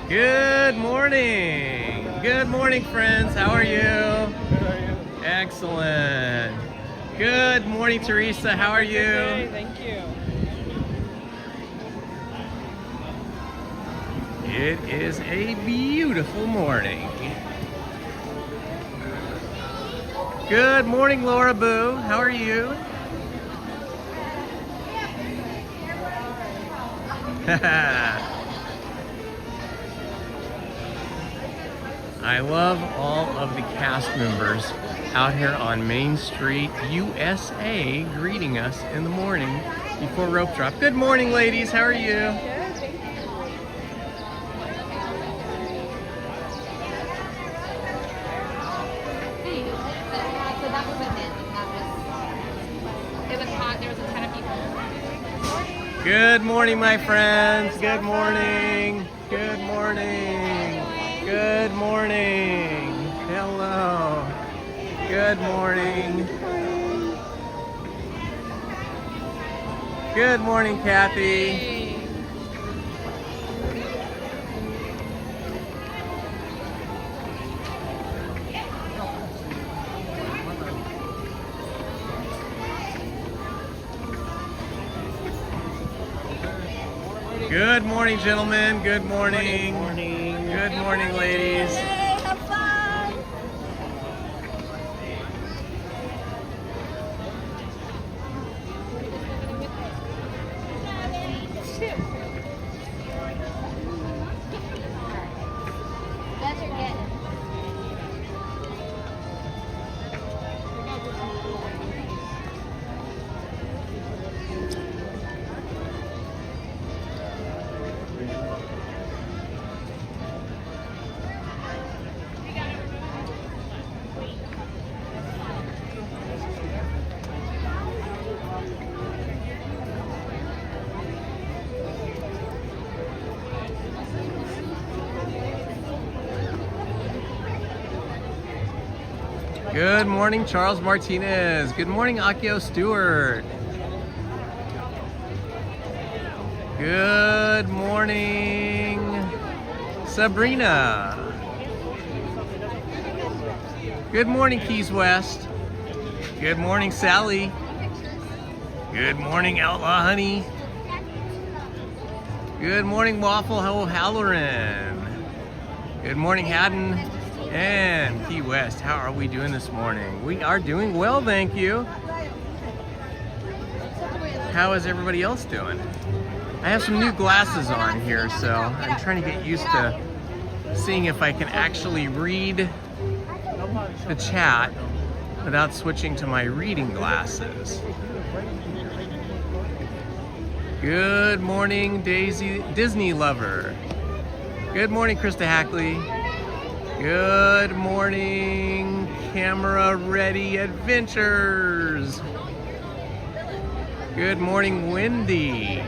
Good morning. Good morning, friends. How are you? Good, are you? Excellent. Good morning, Teresa. How are you? Okay, thank you. It is a beautiful morning. Good morning, Laura Boo. How are you? I love all of the cast members out here on Main Street, USA, greeting us in the morning before rope drop. Good morning, ladies. How are you? Good, thank you. So that wasn't it. It was hot. There was a ton of people. Good morning, my friends. Good morning. Good morning. Good morning. Hello. Good morning. Good morning, Kathy. Good morning, gentlemen. Good morning. Good morning. Good morning, ladies. Have fun. That's your get. Good morning, Charles Martinez. Good morning, Akio Stewart. Good morning, Sabrina. Good morning, Keys West. Good morning, Sally. Good morning, Outlaw Honey. Good morning, Waffle O'Halloran. Good morning, Haddon. And Key West, how are we doing this morning? We are doing well, thank you. How is everybody else doing? I have some new glasses on here, so I'm trying to get used to seeing if I can actually read the chat without switching to my reading glasses. Good morning, Daisy Disney Lover. Good morning, Krista Hackley. Good morning, Camera Ready Adventures. Good morning, Wendy.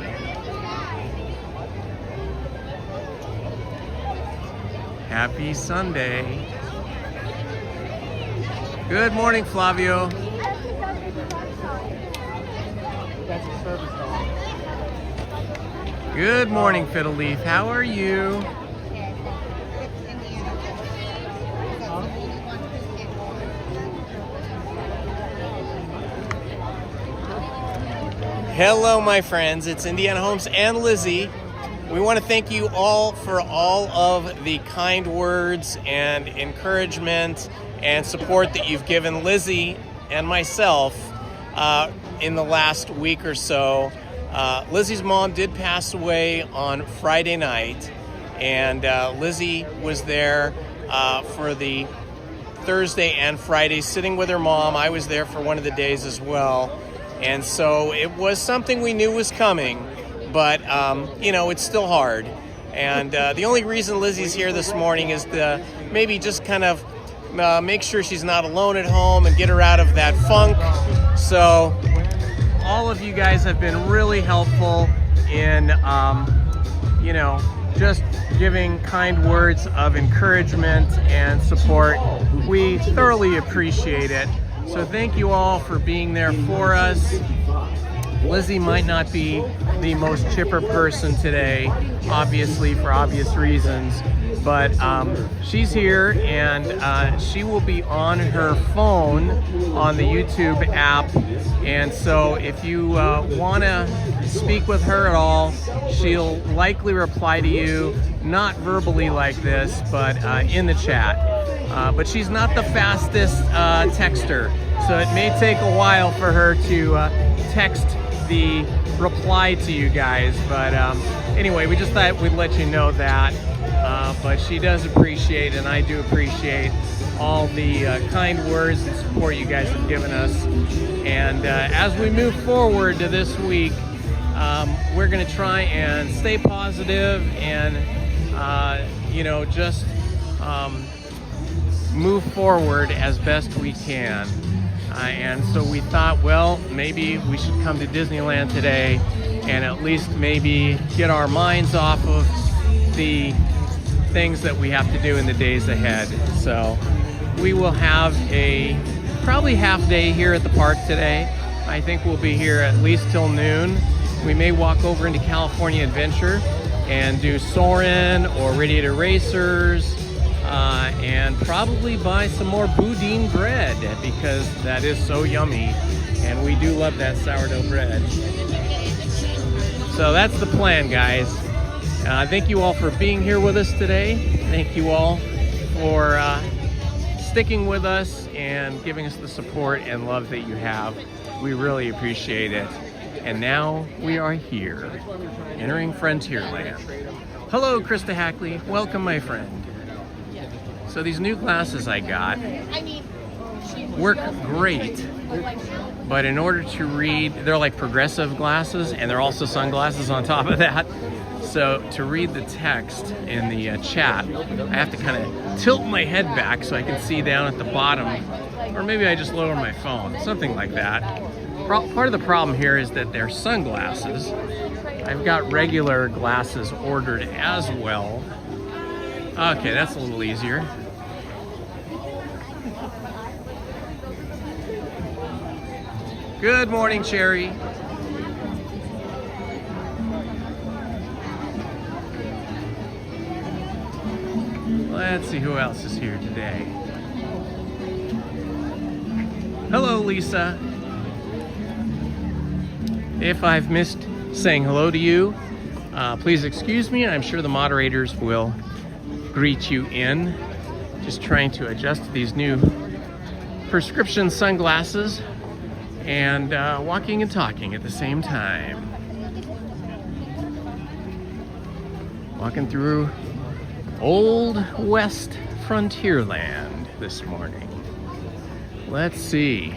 Happy Sunday. Good morning, Flavio. That's a service dog. Good morning, Fiddle Leaf. How are you? Hello, my friends. It's Indiana Holmes and Lizzy. We want to thank you all for all of the kind words and encouragement and support that you've given Lizzy and myself in the last week or so. Lizzy's mom did pass away on Friday night, and Lizzy was there for the Thursday and Friday sitting with her mom. I was there for one of the days as well. And so it was something we knew was coming, but, it's still hard. And the only reason Lizzy's here this morning is to maybe just kind of make sure she's not alone at home and get her out of that funk. So all of you guys have been really helpful in, just giving kind words of encouragement and support. We thoroughly appreciate it. So thank you all for being there for us. Lizzy might not be the most chipper person today, obviously for obvious reasons, but she's here, and she will be on her phone on the YouTube app. And so if you want to speak with her at all, she'll likely reply to you, not verbally like this, but in the chat. But she's not the fastest texter, so it may take a while for her to text the reply to you guys. But anyway, we just thought we'd let you know that. But she does appreciate, and I do appreciate, all the kind words and support you guys have given us. And as we move forward to this week, we're going to try and stay positive and, you know, just move forward as best we can. And so we thought, well, maybe we should come to Disneyland today and at least maybe get our minds off of the things that we have to do in the days ahead. So we will have a probably half day here at the park today. I think we'll be here at least till noon. We may walk over into California Adventure and do Soarin' or Radiator Racers, and probably buy some more boudin bread because that is so yummy, and we do love that sourdough bread. So that's the plan, guys. Thank you all for being here with us today. Thank you all for sticking with us and giving us the support and love that you have. We really appreciate it. And now we are here, entering Frontierland. Hello, Krista Hackley. Welcome, my friend. So these new glasses I got work great, but in order to read, they're like progressive glasses, and they're also sunglasses on top of that. So to read the text in the chat, I have to kind of tilt my head back so I can see down at the bottom, or maybe I just lower my phone, something like that. Part of the problem here is that they're sunglasses. I've got regular glasses ordered as well. Okay, that's a little easier. Good morning, Cherry. Let's see who else is here today. Hello, Lisa. If I've missed saying hello to you, please excuse me. I'm sure the moderators will greet you in. Just trying to adjust to these new prescription sunglasses and walking and talking at the same time. Walking through Old West Frontierland this morning. Let's see.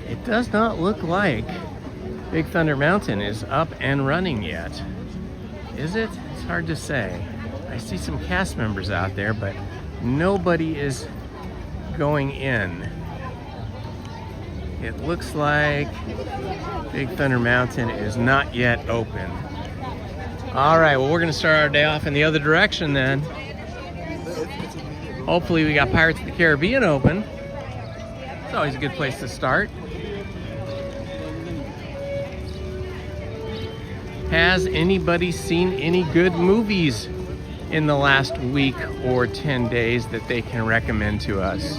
It does not look like Big Thunder Mountain is up and running yet. Is it? It's hard to say. I see some cast members out there, but nobody is going in. It looks like Big Thunder Mountain is not yet open. All right, well, we're gonna start our day off in the other direction then. Hopefully we got Pirates of the Caribbean open. It's always a good place to start. Has anybody seen any good movies in the last week or 10 days that they can recommend to us?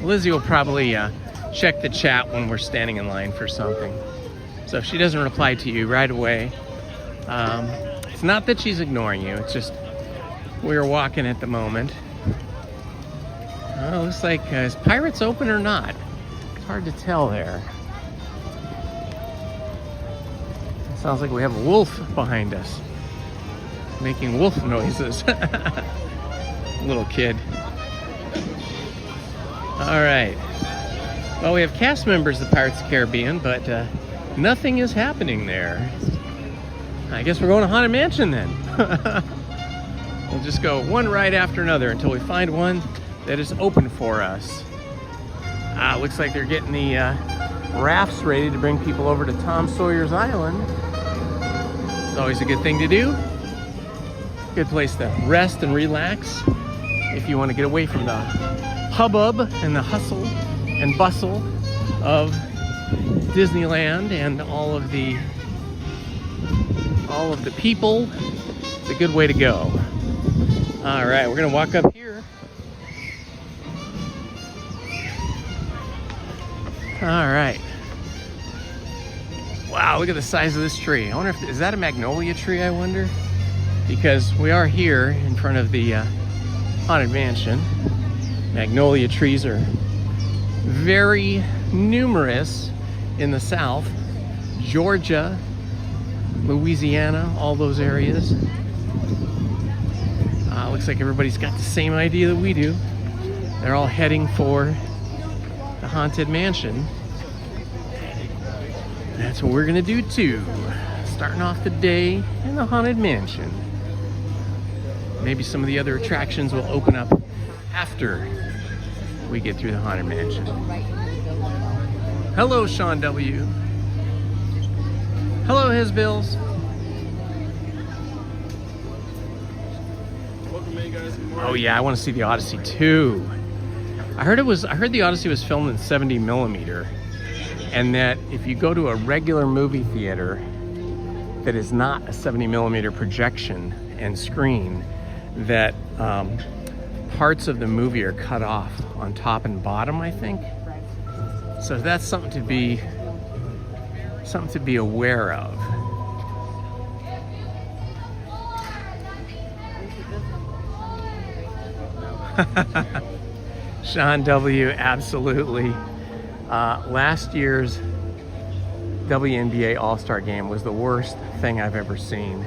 Lizzy will probably check the chat when we're standing in line for something. So if she doesn't reply to you right away, it's not that she's ignoring you, it's just we're walking at the moment. Oh, looks like, is Pirates open or not? It's hard to tell there. Sounds like we have a wolf behind us, making wolf noises. Little kid. All right. Well, we have cast members of Pirates of the Caribbean, but nothing is happening there. I guess we're going to Haunted Mansion then. We'll just go one ride after another until we find one that is open for us. Looks like they're getting the rafts ready to bring people over to Tom Sawyer's Island. It's always a good thing to do. Good place to rest and relax if you want to get away from the hubbub and the hustle and bustle of Disneyland and all of the people. It's a good way to go. All right, we're gonna walk up here. All right. Wow, look at the size of this tree. I wonder if, is that a magnolia tree, I wonder? Because we are here in front of the Haunted Mansion. Magnolia trees are very numerous in the South. Georgia, Louisiana, all those areas. Looks like everybody's got the same idea that we do. They're all heading for the Haunted Mansion. That's what we're gonna do too. Starting off the day in the Haunted Mansion. Maybe some of the other attractions will open up after we get through the Haunted Mansion. Hello, Sean W. Hello, His Bills. Welcome, you guys. Oh yeah, I want to see the Odyssey too. I heard the Odyssey was filmed in 70 millimeter, and that if you go to a regular movie theater that is not a 70 millimeter projection and screen, that parts of the movie are cut off on top and bottom, I think. So that's something to be aware of. Sean W, absolutely. Last year's WNBA All-Star Game was the worst thing I've ever seen.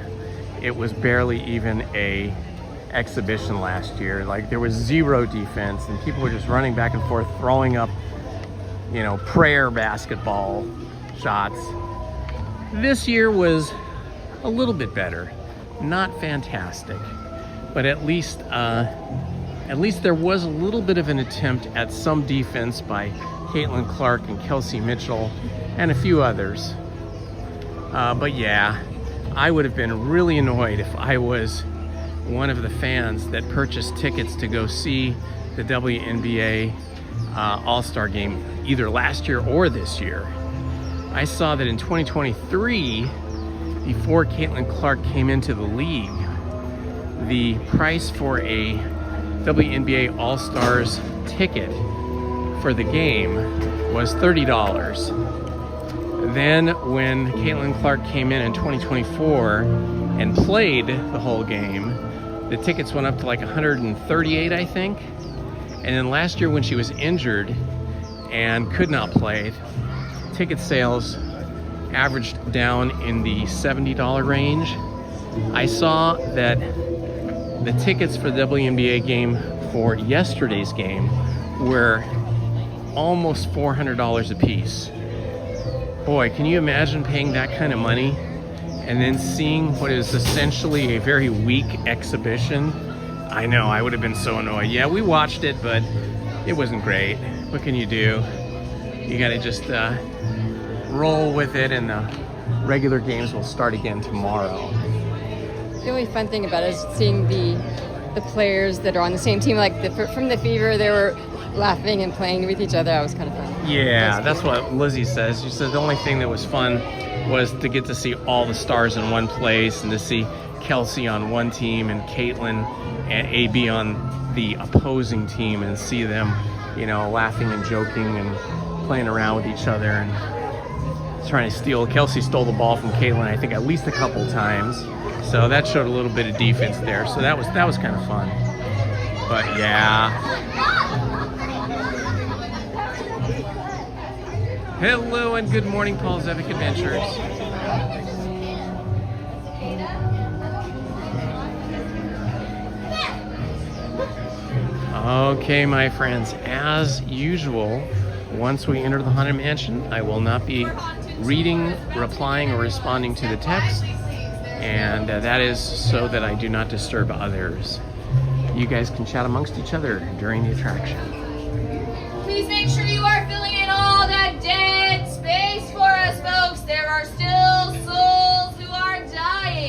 It was barely even a exhibition last year. Like, there was zero defense and people were just running back and forth, throwing up, you know, prayer basketball shots. This year was a little bit better. Not fantastic, but at least there was a little bit of an attempt at some defense by Caitlin Clark and Kelsey Mitchell and a few others. But yeah, I would have been really annoyed if I was one of the fans that purchased tickets to go see the WNBA All-Star Game either last year or this year. I saw that in 2023, before Caitlin Clark came into the league, the price for a WNBA All-Stars ticket for the game was $30. Then when Caitlin Clark came in 2024 and played the whole game, the tickets went up to like $138, I think. And then last year when she was injured and could not play, ticket sales averaged down in the $70 range. I saw that the tickets for the WNBA game for yesterday's game were almost $400 a piece. Boy, can you imagine paying that kind of money and then seeing what is essentially a very weak exhibition? I know, I would have been so annoyed. Yeah, we watched it, but it wasn't great. What can you do? You gotta just roll with it, and the regular games will start again tomorrow. The only fun thing about it is seeing the players that are on the same team. Like from the Fever, they were laughing and playing with each other. That was kind of fun. Yeah, that's what Lizzie says. She said the only thing that was fun was to get to see all the stars in one place and to see Kelsey on one team and Caitlin and AB on the opposing team and see them, you know, laughing and joking and playing around with each other and trying to steal. Kelsey stole the ball from Caitlin, I think, at least a couple times. So that showed a little bit of defense there. So that was kind of fun. But yeah. Hello and good morning, Paul's Epic Adventures. Okay, my friends, as usual, once we enter the Haunted Mansion, I will not be reading, replying, or responding to the text, and that is so that I do not disturb others. You guys can chat amongst each other during the attraction. Please make sure you are filling in all that dead space for us, folks. There are still souls who are dying.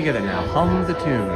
together now. Hum the tune.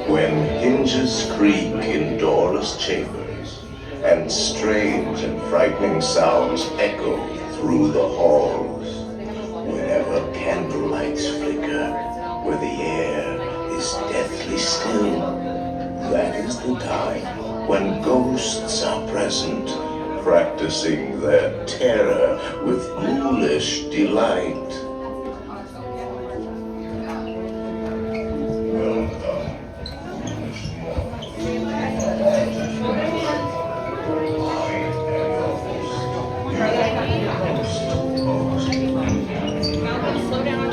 When hinges creak in doorless chambers, and strange and frightening sounds echo through the halls, whenever candlelights flicker, where the air is deathly still, that is the time when ghosts are present, practicing their terror with ghoulish delight.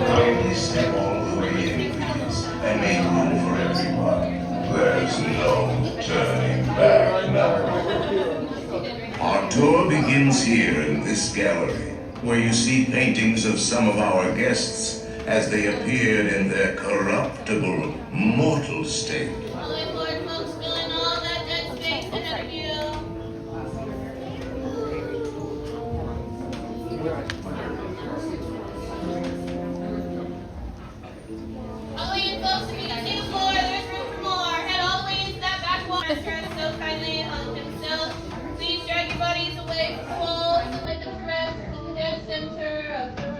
Kindly step all the way in, please, and make room for everyone. There's no turning back now. Our tour begins here in this gallery, where you see paintings of some of our guests as they appeared in their corruptible, mortal state. Lord, folks, filling all that dead space ahead of you. Halloween, folks, if you can see the floor, there's room for more. Head all the way into that back wall. Master has so kindly helped himself. Please drag your bodies away from the walls and let them rest in the dead center of the room.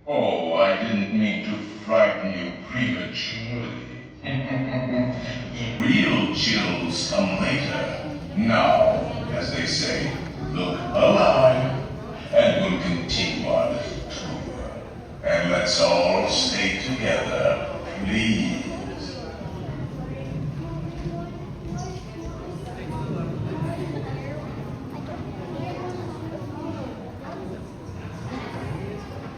Oh, I didn't mean to frighten you prematurely. Real chills come later. Now, as they say, look alive, and we'll continue our little tour. And let's all stay together, please.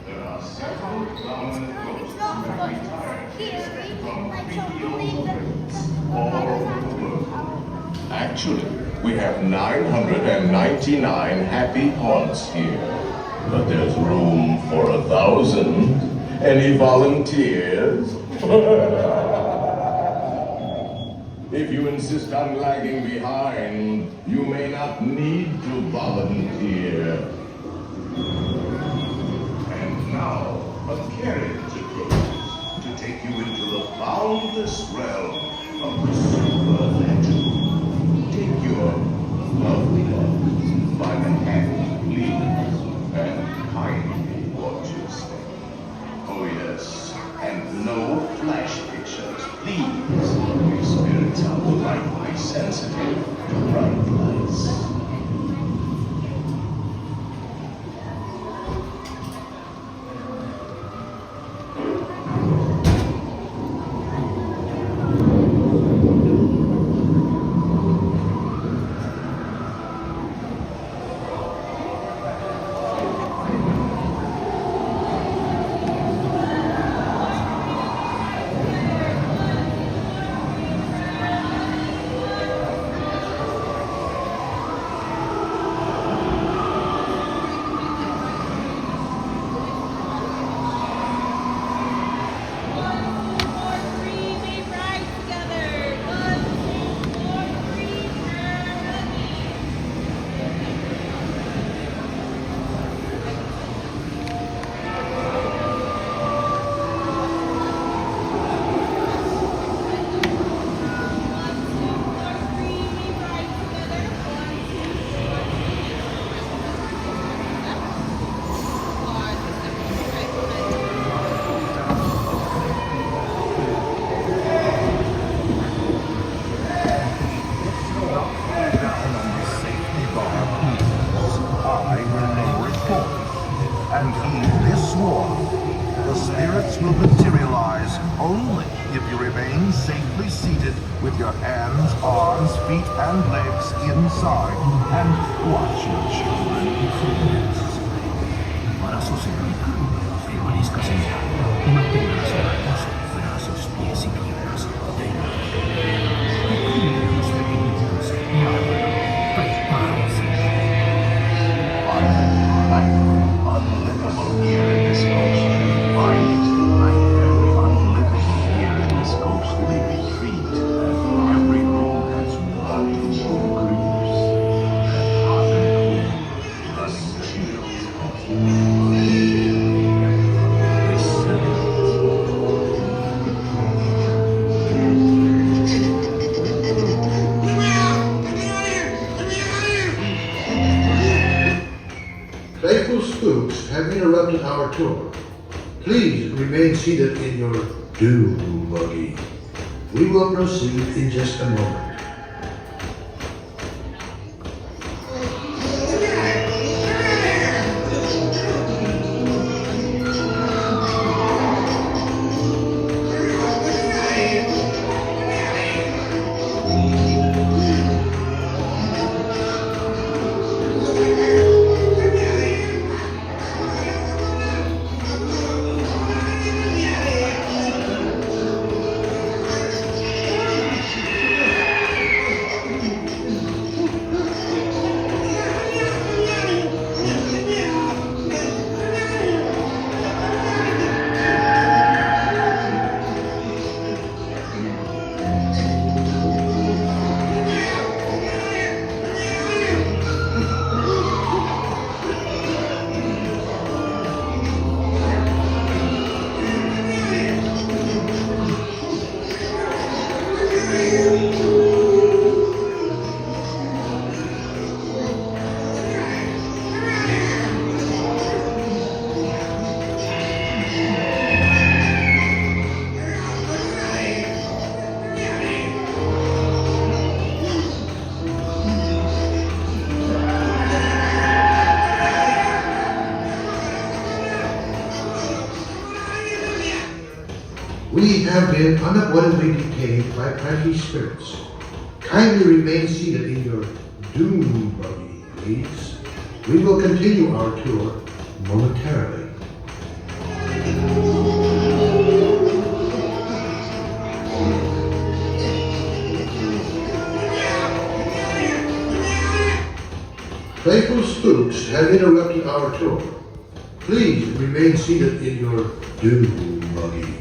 There are several prominent ghosts who have retired from creepy events all over the world. Actually, we have 999 happy haunts here, but there's room for 1,000. Any volunteers? If you insist on lagging behind, you may not need to volunteer. And now, a carriage approaches to take you into the boundless realm of the supernatural. Take your lovely one by the hand, please, and kindly watch your step. Oh yes, and no flash pictures, please. Your spirits are rightly sensitive to bright lights. seated with your hands, arms, feet, and legs inside and watch your children progress. Para socializar, permanezca sentado y mantenga las manos, brazos, pies y piernas dentro. Cuide a los pequeñitos y ábrelo. Prepárense. Unlivable here in this ghost. Find it. Unlivable here in this ghostly retreat. Every room has one more griefs. Hot and cold, unchilled. Faithful spooks have interrupted our tour. Please remain seated in your doom buggy. We will proceed in just a moment. We have been unavoidably detained by pranky spirits. Kindly remain seated in your doom buggy, please. We will continue our tour momentarily. Faithful spooks have interrupted our tour. Please remain seated in your doom buggy.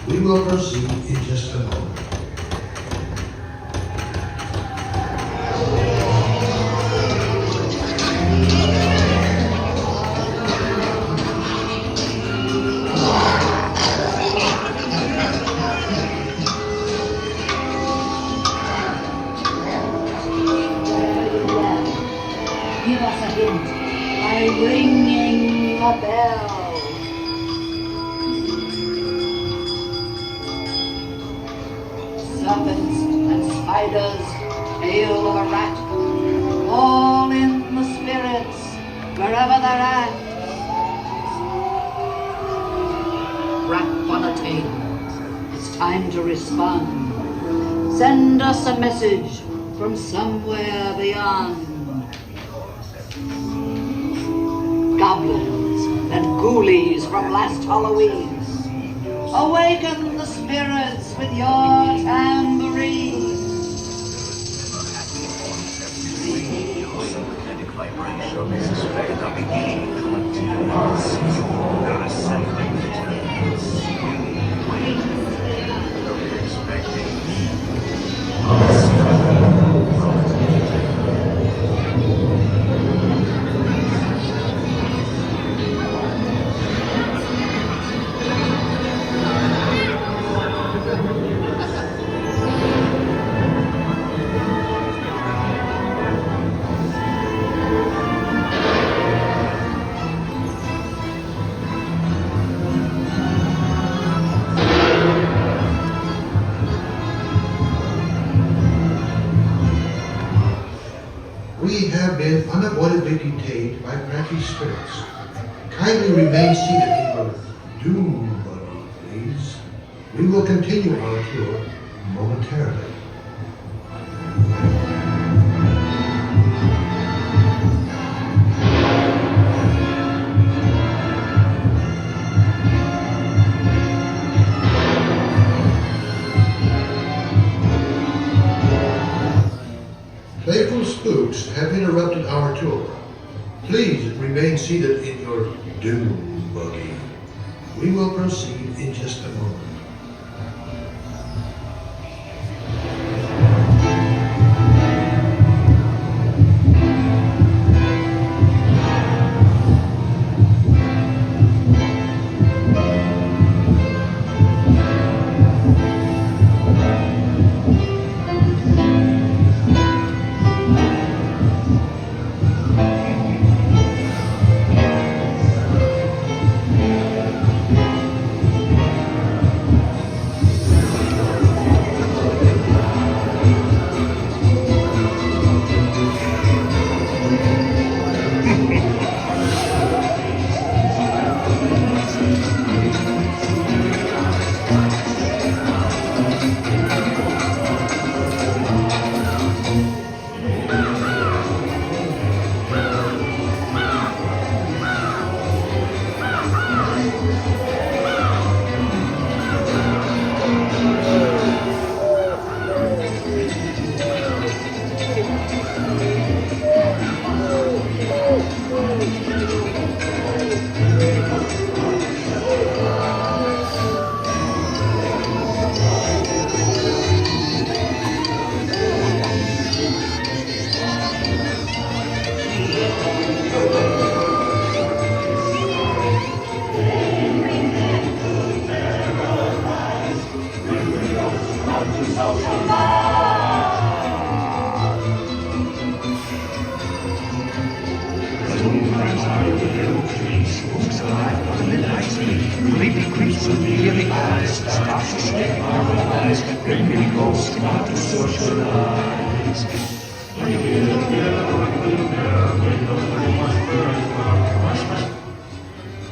We will proceed in just a moment. Give us a hint by ringing a bell. Serpents and spiders, tail of a rat, all in the spirits, wherever they're at. Rap on a tail, it's time to respond. Send us a message from somewhere beyond. Goblins and ghoulies from last Halloween, awaken the spirits with your tambourine. We have been unavoidably detained by pranky spirits. Kindly remain seated in your doom buggy, please. We will continue our tour momentarily. momentarily. Playful spooks have interrupted our tour. Please remain seated in your doom buggy. We will proceed in just a moment.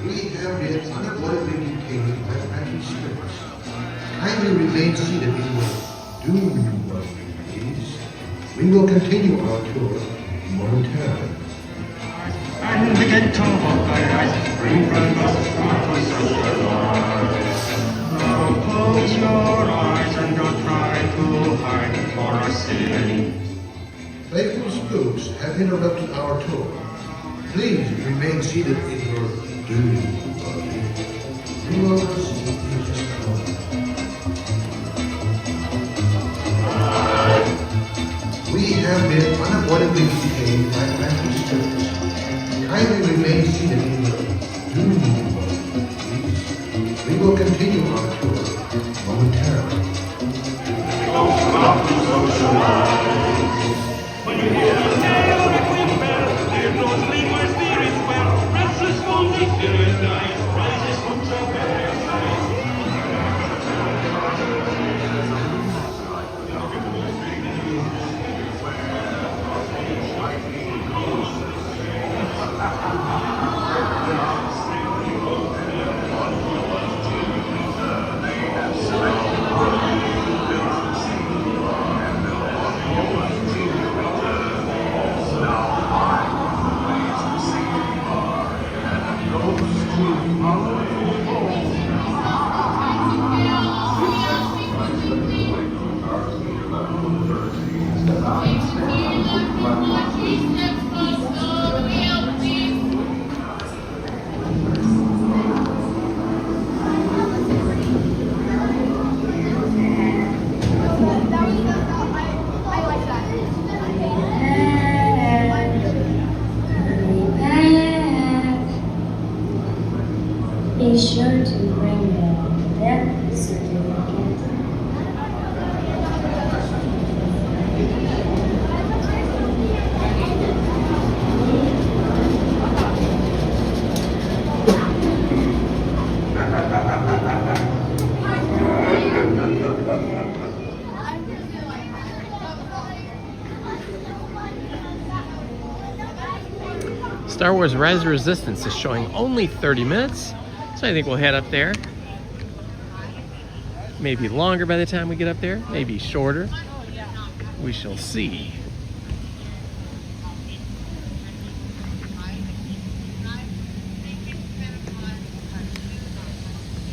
We have been unavoidably detained by wacky spirits. Kindly remain seated in your doom buggy, please. We will continue our tour momentarily. And the gentle vocalize bring from us now close your eyes and don't try to hide for a sin. Playful spooks have interrupted our tour. Please remain seated in your doom buggy. We will proceed in just a moment. We have been unavoidably detained by wacky spirits. Kindly remain seated in your doom buggy, please. We will continue our tour momentarily. Be sure to bring your death certificate. Star Wars Rise of Resistance is showing only 30 minutes, so I think we'll head up there. Maybe longer by the time we get up there, maybe shorter. We shall see.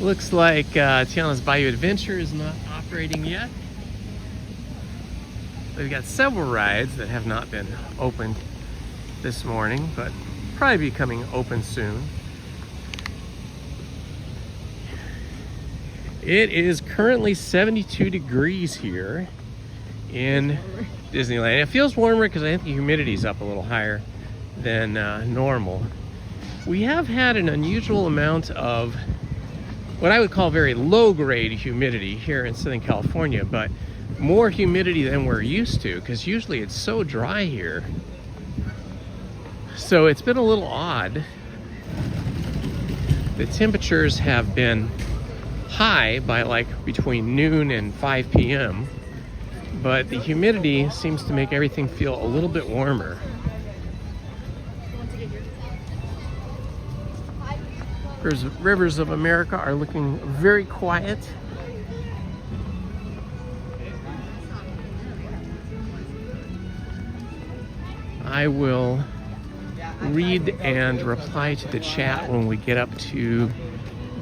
Looks like Tiana's Bayou Adventure is not operating yet. We've got several rides that have not been opened this morning, but probably be coming open soon. It is currently 72 degrees here in Disneyland. It feels warmer because I think the humidity's up a little higher than normal. We have had an unusual amount of what I would call very low-grade humidity here in Southern California, but more humidity than we're used to because usually it's so dry here. So it's been a little odd. The temperatures have been high by like between noon and 5 p.m. but the humidity seems to make everything feel a little bit warmer. Rivers of America are looking very quiet. I will read and reply to the chat when we get up to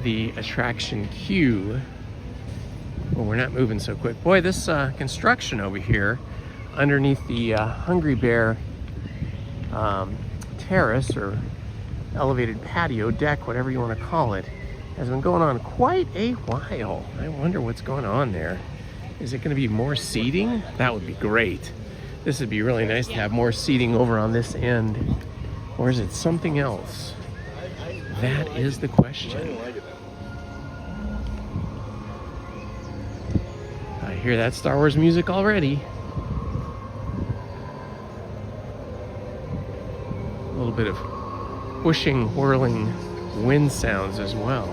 the attraction queue. Well, we're not moving so quick. Boy, this construction over here underneath the Hungry Bear terrace or elevated patio deck, whatever you want to call it, has been going on quite a while. I wonder what's going on there. Is it going to be more seating? That would be great. This would be really nice to have more seating over on this end. Or is it something else? That is the question. I hear that Star Wars music already. A little bit of whooshing, whirling wind sounds as well.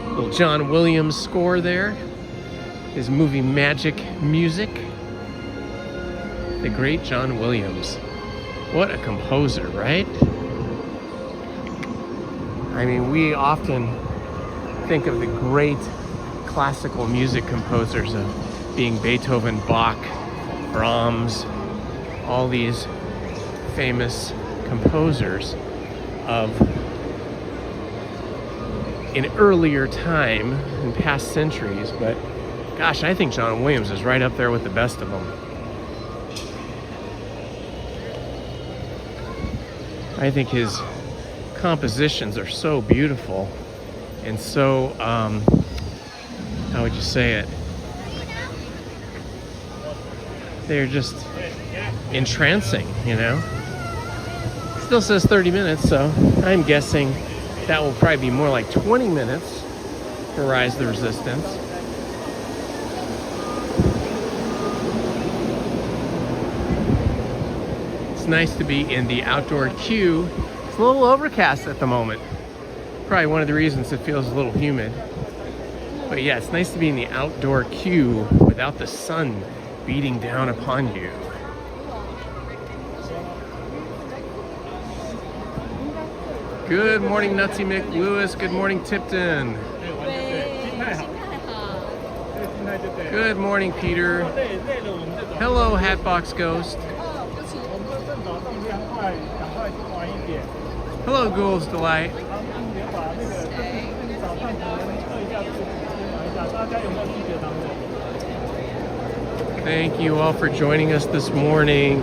Little John Williams score there. His movie magic music. The great John Williams. What a composer, right? I mean, we often think of the great classical music composers of being Beethoven, Bach, Brahms, all these famous composers of in earlier time, in past centuries, but gosh, I think John Williams is right up there with the best of them. I think his compositions are so beautiful and so, how would you say it? They're just entrancing, you know? Still says 30 minutes, so I'm guessing that will probably be more like 20 minutes for Rise of the Resistance. It's nice to be in the outdoor queue. It's a little overcast at the moment. Probably one of the reasons it feels a little humid. But yeah, it's nice to be in the outdoor queue without the sun beating down upon you. Good morning, Nutsy McLewis. Good morning, Tipton. Good morning, Peter. Hello, Hatbox Ghost. Hello, Ghoul's Delight. Thank you all for joining us this morning.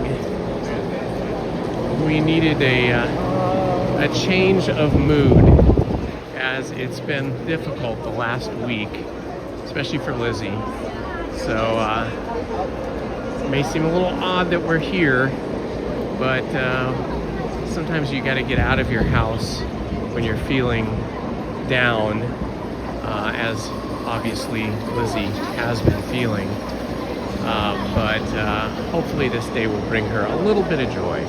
We needed a change of mood as it's been difficult the last week, especially for Lizzie. So it may seem a little odd that we're here, but sometimes you got to get out of your house when you're feeling down, as obviously Lizzie has been feeling. But hopefully this day will bring her a little bit of joy.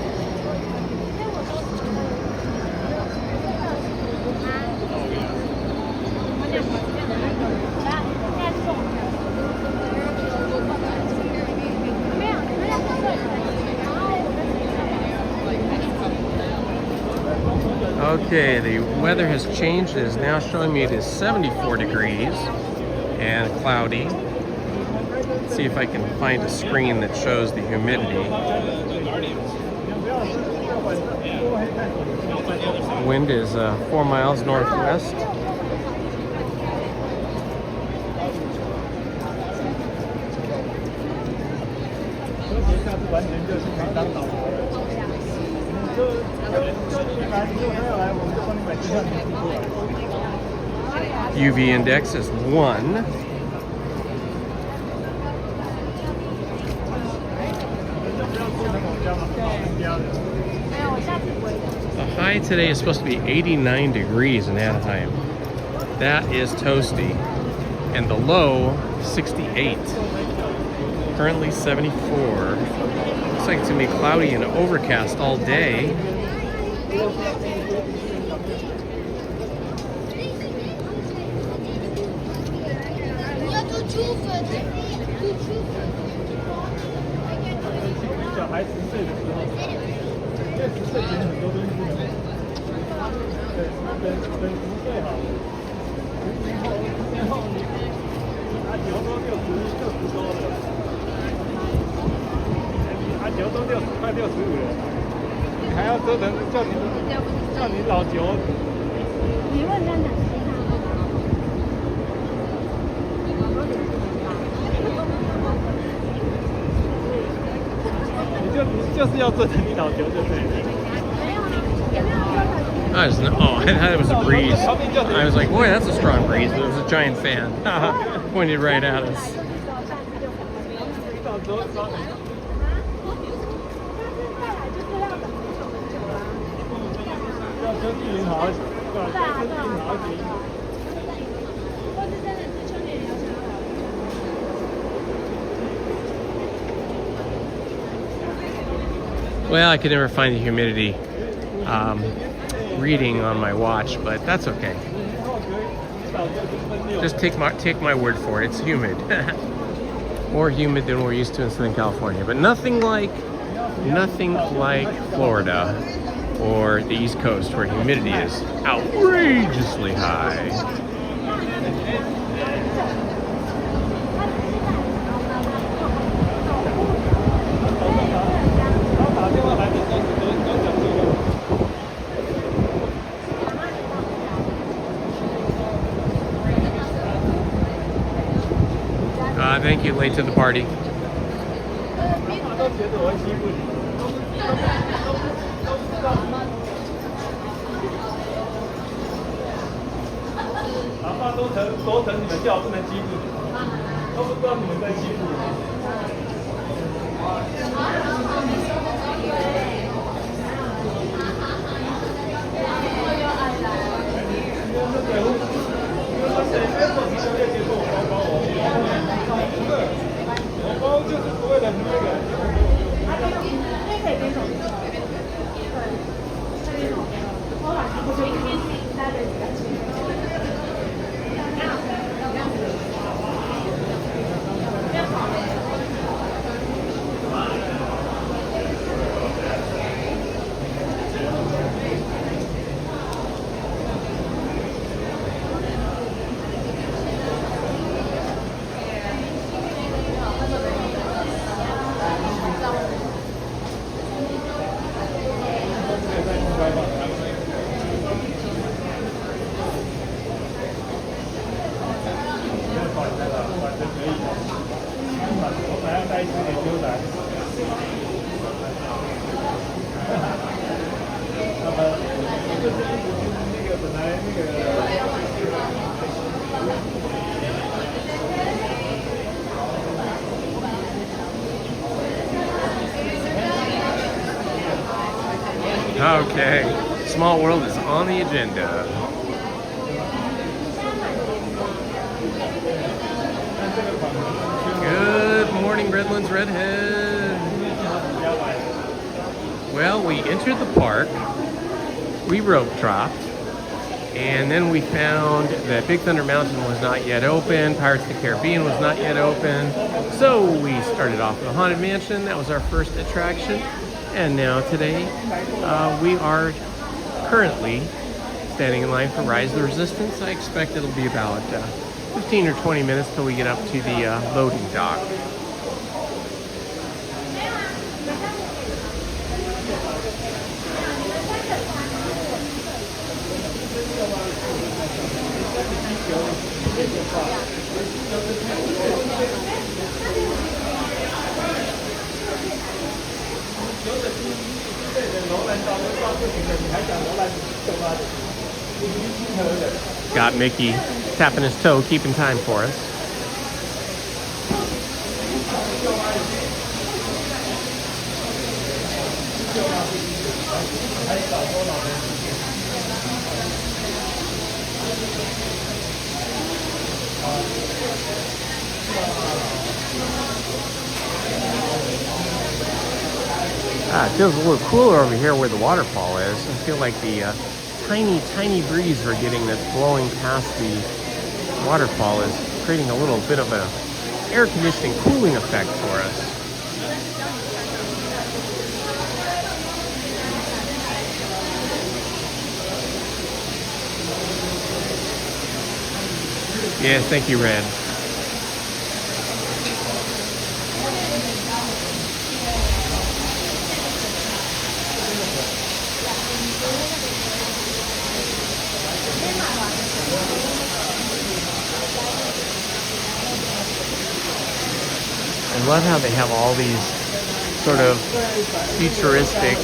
Okay, the weather has changed. It is now showing me it is 74 degrees and cloudy. Let's see if I can find a screen that shows the humidity. The wind is 4 miles northwest. UV index is 1. The high today is supposed to be 89 degrees in Anaheim. That is toasty. And the low, 68. Currently 74. Looks like it's gonna be cloudy and overcast all day. I just know. Oh, I thought it was a breeze. I was like, boy, that's a strong breeze. But it was a giant fan. Pointed right at us. Well, I could never find the humidity reading on my watch, but that's okay. Just take my word for it. It's humid. More humid than we're used to in Southern California, but nothing like Florida or the East Coast, where humidity is outrageously high. Thank you, late to the party. Okay, Small World is on the agenda. Good morning, Redlands Redhead. Well, we entered the park, we rope dropped, and then we found that Big Thunder Mountain was not yet open, Pirates of the Caribbean was not yet open, so we started off with the Haunted Mansion. That was our first attraction, and now today we are currently standing in line for Rise of the Resistance. I expect it'll be about 15 or 20 minutes till we get up to the loading dock. Got Mickey tapping his toe, keeping time for us. It feels a little cooler over here where the waterfall is. I feel like the tiny breeze we're getting that's blowing past the waterfall is creating a little bit of an air conditioning cooling effect for us. Yes, thank you, Red. I love how they have all these sort of futuristic,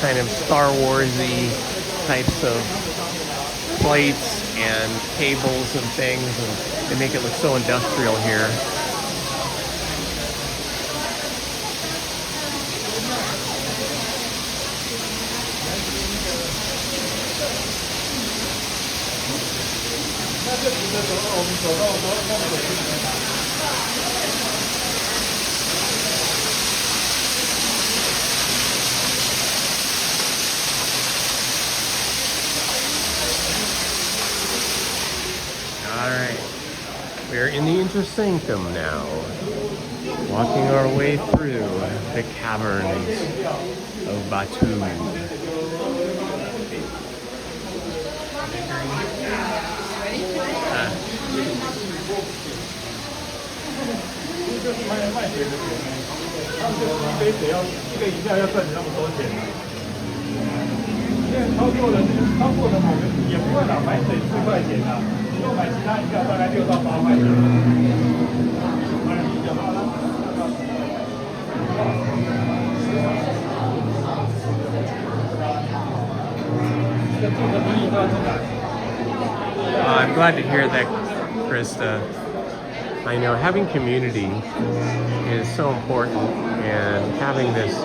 kind of Star Wars-y types of plates and cables and things, and they make it look so industrial here. We're in the Intersanctum now, walking our way through the caverns of Batu. I'm glad to hear that, Krista. I know having community is so important, and having this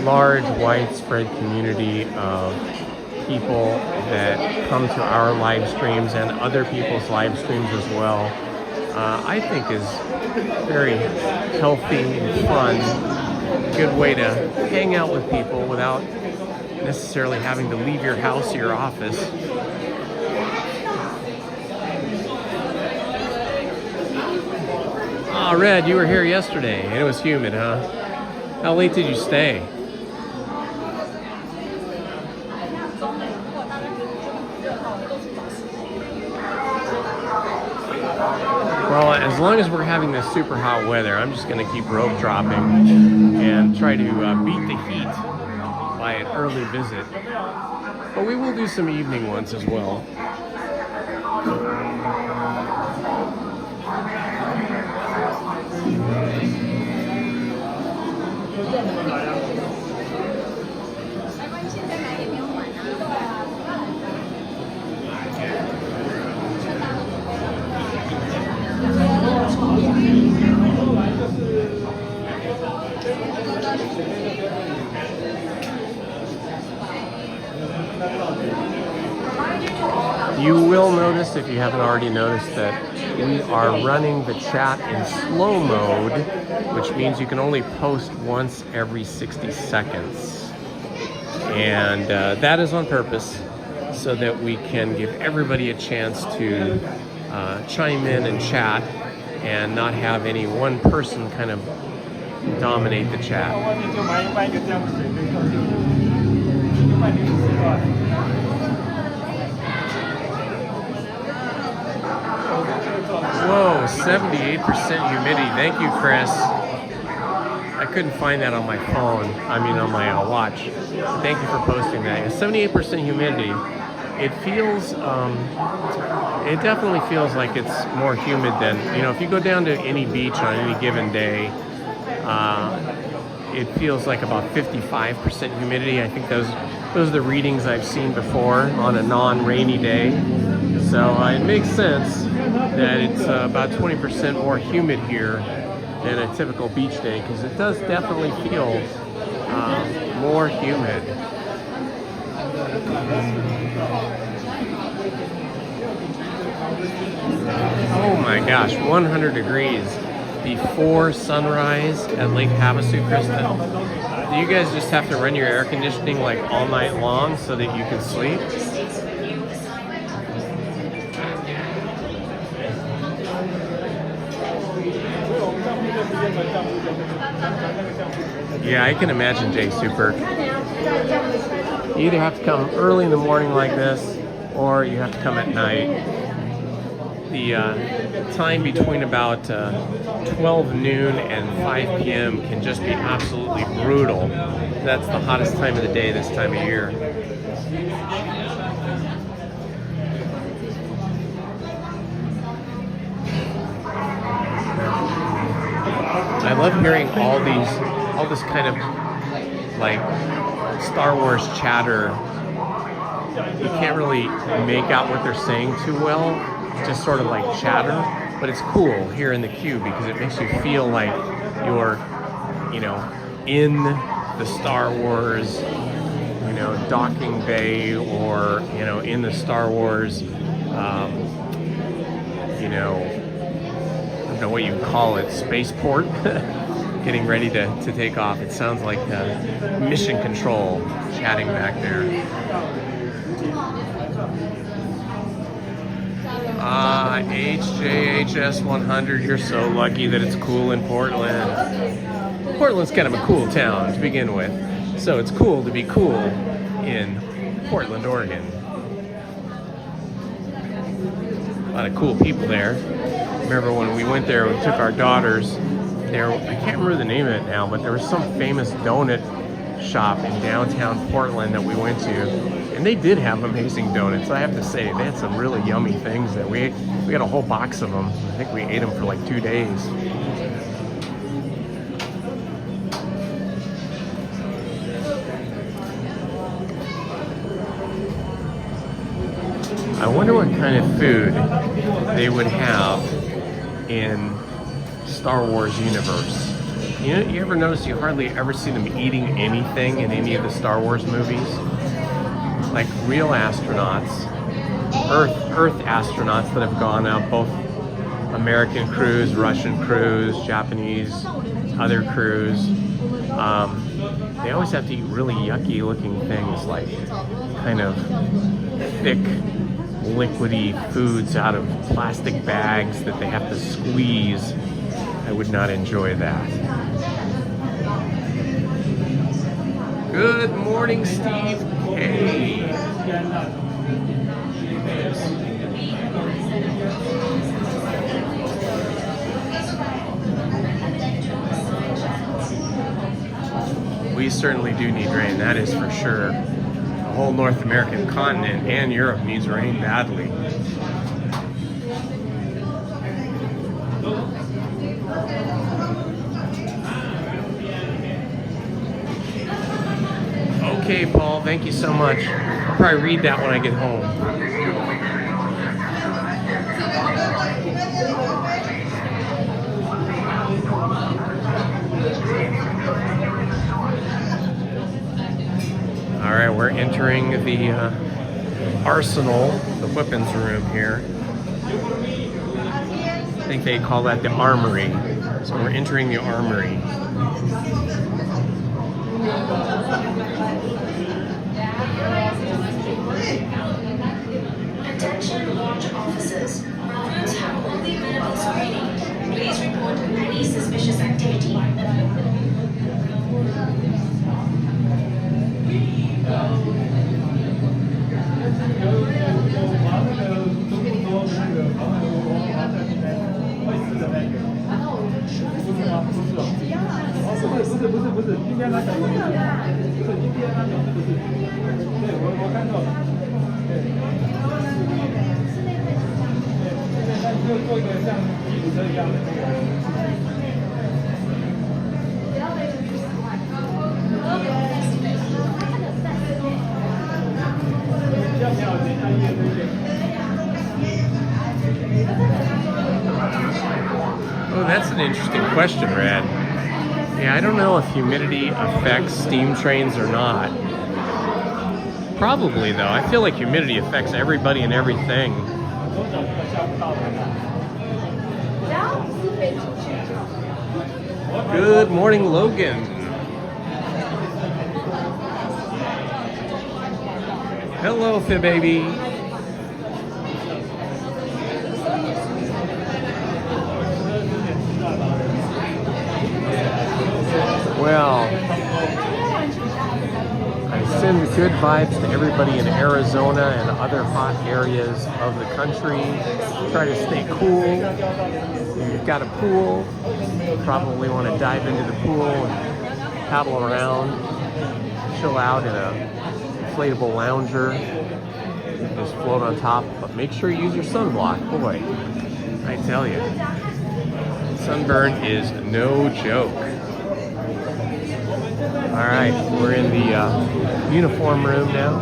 large, widespread community of people that come to our live streams and other people's live streams as well, I think is very healthy and fun. Good way to hang out with people without necessarily having to leave your house or your office. Ah, Red, you were here yesterday and it was humid, huh? How late did you stay? Well, as long as we're having this super hot weather, I'm just going to keep rope dropping and try to beat the heat by an early visit. But we will do some evening ones as well. You will notice, if you haven't already noticed, that we are running the chat in slow mode, which means you can only post once every 60 seconds. And that is on purpose, so that we can give everybody a chance to chime in and chat and not have any one person kind of dominate the chat. 78% humidity. Thank you, Chris. I couldn't find that on my phone. I mean, on my watch. Thank you for posting that. 78% humidity. It feels, it definitely feels like it's more humid than, you know, if you go down to any beach on any given day, it feels like about 55% humidity. I think those are the readings I've seen before on a non-rainy day. So it makes sense that it's about 20% more humid here than a typical beach day, because it does definitely feel more humid. Oh my gosh, 100 degrees before sunrise at Lake Havasu, Kristen. Do you guys just have to run your air conditioning like all night long so that you can sleep? Yeah, I can imagine, Jay Super. You either have to come early in the morning like this, or you have to come at night. The time between about 12 noon and 5 p.m. can just be absolutely brutal. That's the hottest time of the day this time of year. I love hearing all this kind of like Star Wars chatter. You can't really make out what they're saying too well. It's just sort of like chatter, but it's cool here in the queue because it makes you feel like you're, you know, in the Star Wars, you know, docking bay, or, you know, in the Star Wars, you know, I don't know what you call it, spaceport, getting ready to take off. It sounds like mission control chatting back there. HJHS 100, you're so lucky that it's cool in Portland. Portland's kind of a cool town to begin with, so it's cool to be cool in Portland, Oregon. A lot of cool people there. Remember when we went there, we took our daughters there. I can't remember the name of it now, but there was some famous donut shop in downtown Portland that we went to, and they did have amazing donuts. I have to say, they had some really yummy things there. We got a whole box of them. I think we ate them for like 2 days. I wonder what kind of food they would have in Star Wars universe. You know, you ever notice you hardly ever see them eating anything in any of the Star Wars movies? Like real astronauts, Earth astronauts that have gone out, both American crews, Russian crews, Japanese, other crews. They always have to eat really yucky looking things, like kind of thick, liquidy foods out of plastic bags that they have to squeeze. I would not enjoy that. Good morning, Steve. Hey. We certainly do need rain, that is for sure. The whole North American continent and Europe needs rain badly. Okay, Paul, thank you so much. I'll probably read that when I get home. All right, we're entering the arsenal, the weapons room here. I think they call that the armory. So we're entering the armory. Attention launch officers. Recruits have only minimal screening. Please report any suspicious activity. 下那个位置，手机贴那种是不是？对，我看到了。对。对，那就做一个像吉普车一样的那个。Oh, that's an interesting question, Rad. Yeah, I don't know if humidity affects steam trains or not. Probably, though. I feel like humidity affects everybody and everything. Good morning, Logan. Hello, Fi baby. Well, I send good vibes to everybody in Arizona and other hot areas of the country. Try to stay cool. If you've got a pool, probably want to dive into the pool and paddle around, chill out in a inflatable lounger, just float on top, but make sure you use your sunblock. Boy, I tell you, sunburn is no joke. All right, we're in the uniform room now.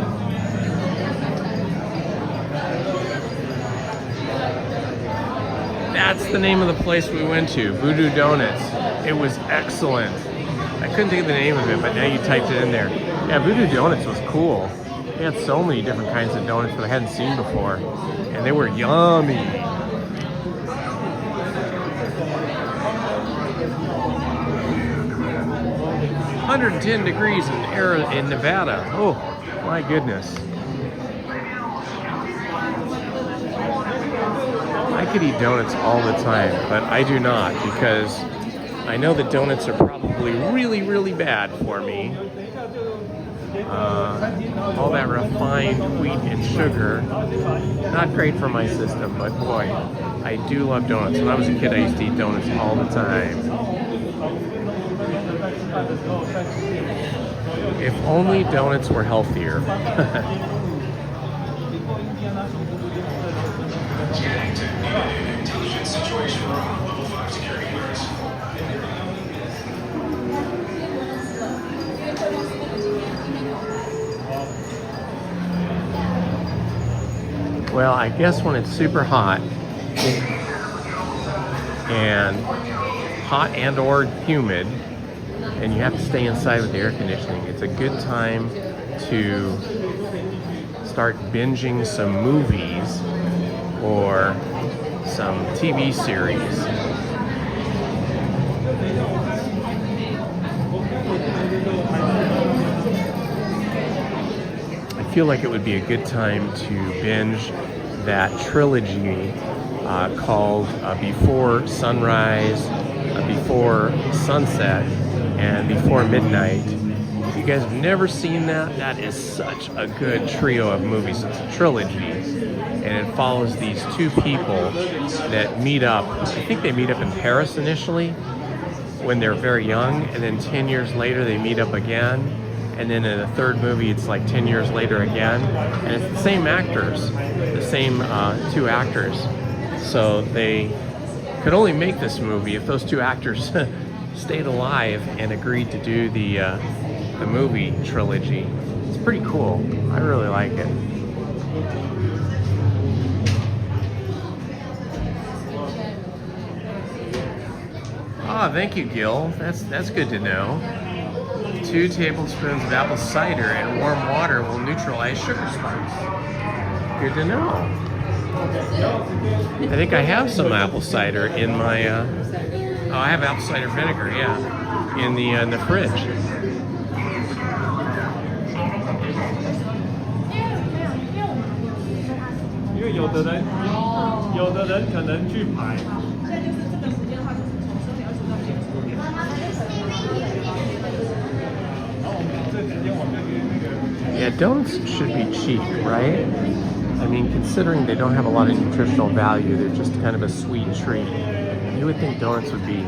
That's the name of the place we went to, Voodoo Donuts. It was excellent. I couldn't think of the name of it, but now you typed it in there. Yeah, Voodoo Donuts was cool. They had so many different kinds of donuts that I hadn't seen before, and they were yummy. "110 degrees in Nevada." Oh, my goodness. I could eat donuts all the time, but I do not because I know that donuts are probably really, really bad for me. All that refined wheat and sugar, not great for my system, but boy, I do love donuts. When I was a kid, I used to eat donuts all the time. If only donuts were healthier. Intelligence situation room, level 5 security clearance. Well, I guess when it's super hot and or humid, and you have to stay inside with the air conditioning, it's a good time to start binging some movies or some TV series. I feel like it would be a good time to binge that trilogy called Before Sunrise, Before Sunset, and Before Midnight. If you guys have never seen that, that is such a good trio of movies. It's a trilogy, and it follows these two people that meet up. I think they meet up in Paris initially when they're very young, and then 10 years later they meet up again, and then in the third movie it's like 10 years later again, and it's the same actors, the same two actors. So they could only make this movie if those two actors stayed alive and agreed to do the movie trilogy. It's pretty cool. I really like it. Ah, thank you, Gil. That's good to know. 2 tablespoons of apple cider and warm water will neutralize sugar spikes. Good to know. I think I have some apple cider in my. Oh, I have apple cider vinegar, yeah, in the fridge. 因为有的人可能去排。 Yeah, donuts should be cheap, right? I mean, considering they don't have a lot of nutritional value, they're just kind of a sweet treat. You would think donuts would be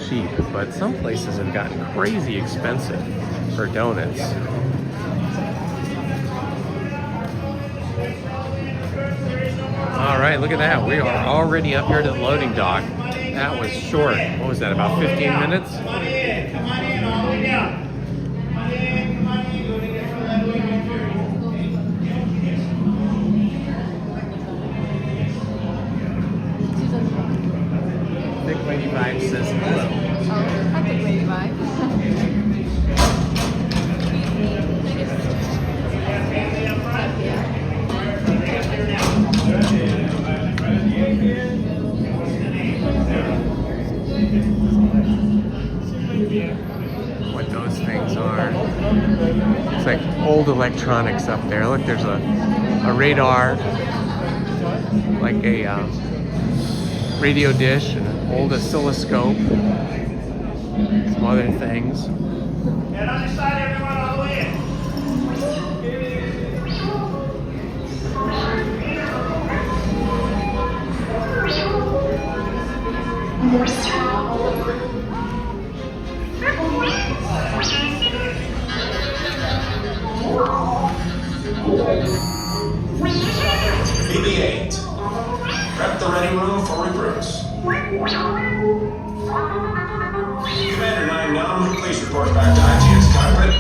cheap, but some places have gotten crazy expensive for donuts. All right, look at that. We are already up here to the loading dock. That was short. What was that, about 15 minutes? Come on in, all the way down. Come on in, loading it for that loading Thick Lady Vibe says hello. Oh, hi, Thick Lady Vibe. What those things are. It's like old electronics up there. Look, there's a radar, like a radio dish, and an old oscilloscope. Some other things. And on the side, everyone, all the way in. BB-8. Prep the ready room for recruits. Commander 9 Numb, please report back to IGS cockpit.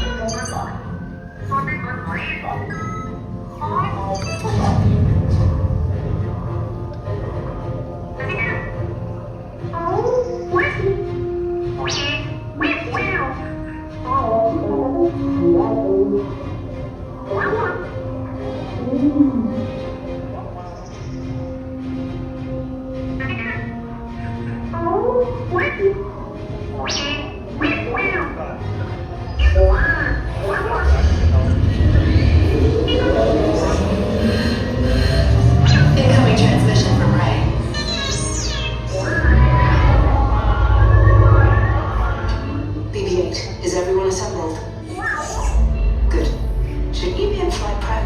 Incoming transmission from Ray. BB-8, is everyone assembled? Good. Should you be in flight prep?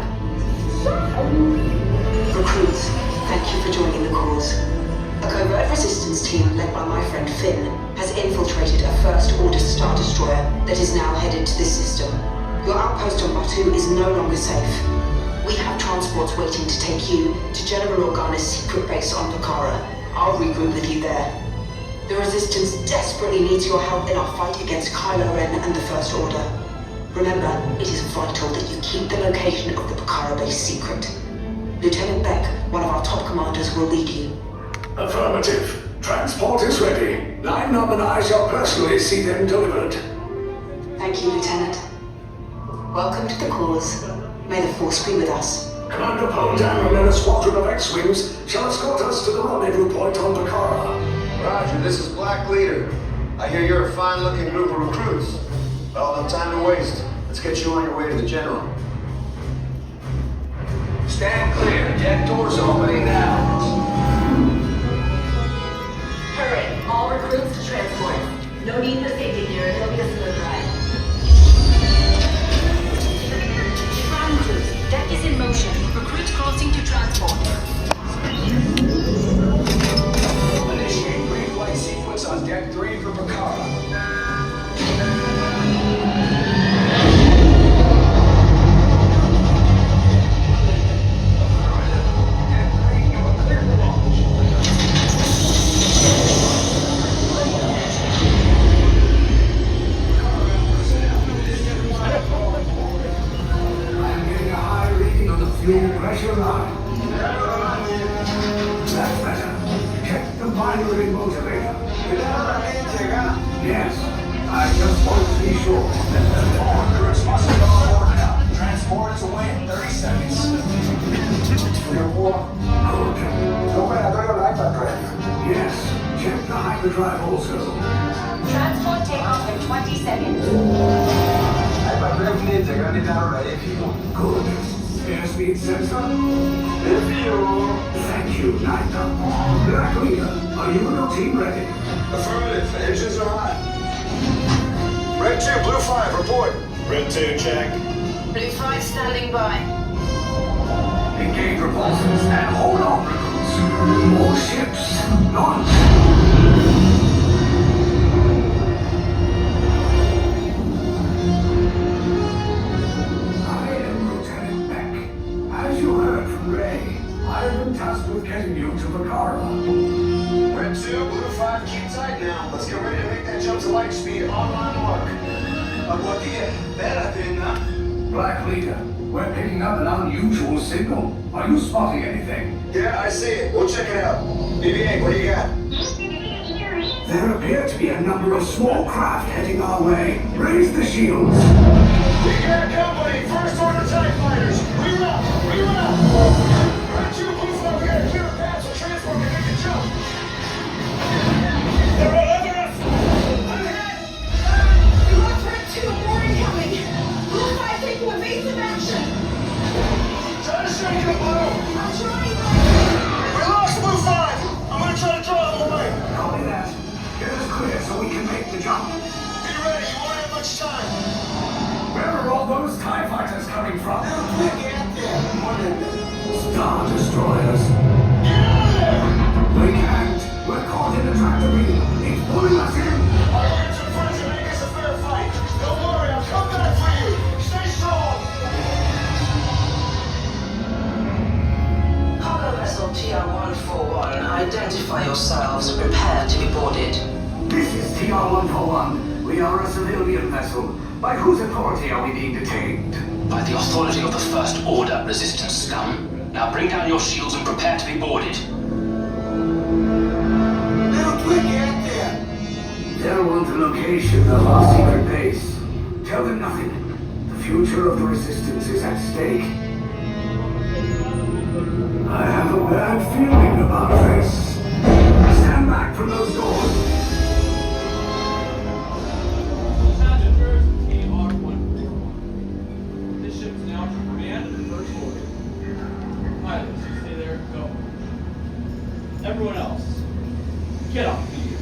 Recruits, thank you for joining the cause. A covert resistance team led by my friend Finn has infiltrated a First-Order Star Destroyer that is now headed to this system. Your outpost on Batu is no longer safe. We have transports waiting to take you to General Organa's secret base on Pucara. I'll regroup with you there. The Resistance desperately needs your help in our fight against Kylo Ren and the First Order. Remember, it is vital that you keep the location of the Pucara base secret. Lieutenant Beck, one of our top commanders, will lead you. Affirmative. Transport is ready. 9 Numb and I shall personally see them delivered. Thank you, Lieutenant. Welcome to the cause. May the Force be with us. Commander Poldan and a squadron of X-Wings shall escort us to the rendezvous point on Pucara. Roger, this is Black Leader. I hear you're a fine-looking group of recruits. Well, no time to waste. Let's get you on your way to the General. Stand clear. Deck doors opening now. Hurry, all recruits to transport. No need for safety gear, it'll be a smooth ride. Ground crews, deck is in motion. Recruits crossing to transport. Initiate pre-flight sequence on Deck 3 for Pucara. Fuel pressure line. That's better. Check the binary motivator. Yes, I just want to be sure. All recruits must be on board now. Transport is away in 30 seconds. Yes, check the hyperdrive also. Transport takeoff in 20 seconds. Good. Airspeed sensor? Thank you, Nightcap. Black Leader, are you and your team ready? Affirmative. Engines are hot. Red 2, Blue 5, report. Red 2, check. Blue 5 standing by. Engage repulsors and hold on, recruits. More ships, launch. you to Bakara. Red 2, Blue 5, keep tight now. Let's get ready to make that jump to light speed on my mark. Black Leader, we're picking up an unusual signal. Are you spotting anything? Yeah, I see it. We'll check it out. BB-8, what do you got? There appear to be a number of small craft heading our way. Raise the shields. We got company. First order TIE fighters. Reroute. Red 2, Blue 5, we gotta clear the path so transport can make the jump. They're all over us. We lost Red 2, more incoming. Blue 5, take evasive action. Try to shake it, Blue. I'm trying. We lost Blue 5. I'm gonna try to draw them away. Copy that. Get us clear so we can make the jump. Be ready. You won't have much time. Where are all those TIE fighters coming from? Get there. Star Destroyers. Get out of there. We can't. We're caught in a tractor beam. It's pulling us in. I'll get some friends and make us a fair fight. Don't worry, I'll come back for you. Stay strong. Cargo vessel TR-141, identify yourselves. Prepare to be boarded. This is TR-141. We are a civilian vessel. By whose authority are we being detained? By the authority of the First Order, Resistance scum. Now bring down your shields and prepare to be boarded. Little twig, get there. They'll want the location of our secret base. Tell them nothing. The future of the Resistance is at stake. I have a bad feeling about this. Stand back from those doors. Passengers, TR-141. This ship is now under command of the First Order. Pilots, you stay there. Go. Everyone else, get off the field.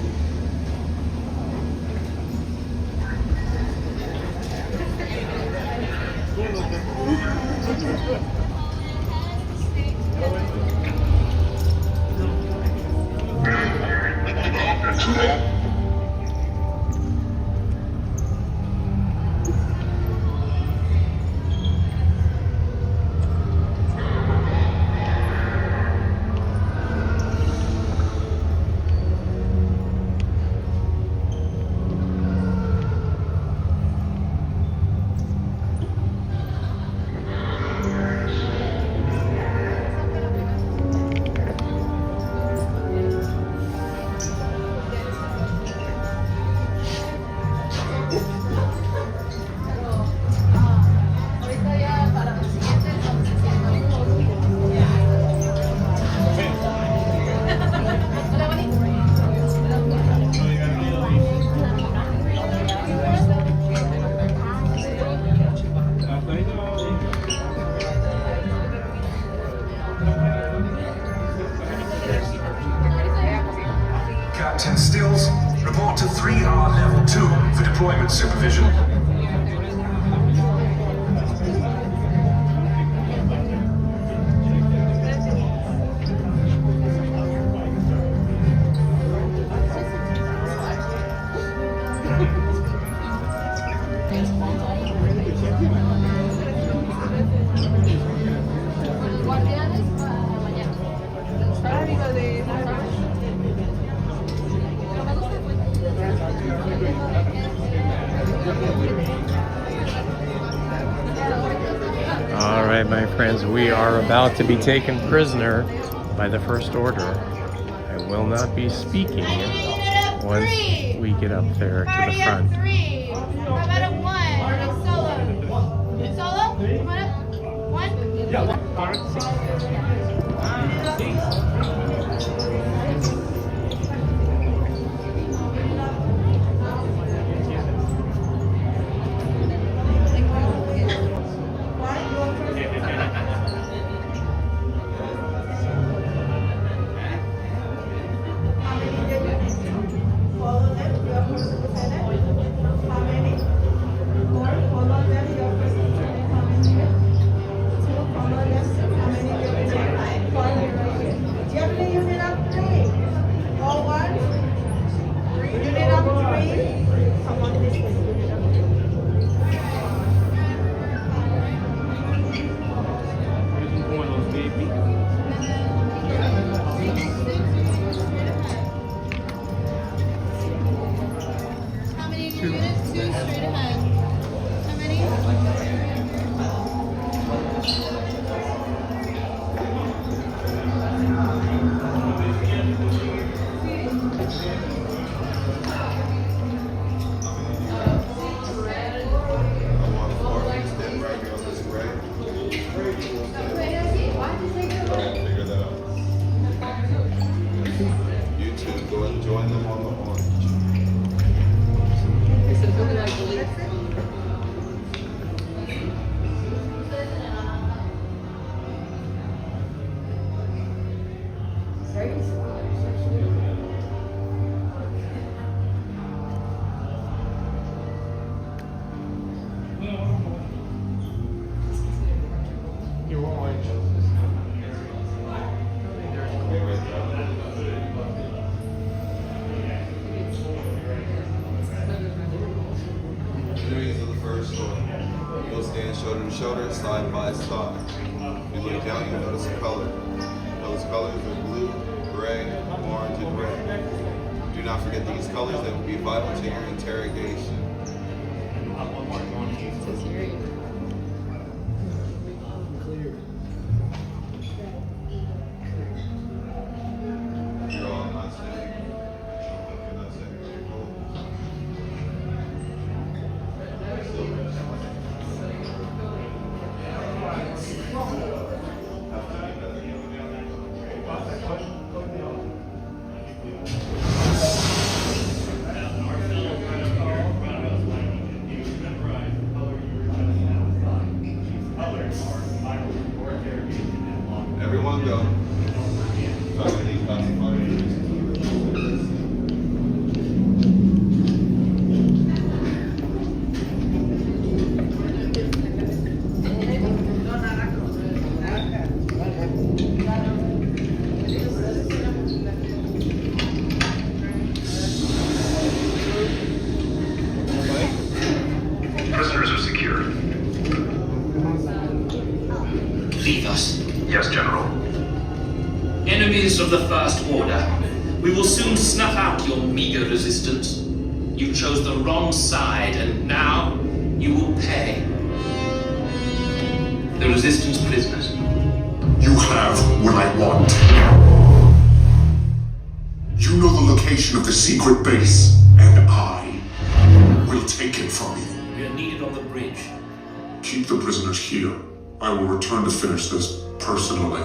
Captain Stills, report to 3R Level 2 for deployment supervision. All right, my friends, we are about to be taken prisoner by the First Order. I will not be speaking once we get up there to the front. How about a 1? A solo? Solo? Come on up. 1? Yeah. Enemies of the first order. You'll stand shoulder to shoulder, side by side. You look down, you notice a color. Those colors are blue, gray, orange, and red. Do not forget these colors, they will be vital to your interrogation. You're all not standing. You're not standing. Everyone go. Prisoners are secured. Leave us. Yes, General. Enemies of the First Order, we will soon snuff out your meager resistance. You chose the wrong side, and now you will pay. The Resistance prisoners. You have what I want. You know the location of the secret base, and I will take it from you. We are needed on the bridge. Keep the prisoners here. I will return to finish this personally.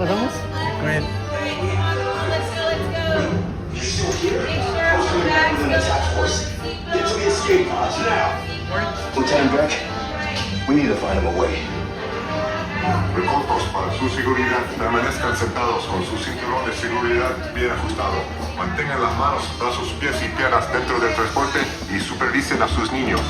¿Podemos? Go ahead. Get to the escape pods now. Lieutenant Beck, we need to find him a way. Recaudos para su seguridad. Permanezcan sentados con su cinturón de seguridad bien ajustado. Mantengan las manos, brazos, pies y piernas dentro del transporte y supervisen a sus niños.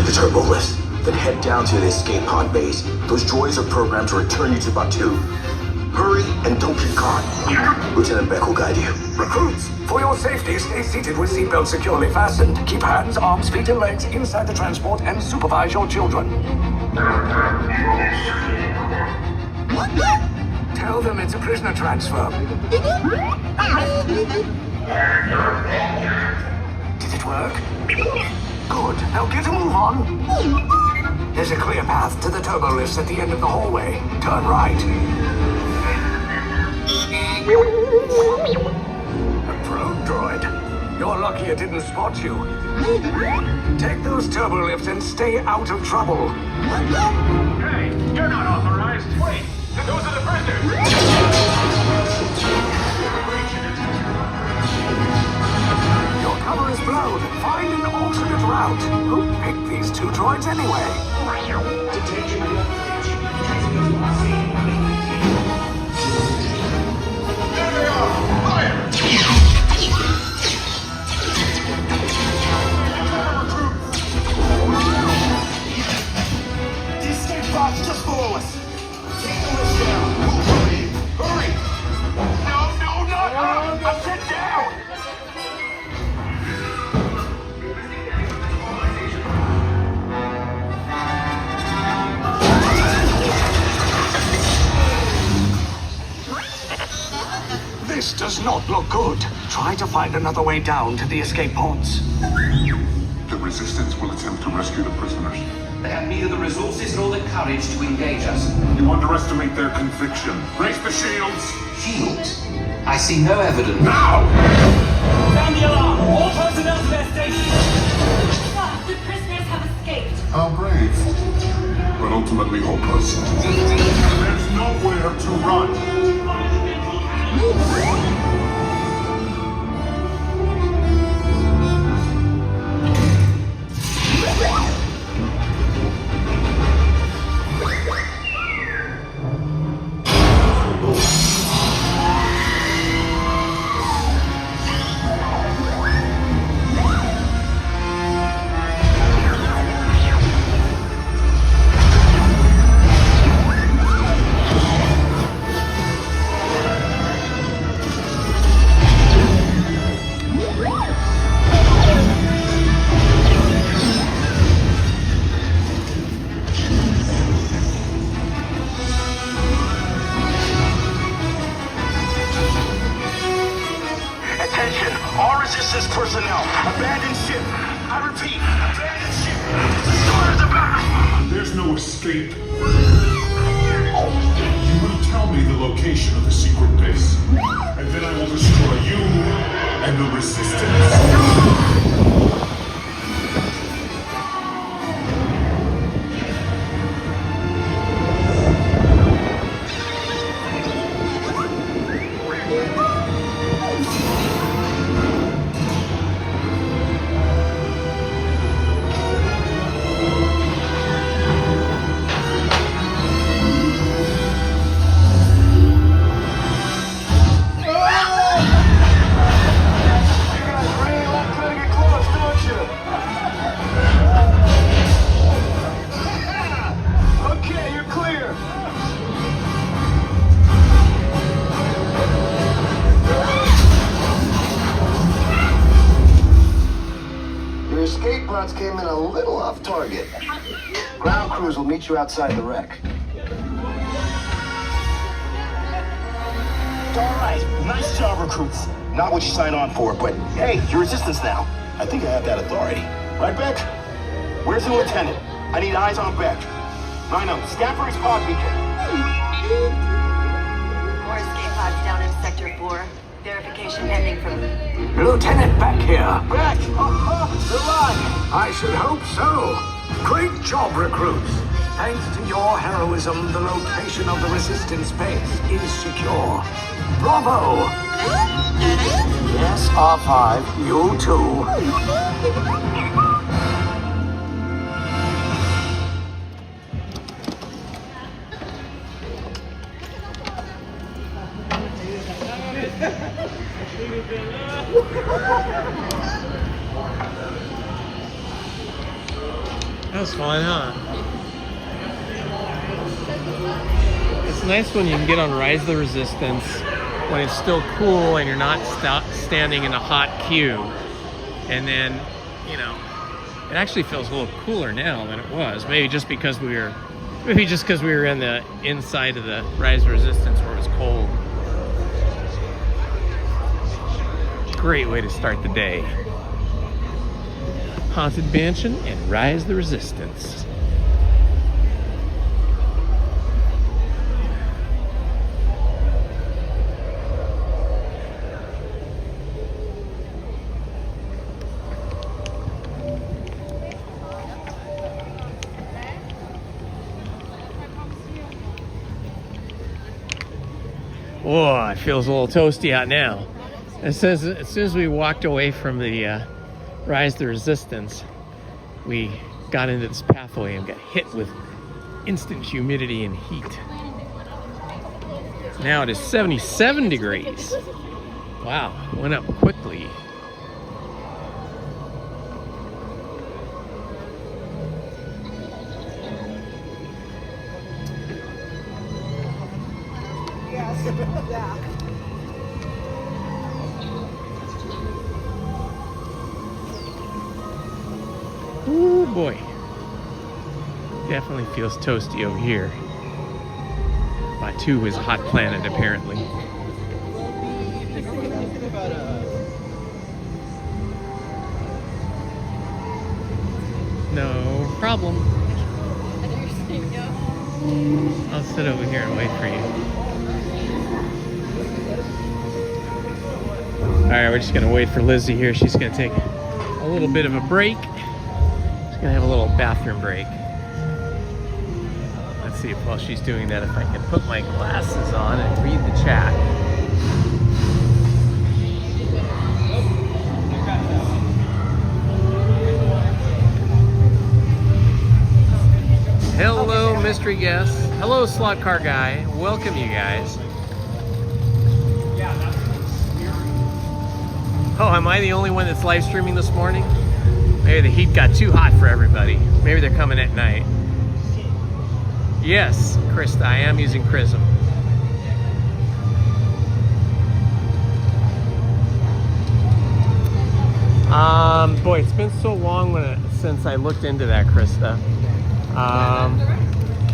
the turbo lifts. Then head down to the escape pod base. Those droids are programmed to return you to Batu. Hurry and don't get caught. Lieutenant Beck will guide you. Recruits, for your safety, stay seated with seatbelts securely fastened. Keep hands, arms, feet, and legs inside the transport and supervise your children. Tell them it's a prisoner transfer. Did it work? Good. Now get a move on. There's a clear path to the turbo lifts at the end of the hallway. Turn right. A probe droid. You're lucky it didn't spot you. Take those turbo lifts and stay out of trouble. Hey, you're not authorized. Wait, those are the prisoners. Your cover is blown. Find an alternate route. Who picked these two droids anyway? There they are! Fire! The escape pod's just below us. Take the list down. Hurry! Hurry! No! Sit down! This does not look good. Try to find another way down to the escape pods. The Resistance will attempt to rescue the prisoners. They have neither the resources nor the courage to engage us. You underestimate their conviction. Raise the shields! Shields? I see no evidence. Now! Sound the alarm! All personnel to their stations! Sir, the prisoners have escaped. How brave. But ultimately hopeless. There's nowhere to run. Resistance personnel, abandon ship. I repeat, abandon ship. Destroy the battle. There's no escape. You will tell me the location of the secret base, and then I will destroy you and the Resistance. Came in a little off target. Ground crews will meet you outside the wreck. All right, nice job, recruits. Not what you signed on for, but hey, you're Resistance now. I think I have that authority. Right, Beck? Where's the lieutenant? I need eyes on Beck. Rhino, scan for his pod beacon. More escape pods down in Sector 4. Verification pending from... Lieutenant Beck here. Beck! The line! I should hope so. Great job, recruits. Thanks to your heroism, the location of the Resistance base is secure. Bravo! Yes, R5. You too. That was fun, huh? It's nice when you can get on Rise of the Resistance when it's still cool and you're not standing in a hot queue. And then, you know, it actually feels a little cooler now than it was. Maybe just because we were in the inside of the Rise of Resistance where it was cold. Great way to start the day. Haunted Mansion and Rise of the Resistance. Whoa, it feels a little toasty out now. As soon as we walked away from the Rise of the Resistance, we got into this pathway and got hit with instant humidity and heat. Now it is 77 degrees. Wow, went up quickly. Ooh boy. Definitely feels toasty over here. Batu is a hot planet apparently. No problem. I'll sit over here and wait for you. Alright, we're just gonna wait for Lizzie here. She's gonna take a little bit of a break. She's gonna have a little bathroom break. Let's see if while she's doing that, if I can put my glasses on and read the chat. Hello, mystery guests. Hello, slot car guy. Welcome, you guys. Oh, am I the only one that's live streaming this morning? Maybe the heat got too hot for everybody. Maybe they're coming at night. Yes, Krista, I am using Prism. Boy, it's been so long since I looked into that, Krista.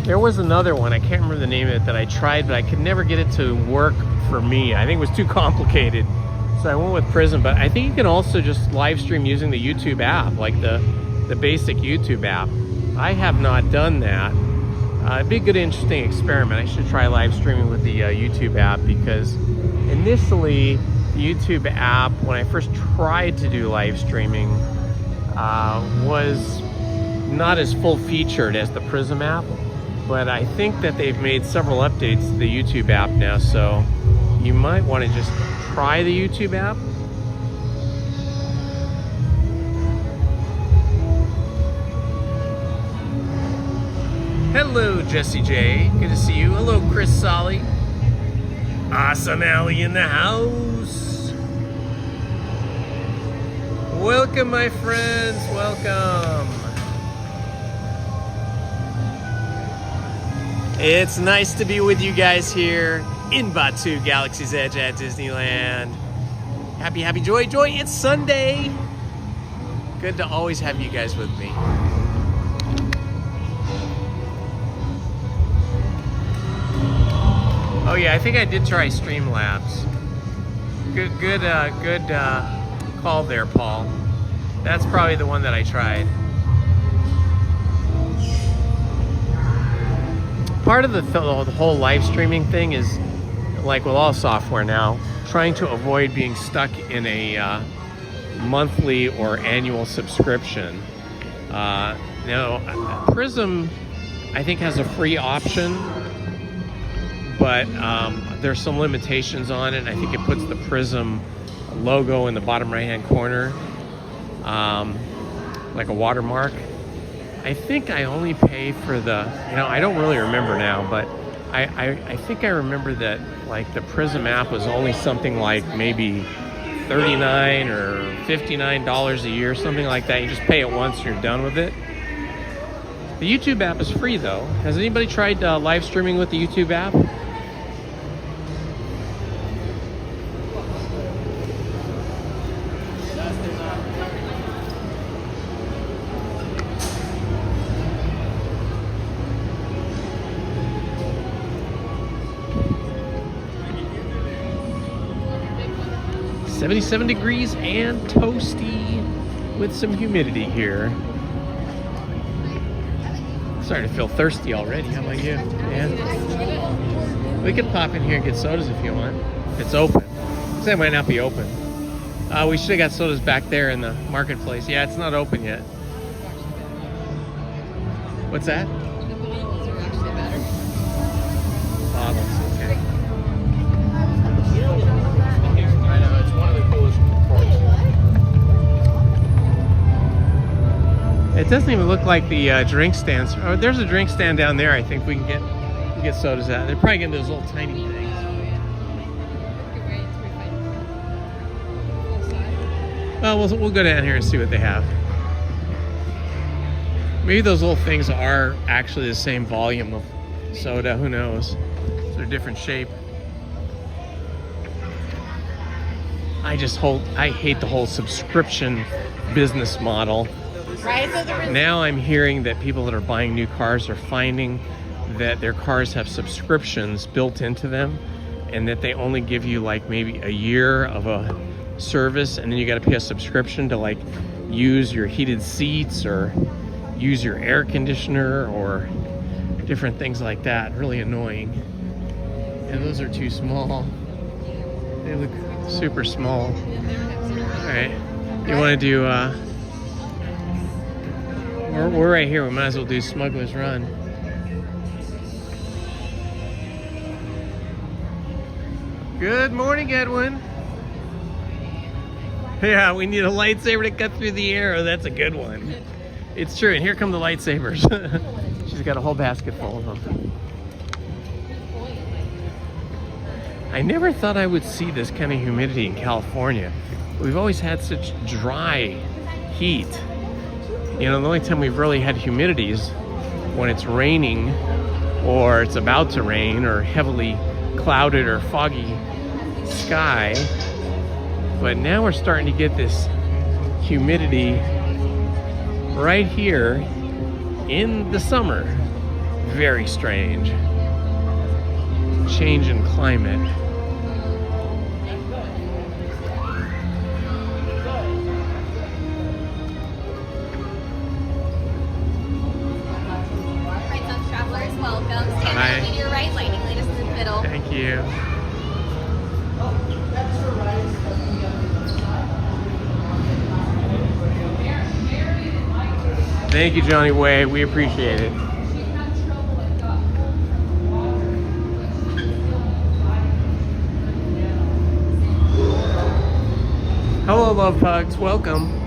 There was another one, I can't remember the name of it, that I tried, but I could never get it to work for me. I think it was too complicated. So I went with Prism, but I think you can also just live stream using the YouTube app, like the basic YouTube app. I have not done that. It'd be a good, interesting experiment. I should try live streaming with the YouTube app, because initially the YouTube app, when I first tried to do live streaming, was not as full featured as the Prism app. But I think that they've made several updates to the YouTube app now, so you might want to just try the YouTube app. Hello, Jesse J. Good to see you. Hello, Chris Solly. Awesome Alley in the house. Welcome, my friends. Welcome. It's nice to be with you guys here in Batu, Galaxy's Edge at Disneyland. Happy, happy, joy, joy. It's Sunday. Good to always have you guys with me. Oh yeah, I think I did try Streamlabs. Good call there, Paul. That's probably the one that I tried. Part of the whole live streaming thing is, like with all software now, trying to avoid being stuck in a monthly or annual subscription. Prism, I think, has a free option, but there's some limitations on it. I think it puts the Prism logo in the bottom right-hand corner, like a watermark. I think I only pay for the, I don't really remember now, but I think I remember that like the Prism app was only something like maybe $39 or $59 a year, something like that. You just pay it once and you're done with it. The YouTube app is free though. Has anybody tried live streaming with the YouTube app? .77 degrees and toasty with some humidity here. Starting to feel thirsty already. How about you? Yeah. We could pop in here and get sodas if you want. It's open. It might not be open. We should have got sodas back there in the marketplace. Yeah, it's not open yet. What's that? Bottles. Okay. I know, it's one of the coolest parts. It doesn't even look like the drink stands. Oh, there's a drink stand down there. I think we can get sodas at. They're probably getting those little tiny things. Well, we'll go down here and see what they have. Maybe those little things are actually the same volume of soda. Who knows? They're different shape. I hate the whole subscription business model. Right? Now I'm hearing that people that are buying new cars are finding that their cars have subscriptions built into them, and that they only give you like maybe a year of a service, and then you got to pay a subscription to like use your heated seats or use your air conditioner or different things like that. Really annoying. And those are too small. They look super small. All right, you want to do we're right here. We might as well do Smuggler's Run. Good morning, Edwin. Yeah, we need a lightsaber to cut through the air. Oh, that's a good one. It's true, and here come the lightsabers. She's got a whole basket full of them. I never thought I would see this kind of humidity in California. We've always had such dry heat. You know, the only time we've really had humidity is when it's raining or it's about to rain or heavily clouded or foggy sky. But now we're starting to get this humidity right here in the summer. Very strange. Change in climate. Thank you. Thank you, Johnny Way. We appreciate it. Hello, love pugs. Welcome.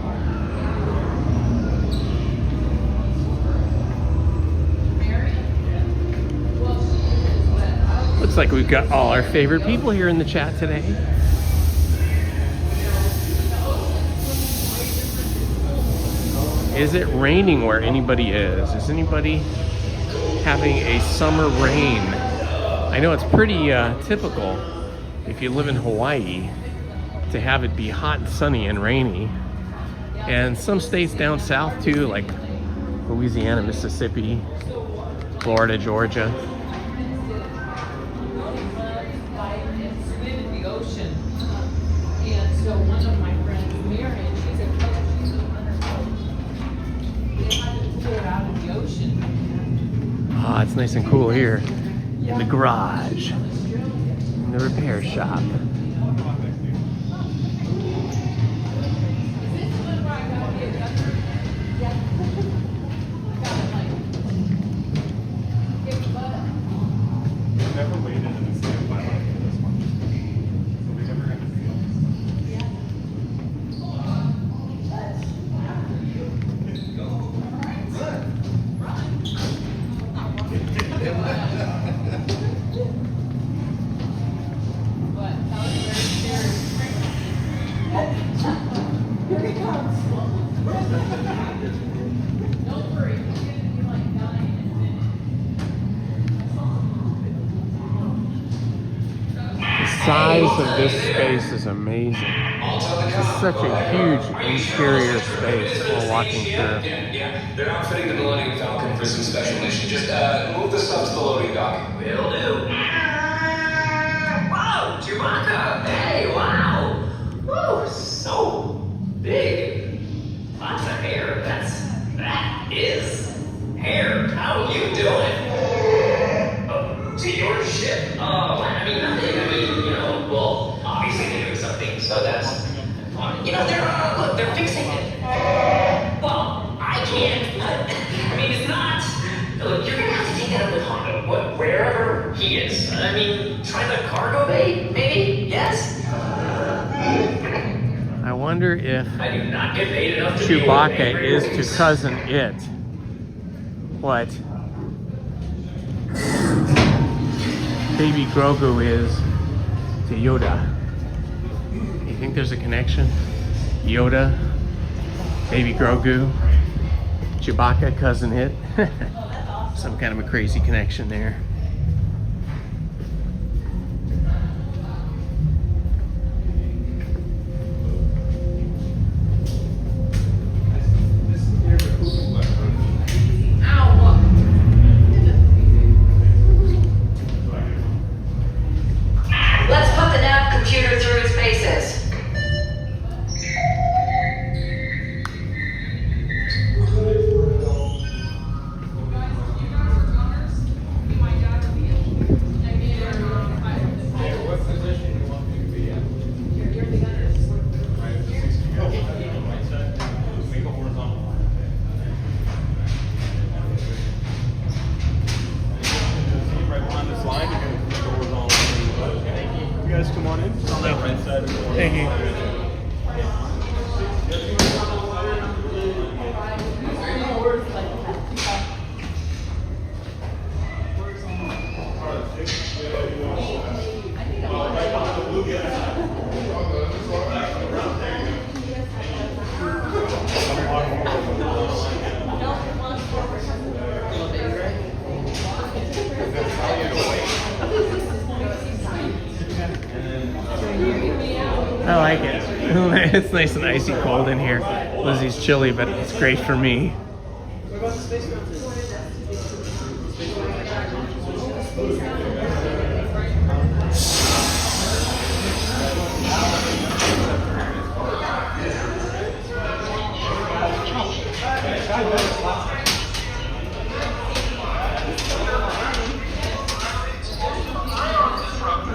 Looks like we've got all our favorite people here in the chat today. Is it raining where anybody is? Is anybody having a summer rain? I know it's pretty typical if you live in Hawaii to have it be hot and sunny and rainy. And some states down south too, like Louisiana, Mississippi, Florida, Georgia. Ah, it's nice and cool here in the garage, in the repair shop. size of this space is amazing. It's such a huge interior space we're walking through. Yeah, they're outfitting the Millennium Falcon for some special mission. Just move the stuff to the loading dock. Will do. Wow, Chewbacca! Hey, wow! Woo, so big. Lots of hair. That is hair. How you doing? Oh, to your ship? I mean, nothing. I mean, you know, well, obviously they're doing something, so that's... You know, they're fixing it. Well, I can't. I mean, it's not... Look, you're gonna have to take that up with Hondo, wherever he is. I mean, try the cargo bay, maybe? Yes? I wonder if I do not get paid enough to Chewbacca is to Cousin It what Baby Grogu is to Yoda. You think there's a connection? Yoda, Baby Grogu, Chewbacca, Cousin It. Some kind of a crazy connection there. Let's put the nav computer through its paces. Thank you. I like it. It's nice and icy cold in here. Lizzie's chilly, but it's great for me.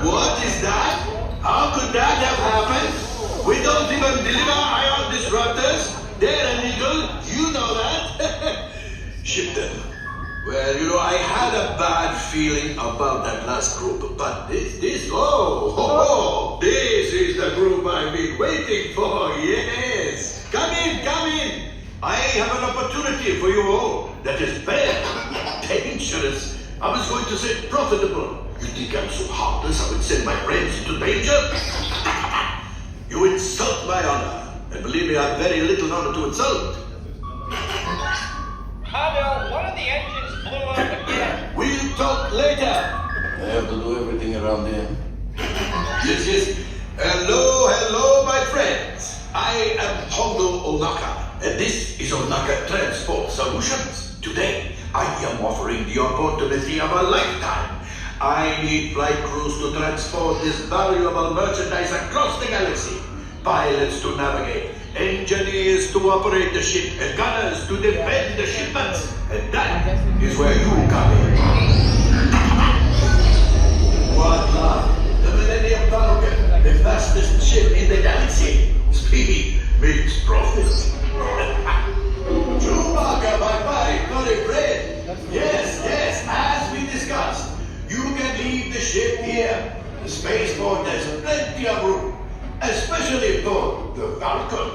What is that? How could that have happened? We don't even deliver ion disruptors. They're illegal. You know that. Ship them. Well, you know, I had a bad feeling about that last group, but this, this is the group I've been waiting for. Yes. Come in, come in. I have an opportunity for you all that is fair, dangerous. I was going to say profitable. You think I'm so heartless I would send my friends into danger? You insult my honor. And believe me, I have very little honor to insult. Hondo, one of the engines blew up again. We'll talk later. I have to do everything around here. Yes, yes. Hello, my friends. I am Hondo Onaka, and this is Onaka Transport Solutions. Today, I am offering the opportunity of a lifetime. I need flight crews to transport this valuable merchandise across the galaxy. Pilots to navigate, engineers to operate the ship, and gunners to defend the shipments. And that is where you come in. What luck! The Millennium Falcon, the fastest ship in the galaxy. Speed makes profit. Chewbacca, my buddy friend. Yes, as we discussed. You can leave the ship here. The spaceport has plenty of room, especially for the Falcon.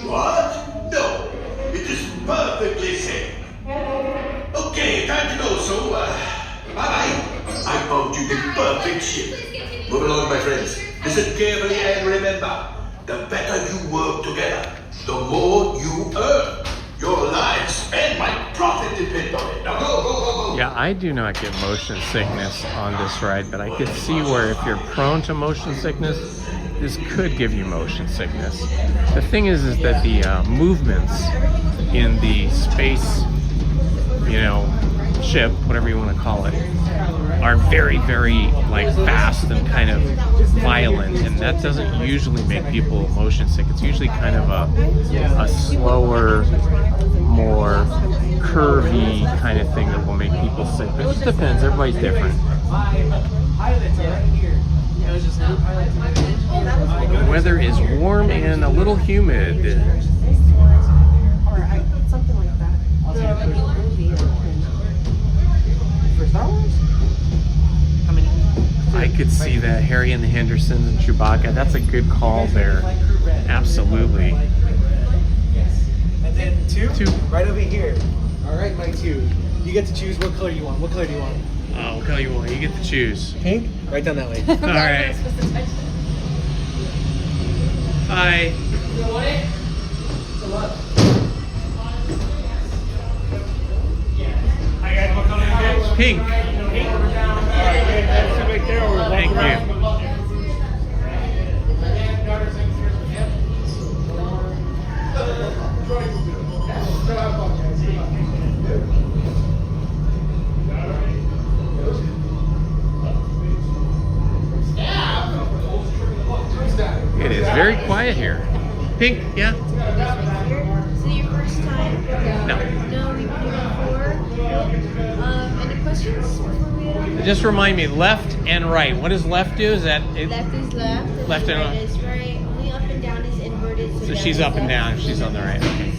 What? No, it is perfectly safe. Okay, time to go, so bye-bye. I found you the perfect ship. Move along, my friends. Listen carefully and remember, the better you work together, the more you earn. Your lives and my profit depend on it. Now go. Yeah, I do not get motion sickness on this ride, but I could see where if you're prone to motion sickness, this could give you motion sickness. The thing is that the movements in the space, ship, whatever you want to call it, are very, very like fast and kind of violent, and that doesn't usually make people motion sick. It's usually kind of a slower, more curvy kind of thing that will make people sick. But it just depends. Everybody's different. The weather is warm and a little humid. Something like that. For Star Wars? I could see that. Harry and the Hendersons and Chewbacca. That's a good call there. Absolutely. And then two, right over here. All right, my two. You get to choose what color you want. What color do you want? What color you want? You get to choose. Pink? Right down that way. All right. Hi. Pink. Thank you. It is very quiet here. Pink, yeah? Is it your first time? No. No, we've been here before. Any questions before we head on? Just remind me, left and right. What does left do? Is that it? Left is left, and Left and right right. is right. Only up and down is inverted. So down she's is up and left. down if she's on the right. Okay.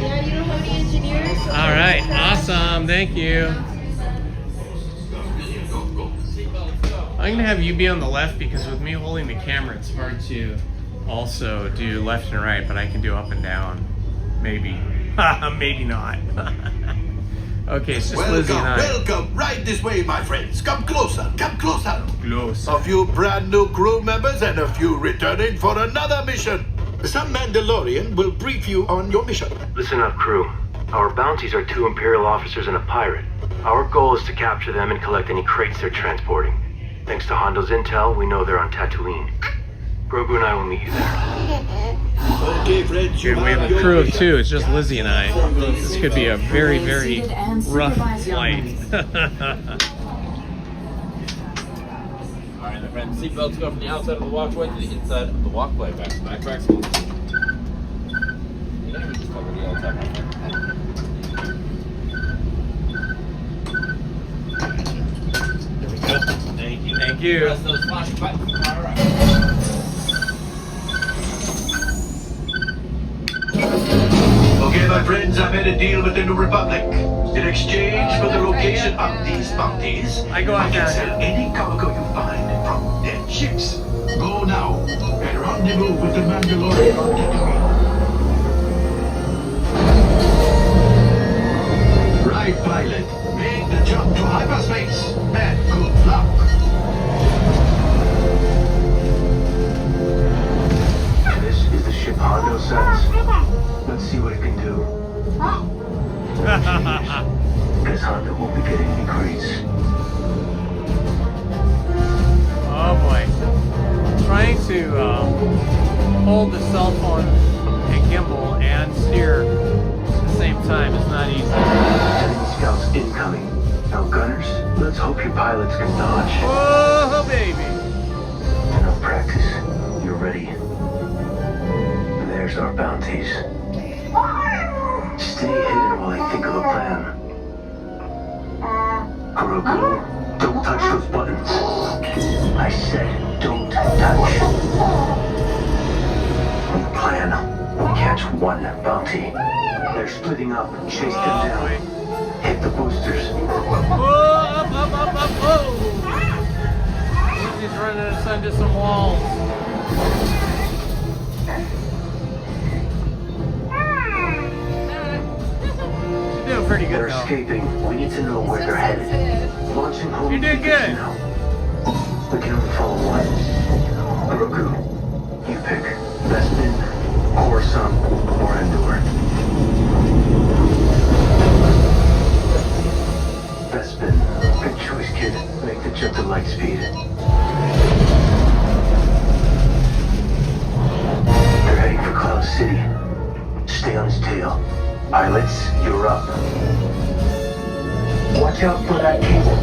Yeah, you don't have any engineers. So All right. Awesome. Thank you. I'm going to have you be on the left because with me holding the camera, it's hard to also do left and right, but I can do up and down. Maybe. Maybe not. Okay, it's just Lizzie and I. Welcome. Right this way, my friends. Come closer. Close. A few brand new crew members and a few returning for another mission. Some Mandalorian will brief you on your mission. Listen up, crew. Our bounties are 2 Imperial officers and a pirate. Our goal is to capture them and collect any crates they're transporting. Thanks to Hondo's intel, we know they're on Tatooine. Grogu and I will meet you there. Okay, friends. Dude, we have a crew of 2. It's just Lizzie and I. This could be a very, very rough flight. Alright, my friends, seatbelts go from the outside of the walkway to the inside of the walkway. Backpacks. You know, we just covered the yellow top, my friend. Thank you. Press those flashing buttons. Alright. Okay, my friends, I made a deal with the New Republic. In exchange for the location of these bounties, I can sell any cargo you find from dead ships. Go now and rendezvous with the Mandalorian on Tatooine. Right, pilot. Make the jump to hyperspace and good luck. This is the ship Hondo sends. Let's see what it can do. Guess Hondo won't be getting any crates. Oh boy. Trying to hold the cell phone and gimbal and steer at the same time is not easy. Enemy scouts incoming. Now gunners, let's hope your pilots can dodge. Oh baby. Enough practice. You're ready. There's our bounties. Stay hidden while I think of a plan. Grogu, don't touch those buttons. I said don't touch. Plan. We catch one bounty. They're splitting up. Chase them down. Hit the boosters. Whoa, up, whoa! Lizzie's running us into some walls. You're doing pretty good, They're escaping. We need to know where they're headed. Launching home. You did good. We can only follow one. Grogu, you pick. Bespin, Coruscant, or Watch out for that cable.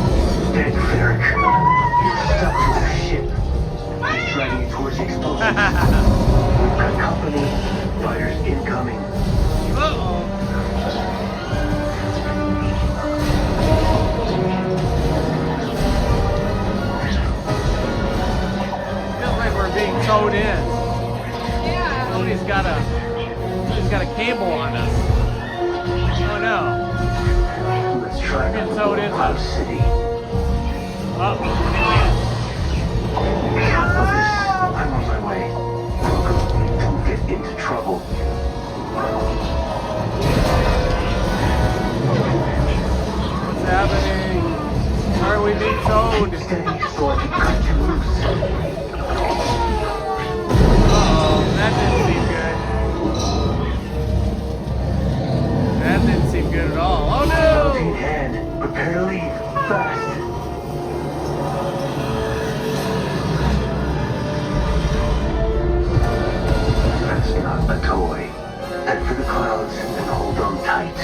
Dead ferret. You're stuck with a ship. It's driving you towards the explosion. We've got company. Fighters incoming. Feels like we're being towed in. Yeah. Somebody's got a cable on us. Oh no. Let's try We're getting towed in. Cloud City. Oh. I'm on my way. Don't get into trouble. What's happening? Why are we being towed? Steady so I can cut you loose. Uh-oh, that didn't seem good. That didn't seem good at all. Oh no! Bounty in hand. Prepare to leave. Fast. That's not a toy. Head for the clouds and hold on tight.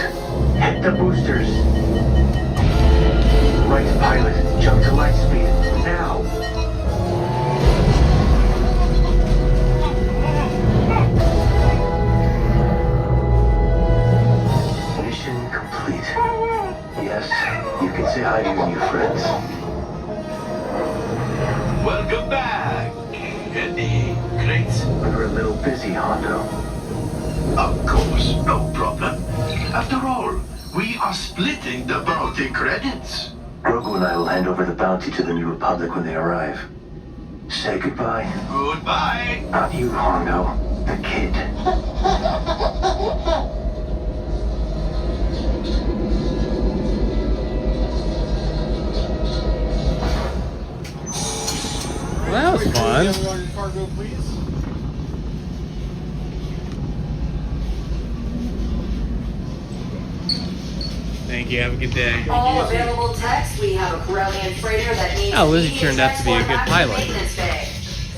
Hit the boosters. Right pilot, jump to light speed. Now. Mission complete. Yes, you can say hi to your new friends. Welcome back. Any crates? We were a little busy, Hondo. Of course, no problem. After all, we are splitting the bounty credits. Grogu and I will hand over the bounty to the New Republic when they arrive. Say goodbye. Goodbye. Not you, Hondo. The kid. Well, that was fun. Cargo, please. Thank you. Have a good day. All available techs, we have a Corellian freighter that needs Oh, Lizzy turned out to be a good pilot. maintenance bay.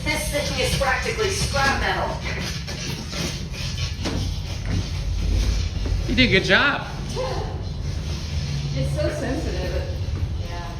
This thing is practically scrap metal. You did a good job. It's so sensitive. Yeah.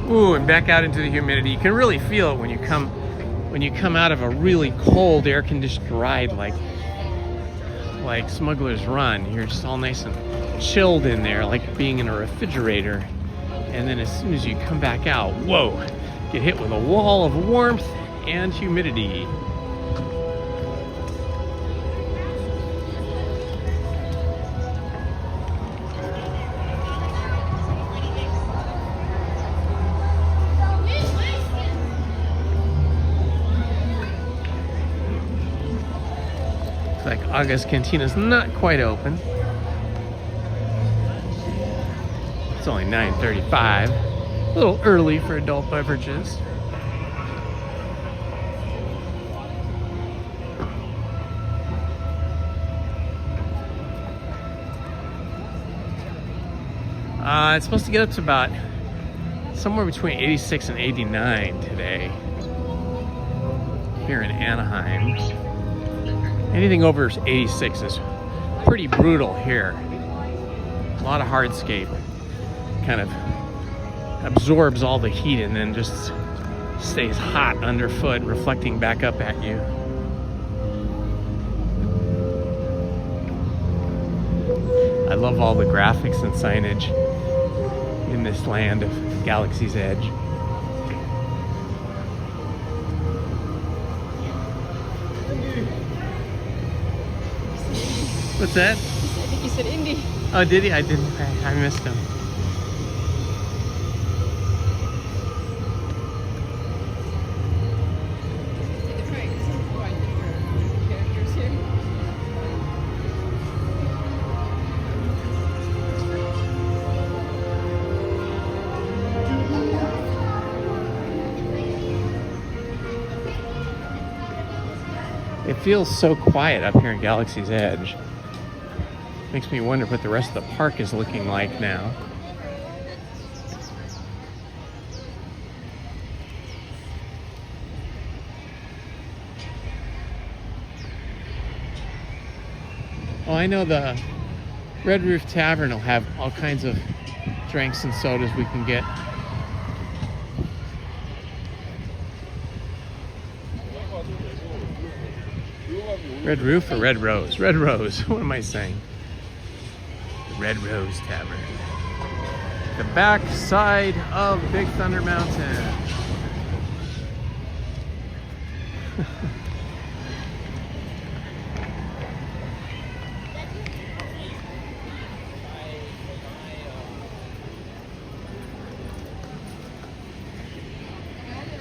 Ooh, and back out into the humidity. You can really feel it when you come out of a really cold air-conditioned ride like Smuggler's Run. You're just all nice and chilled in there, like being in a refrigerator. And then as soon as you come back out, whoa, get hit with a wall of warmth and humidity. Like August Cantina's not quite open. It's only 9:35. A little early for adult beverages. It's supposed to get up to about somewhere between 86 and 89 today here in Anaheim. Anything over 86 is pretty brutal here. A lot of hardscape. Kind of absorbs all the heat and then just stays hot underfoot, reflecting back up at you. I love all the graphics and signage in this land of Galaxy's Edge. What's that? I think you said Indy. Oh, did he? I didn't. I missed him. It feels so quiet up here in Galaxy's Edge. Makes me wonder what the rest of the park is looking like now. Oh, I know the Red Roof Tavern will have all kinds of drinks and sodas we can get. Red Roof or Red Rose? Red Rose. What am I saying? The Red Rose Tavern. The back side of Big Thunder Mountain.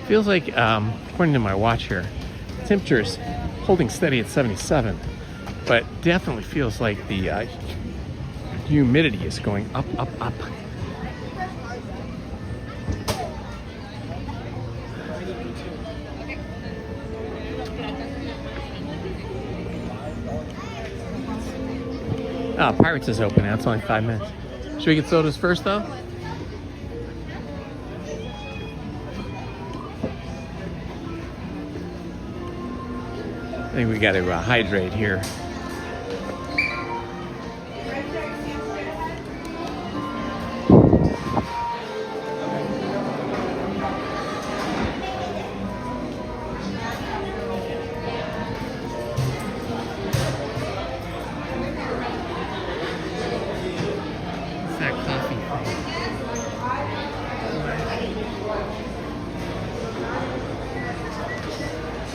Feels like, according to my watch here, temperature is holding steady at 77, but definitely feels like the humidity is going up, up, up. Ah, Pirates is open now. It's only 5 minutes. Should we get sodas first, though? I think we got to hydrate here. What's that coffee thing?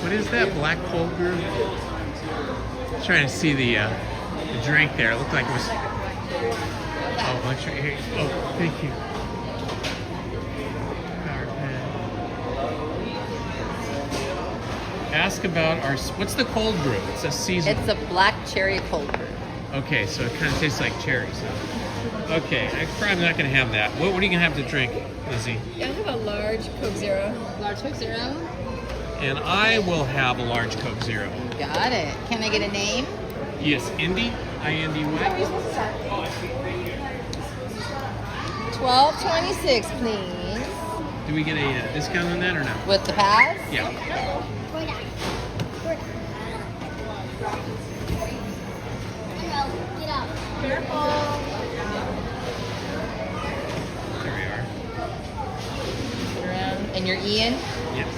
What is that? Black cold brew? Trying to see the drink there. It looked like it was. Oh, let's try here. Oh, thank you. Ask about our. What's the cold brew? It's a seasonal. It's a black cherry cold brew. Okay, so it kind of tastes like cherries. Huh? Okay, I'm probably not going to have that. What are you going to have to drink, Lizzie? Yeah, I'll have a large Coke Zero. Large Coke Zero? And I will have a large Coke Zero. Got it. Can I get a name? Yes, Indy. I-N-D-Y. $12.26, please. Do we get a discount on that or no? With the pass? Yeah. Careful. There we are. And you're Ian? Yes.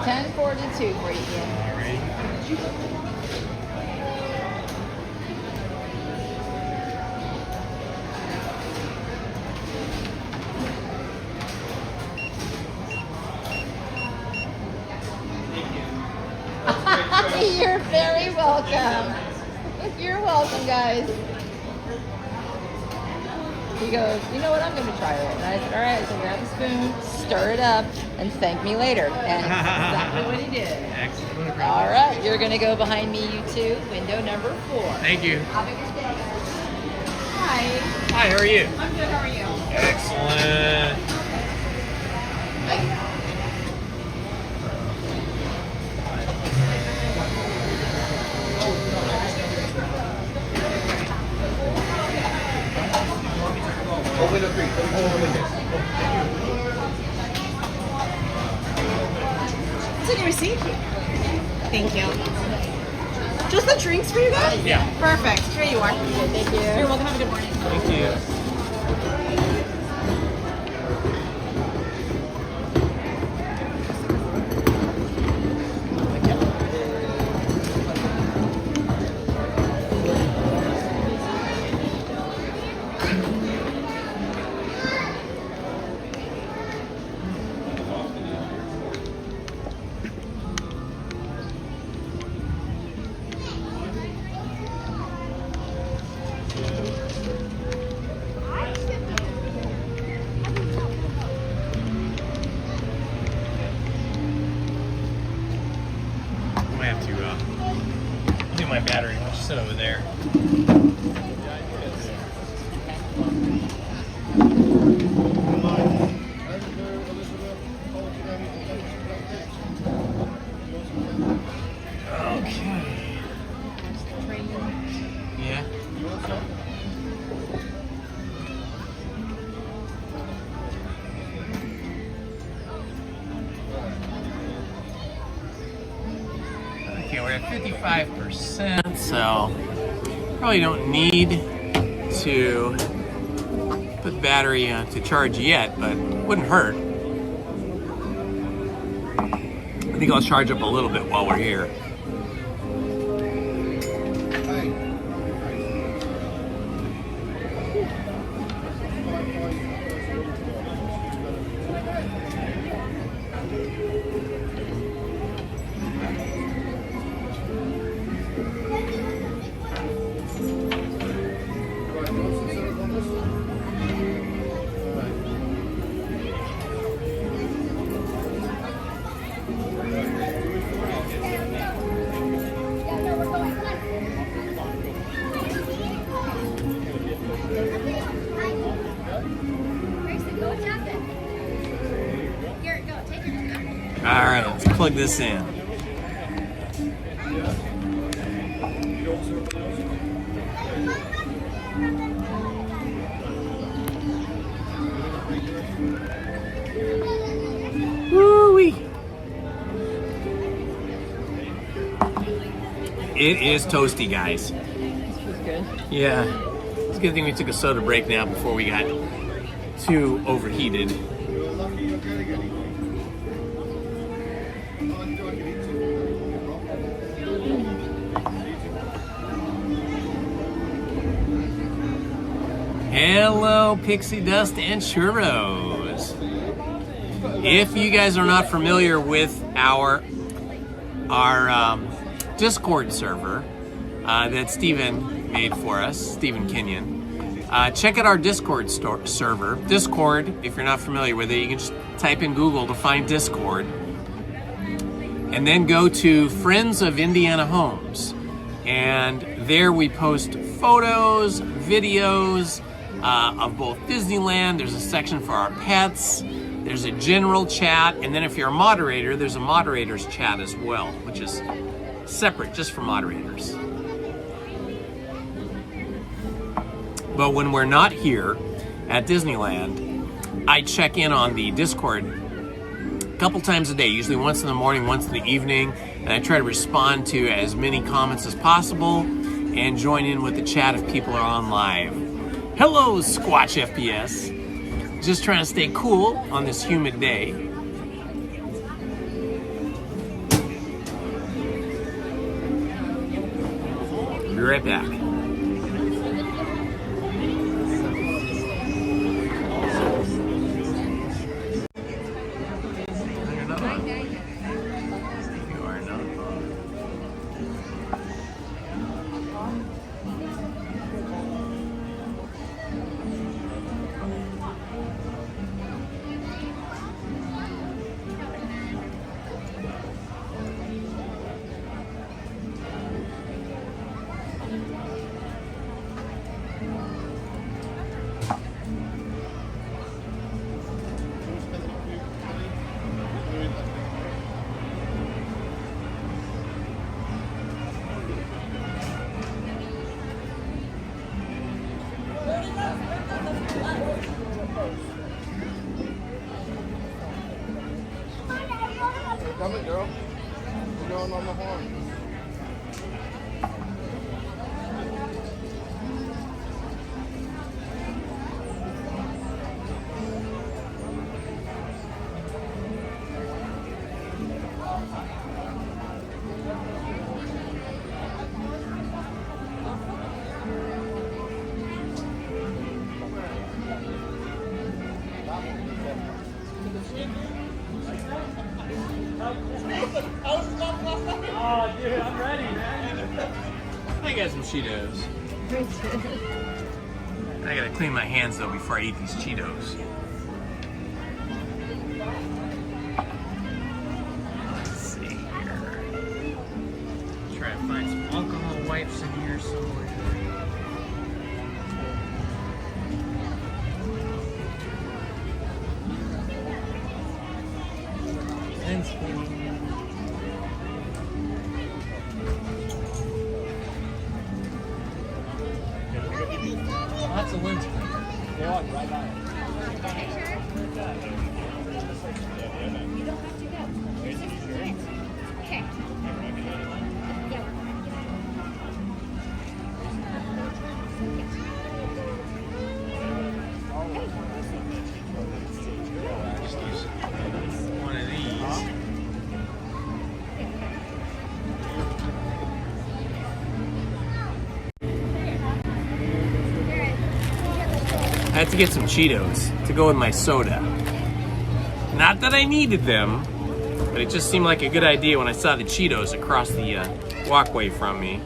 1042 for you, Ian. All right. You're very welcome. You're welcome, guys. He goes, you know what, I'm going to try it. And I said, all right, so grab a spoon, stir it up, and thank me later. And exactly what he did. Excellent. All right, you're going to go behind me, you two, window number 4. Thank you. Have a good day. Hi. Hi, how are you? I'm good, how are you? Excellent. Open the creek. Take your receipt. Thank you. Just the drinks for you guys? Yeah. Perfect. Here you are. Thank you. You're welcome. Have a good morning. Thank you. Sit over there. Okay. Yeah. Okay, we're at 55%, so probably don't need to put battery to charge yet, but wouldn't hurt. I think I'll charge up a little bit while we're here. All right, let's plug this in. Woo-wee. It is toasty, guys. This feels good. Yeah. It's a good thing we took a soda break now before we got too overheated. Hello, Pixie Dust and Churros. If you guys are not familiar with our Discord server that Steven made for us, Steven Kenyon, check out our Discord server. Discord, if you're not familiar with it, you can just type in Google to find Discord. And then go to Friends of Indiana Homes. And there we post photos, videos, of both Disneyland. There's a section for our pets. There's a general chat. And then if you're a moderator, there's a moderators chat as well, which is separate just for moderators. But when we're not here at Disneyland, I check in on the Discord a couple times a day, usually once in the morning, once in the evening, and I try to respond to as many comments as possible and join in with the chat if people are on live. Hello, Squatch FPS. Just trying to stay cool on this humid day. Be right back. Coming, girl. We're going on the horn. Oh, dude, I'm ready, man. I got some Cheetos. I gotta clean my hands though before I eat these Cheetos. Let's see here. Try to find some alcohol wipes in here. here somewhere. Lens lots of lens cleaners. They walk right by it. You don't have to go. Okay. One of these. I had to get some Cheetos to go with my soda. Not that I needed them, but it just seemed like a good idea when I saw the Cheetos across the walkway from me.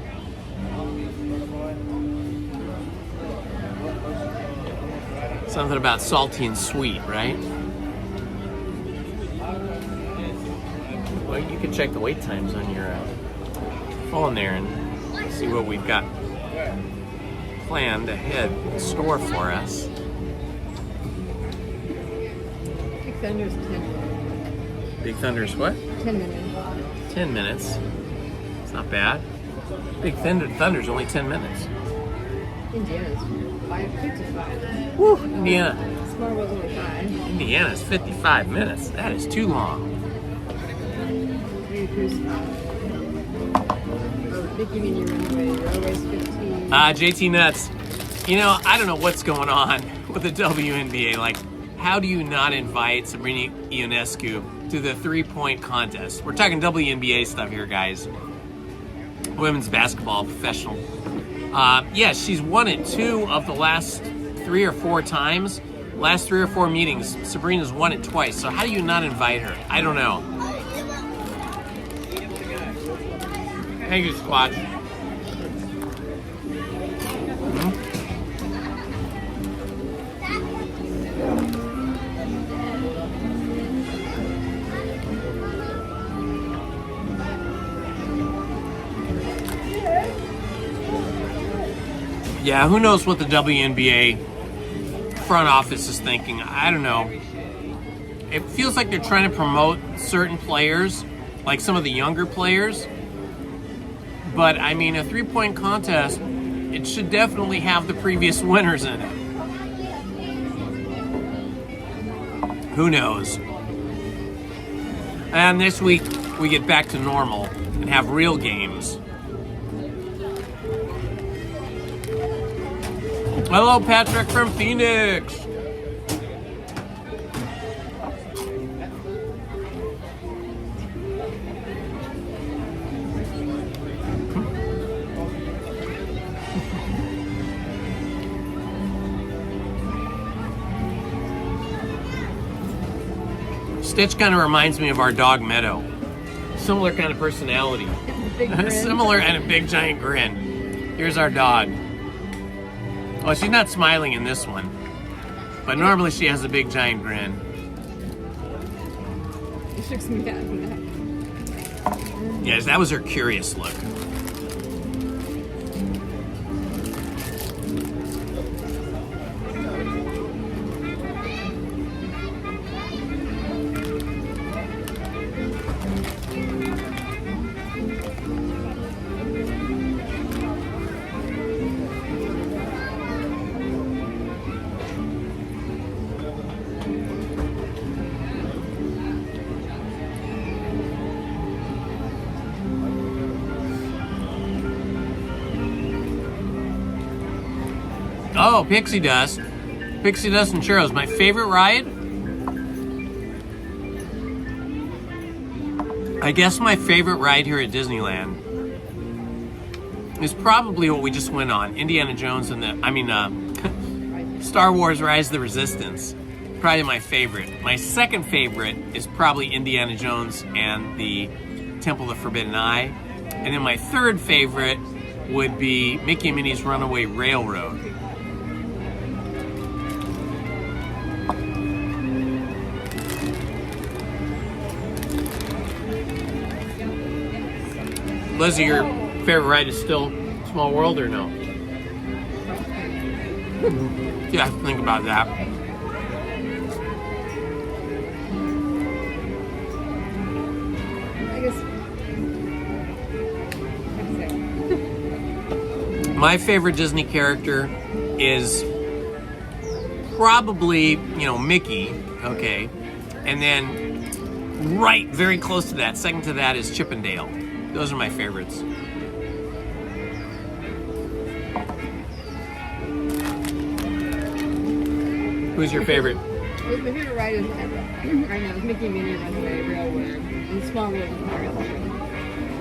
Something about salty and sweet, right? Well, you can check the wait times on your phone there and see what we've got planned ahead in store for us. Big Thunder's 10. Big Thunder's what? 10 minutes. 10 minutes. It's not bad. Big Thunder's only 10 minutes. Indiana's 5:55. Woo, Indiana. Smart was only 5. Indiana's 55 minutes. That is too long. Mickey Mini Runway, Railway's 15. JT Nuts. You know, I don't know what's going on with the WNBA. Like, how do you not invite Sabrina Ionescu to the three-point contest? We're talking WNBA stuff here, guys. Women's basketball professional. Yes, she's won it 2 of the last 3 or 4 times. Last 3 or 4 meetings, Sabrina's won it twice. So how do you not invite her? I don't know. Thank you, Squad. Yeah, who knows what the WNBA front office is thinking. I don't know. It feels like they're trying to promote certain players, like some of the younger players. But, I mean, a three-point contest, it should definitely have the previous winners in it. Who knows? And this week, we get back to normal and have real games. Hello, Patrick from Phoenix. Stitch kind of reminds me of our dog Meadow. Similar kind of personality. Similar and a big giant grin. Here's our dog. Oh, she's not smiling in this one. But normally she has a big giant grin. Yes, that was her curious look. Oh, Pixie Dust. Pixie Dust and Churros. My favorite ride? I guess my favorite ride here at Disneyland is probably what we just went on. Indiana Jones and Star Wars Rise of the Resistance. Probably my favorite. My second favorite is probably Indiana Jones and the Temple of the Forbidden Eye. And then my third favorite would be Mickey and Minnie's Runaway Railroad. Lizzy, your favorite ride is still Small World or no? Yeah, think about that. I guess. My favorite Disney character is probably, Mickey, okay? And then right, very close to that, second to that is Chip and Dale. Those are my favorites. Who's your favorite? My favorite ride is right now is Mickey and Minnie Runaway Railroad and Small World of Pirates.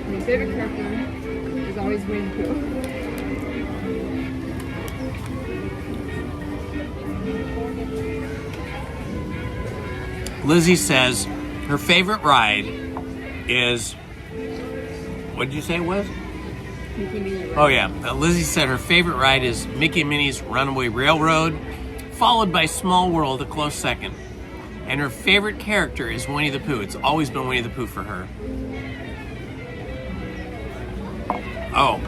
My favorite character is always Winnie the Pooh. Lizzie says her favorite ride is, what did you say it was? Mickey Minnie Runaway. Oh yeah, Lizzie said her favorite ride is Mickey and Minnie's Runaway Railroad, followed by Small World, a close second. And her favorite character is Winnie the Pooh. It's always been Winnie the Pooh for her. Oh.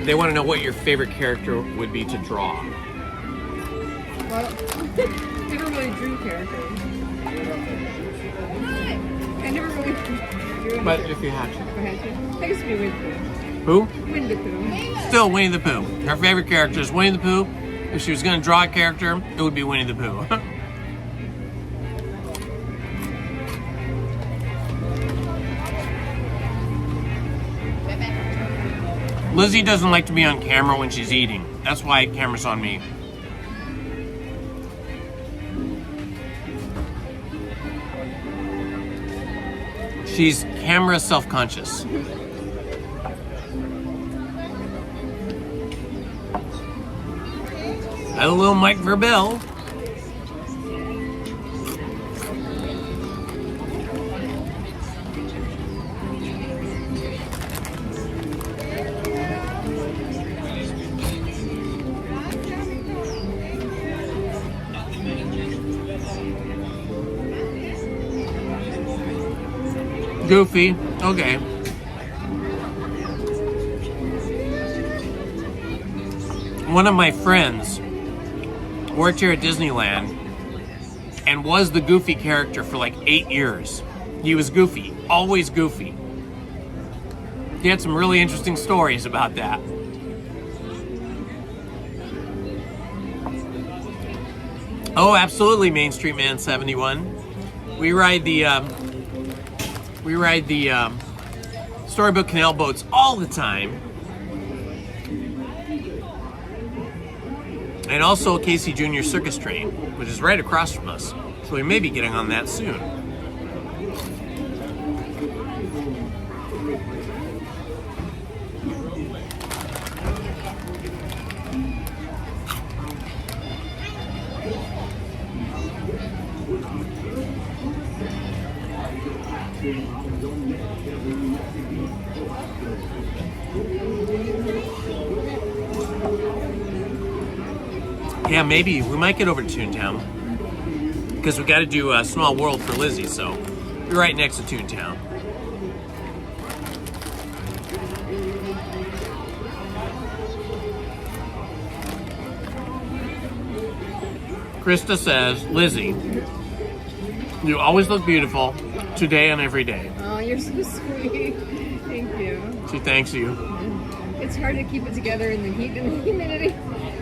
They want to know what your favorite character would be to draw. Well, I never really drew characters. I never really drew But if you had to. If I had to. I guess it'd be Winnie the Pooh. Who? Winnie the Pooh. Still Winnie the Pooh. Her favorite character is Winnie the Pooh. If she was going to draw a character, it would be Winnie the Pooh. Lizzie doesn't like to be on camera when she's eating. That's why camera's on me. She's camera self-conscious. A little Mike Verbell. Goofy. Okay. One of my friends worked here at Disneyland and was the Goofy character for like 8 years. He was Goofy, always Goofy. He had some really interesting stories about that. Oh, absolutely, Main Street Man 71. We ride the Storybook Canal boats all the time. And also Casey Jr. Circus Train, which is right across from us. So we may be getting on that soon. Yeah, maybe we might get over to Toontown because we got to do a Small World for Lizzie, so we're right next to Toontown. Krista says, Lizzie, you always look beautiful today and every day. Oh, you're so sweet. Thank you. She thanks you. It's hard to keep it together in the heat and the humidity,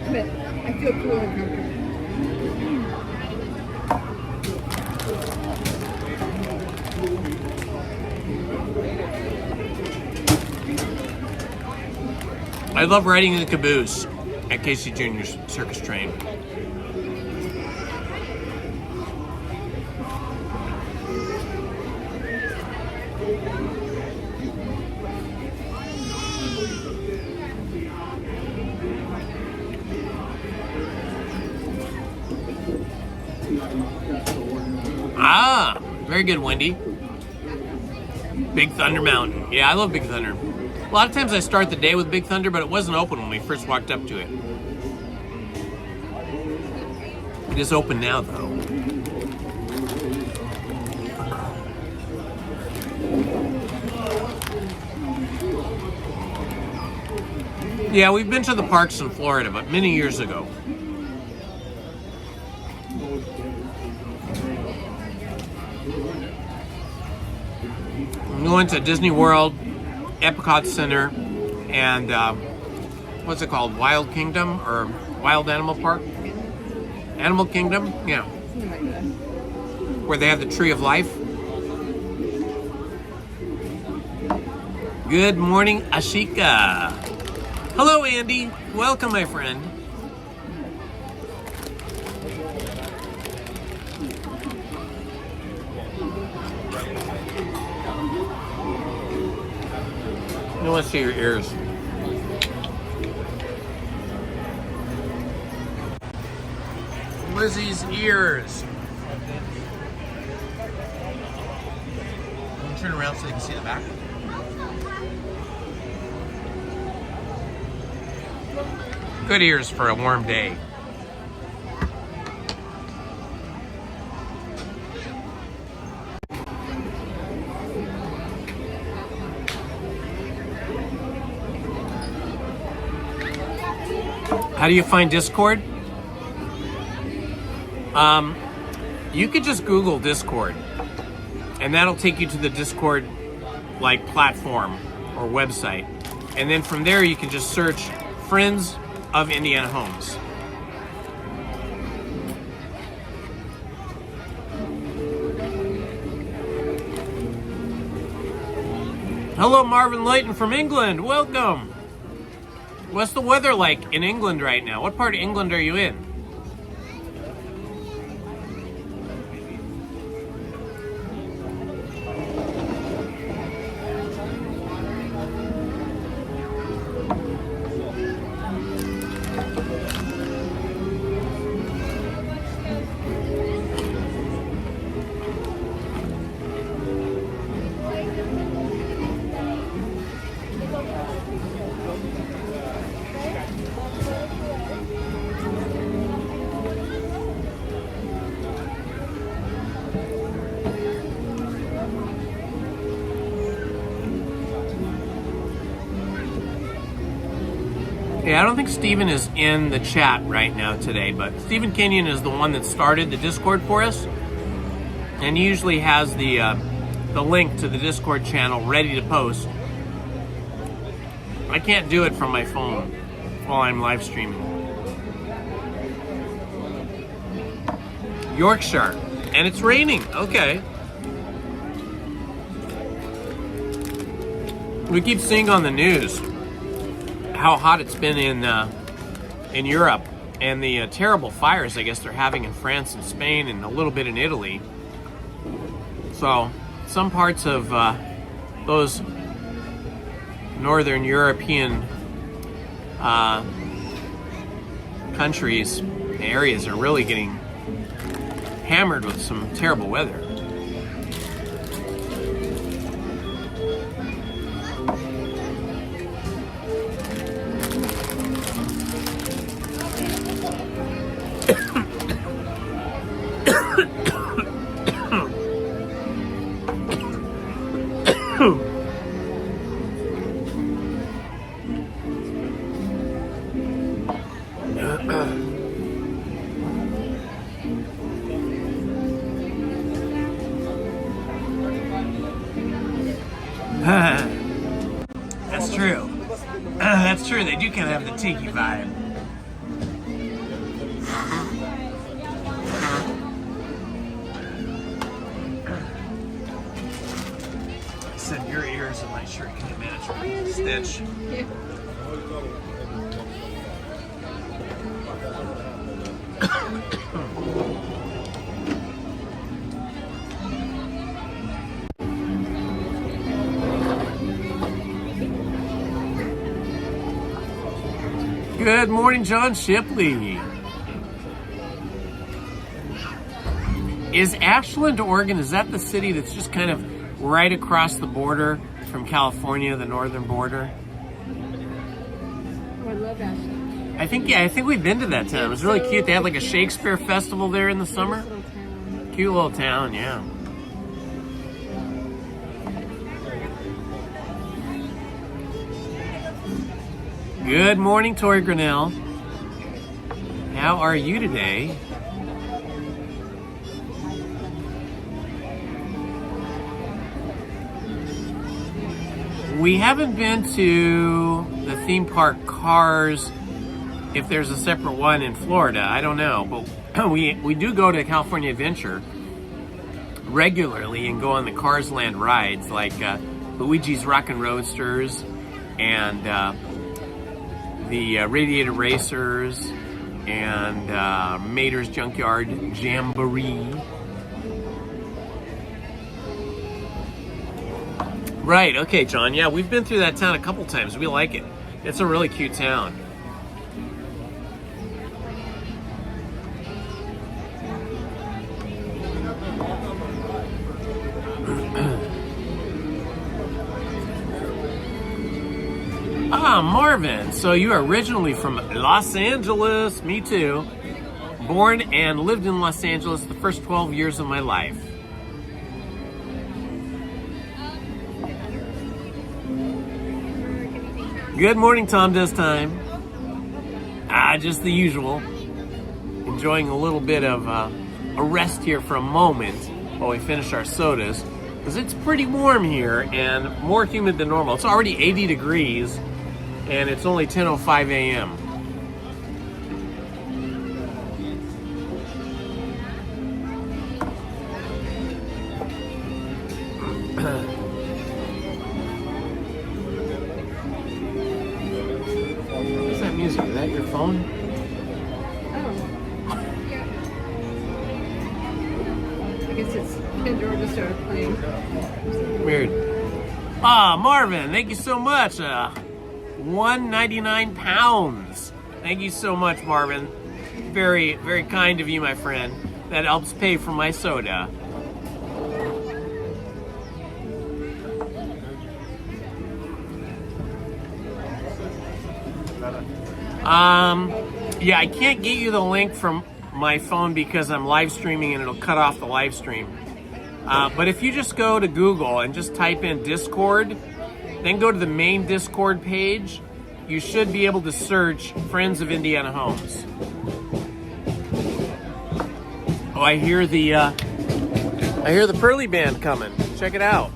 but I feel cool and comfortable. I love riding the caboose at Casey Jr.'s Circus Train. Ah, very good, Wendy. Big Thunder Mountain. Yeah, I love Big Thunder. A lot of times I start the day with Big Thunder, but it wasn't open when we first walked up to it. It is open now, though. Yeah, we've been to the parks in Florida, but many years ago. We went to Disney World, Epcot Center, and what's it called? Wild Kingdom or Wild Animal Park? Animal Kingdom? Yeah. Where they have the Tree of Life. Good morning, Ashika. Hello, Andy. Welcome, my friend. I want to see your ears. Lizzie's ears. Can you turn around so you can see the back? Good ears for a warm day. How do you find Discord? You could just Google Discord, and that'll take you to the Discord like platform or website, and then from there you can just search Friends of Indiana Homes. Hello, Marvin Layton from England. Welcome. What's the weather like in England right now? What part of England are you in? Yeah, I don't think Steven is in the chat right now today, but Stephen Kenyon is the one that started the Discord for us, and he usually has the link to the Discord channel ready to post. I can't do it from my phone while I'm live streaming. Yorkshire, and it's raining. Okay. We keep seeing on the news how hot it's been in Europe, and the terrible fires I guess they're having in France and Spain and a little bit in Italy. So some parts of those northern European countries, areas are really getting hammered with some terrible weather. That's true. That's true. They do kind of have the tiki vibe. I said your ears and my shirt can match. Stitch. Good morning, John Shipley. Is Ashland, Oregon, is that the city that's just kind of right across the border from California, the northern border? Oh, I love Ashland. I think we've been to that town. It was really cute. They had like a Shakespeare festival there in the summer. Cute little town, yeah. Good morning, Tori Grinnell. How are you today? We haven't been to the theme park Cars, if there's a separate one in Florida, I don't know. But we do go to California Adventure regularly and go on the Cars Land rides like Luigi's Rockin' Roadsters and the Radiator Racers and Mater's Junkyard Jamboree. Right, okay, John. Yeah, we've been through that town a couple times. We like it. It's a really cute town. Ah, Marvin. So you are originally from Los Angeles. Me too. Born and lived in Los Angeles the first 12 years of my life. Good morning, Tom Does Time. Just the usual. Enjoying a little bit of a rest here for a moment while we finish our sodas. Because it's pretty warm here and more humid than normal. It's already 80 degrees and it's only 10:05 a.m. What's that music? Is that your phone? Oh. Yeah. I guess it's Pandora just started playing. Weird. Ah, Marvin, thank you so much. 199 pounds. Thank you so much, Marvin. Very, very kind of you, my friend. That helps pay for my soda. Yeah, I can't get you the link from my phone because I'm live streaming and it'll cut off the live stream. But if you just go to Google and just type in Discord, then go to the main Discord page, you should be able to search Friends of Indiana Homes. Oh, I hear the Pearly Band coming. Check it out.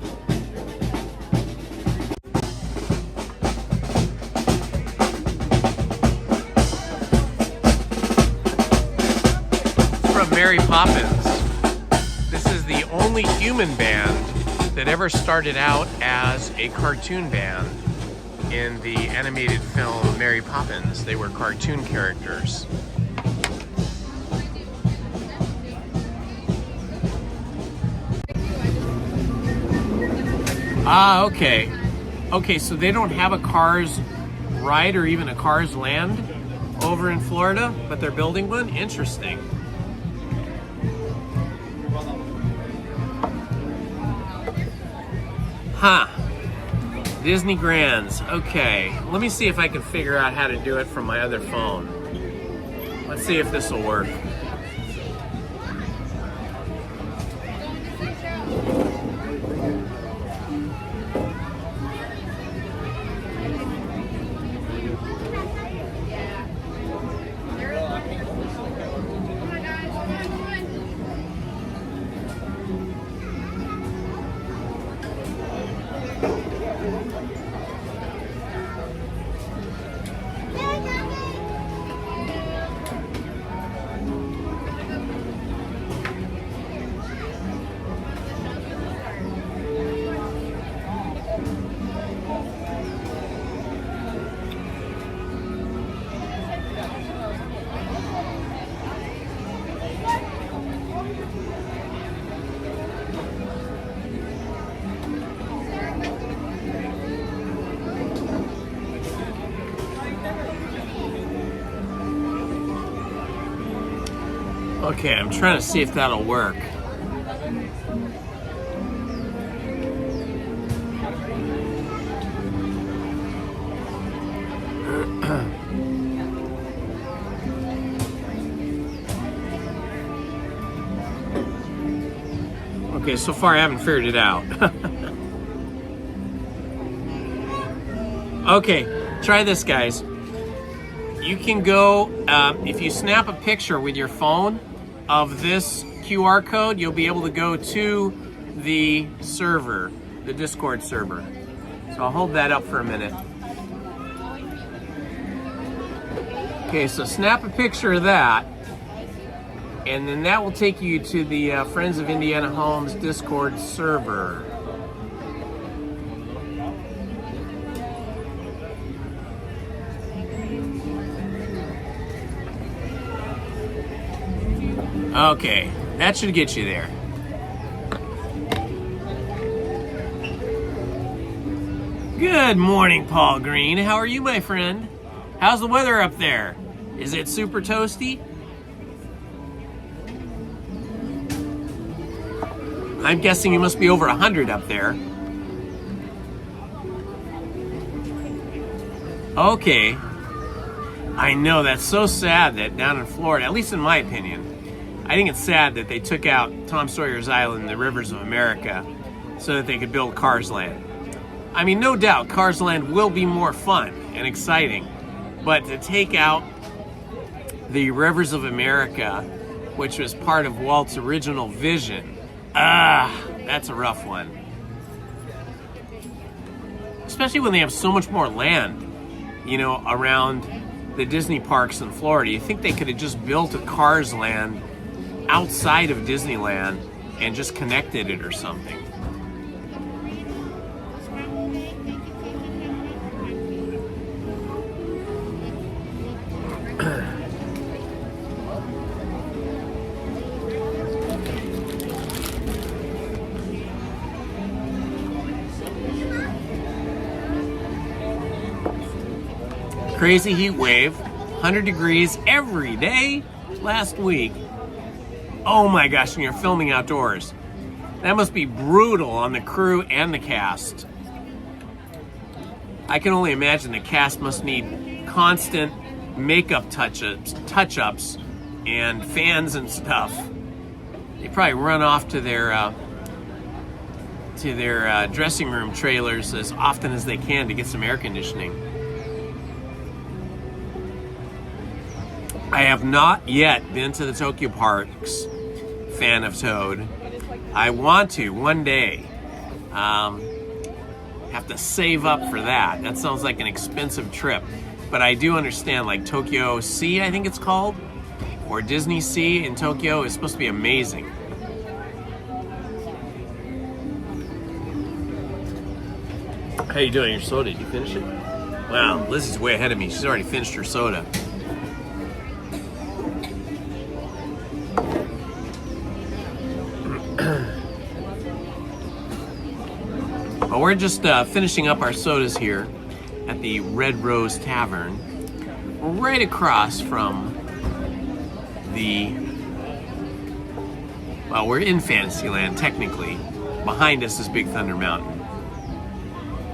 It's from Mary Poppins. This is the only human band that ever started out as a cartoon band in the animated film Mary Poppins. They were cartoon characters. Ah, okay. Okay, so they don't have a Cars ride or even a Cars Land over in Florida, but they're building one? Interesting. Huh. Disney Grands. Okay. Let me see if I can figure out how to do it from my other phone. Let's see if this will work. Okay, I'm trying to see if that'll work. Okay, so far I haven't figured it out. Okay, try this, guys. you can go, if you snap a picture with your phone of this QR code, you'll be able to go to the server, the Discord server. So I'll hold that up for a minute. Okay, so snap a picture of that, and then that will take you to the Friends of Indiana Homes Discord server. Okay, that should get you there. Good morning, Paul Green. How are you, my friend? How's the weather up there? Is it super toasty? I'm guessing you must be over 100 up there. Okay. I know, that's so sad that down in Florida, at least in my opinion, I think it's sad that they took out Tom Sawyer's Island, the Rivers of America, so that they could build Cars Land. I mean, no doubt, Cars Land will be more fun and exciting, but to take out the Rivers of America, which was part of Walt's original vision, that's a rough one. Especially when they have so much more land, you know, around the Disney parks in Florida. You think they could have just built a Cars Land outside of Disneyland and just connected it or something. Crazy heat wave, 100 degrees every day last week. Oh my gosh, and you're filming outdoors. That must be brutal on the crew and the cast. I can only imagine the cast must need constant makeup touch-ups and fans and stuff. They probably run off to their dressing room trailers as often as they can to get some air conditioning. I have not yet been to the Tokyo Parks fan of Toad. I want to one day. Have to save up for that. That sounds like an expensive trip. But I do understand, like Tokyo Sea, I think it's called, or Disney Sea in Tokyo is supposed to be amazing. How you doing? Your soda, did you finish it? Wow, Lizzie's way ahead of me. She's already finished her soda. Well, we're just finishing up our sodas here at the Red Rose Tavern. We're right across from well, we're in Fantasyland technically. Behind us is Big Thunder Mountain.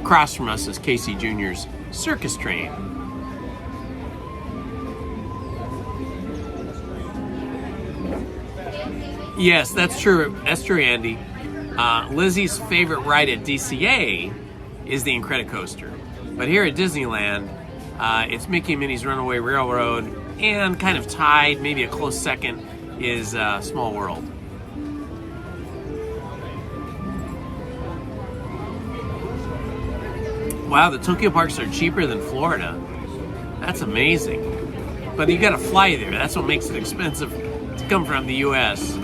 Across from us is Casey Jr.'s circus train. Yes, that's true. That's true, Andy. Lizzie's favorite ride at DCA is the Incredicoaster. But here at Disneyland, it's Mickey and Minnie's Runaway Railroad, and kind of tied, maybe a close second, is Small World. Wow, the Tokyo parks are cheaper than Florida. That's amazing. But you gotta fly there. That's what makes it expensive to come from the U.S.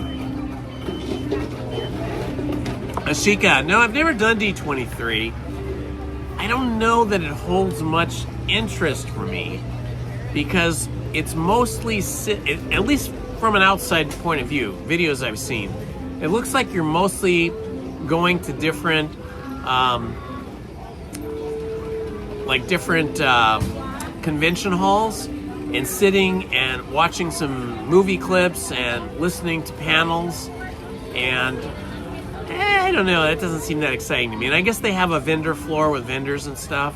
Ashika, no, I've never done D23. I don't know that it holds much interest for me because it's mostly, at least from an outside point of view, videos I've seen, it looks like you're mostly going to different, convention halls and sitting and watching some movie clips and listening to panels, and I don't know, that doesn't seem that exciting to me. And I guess they have a vendor floor with vendors and stuff.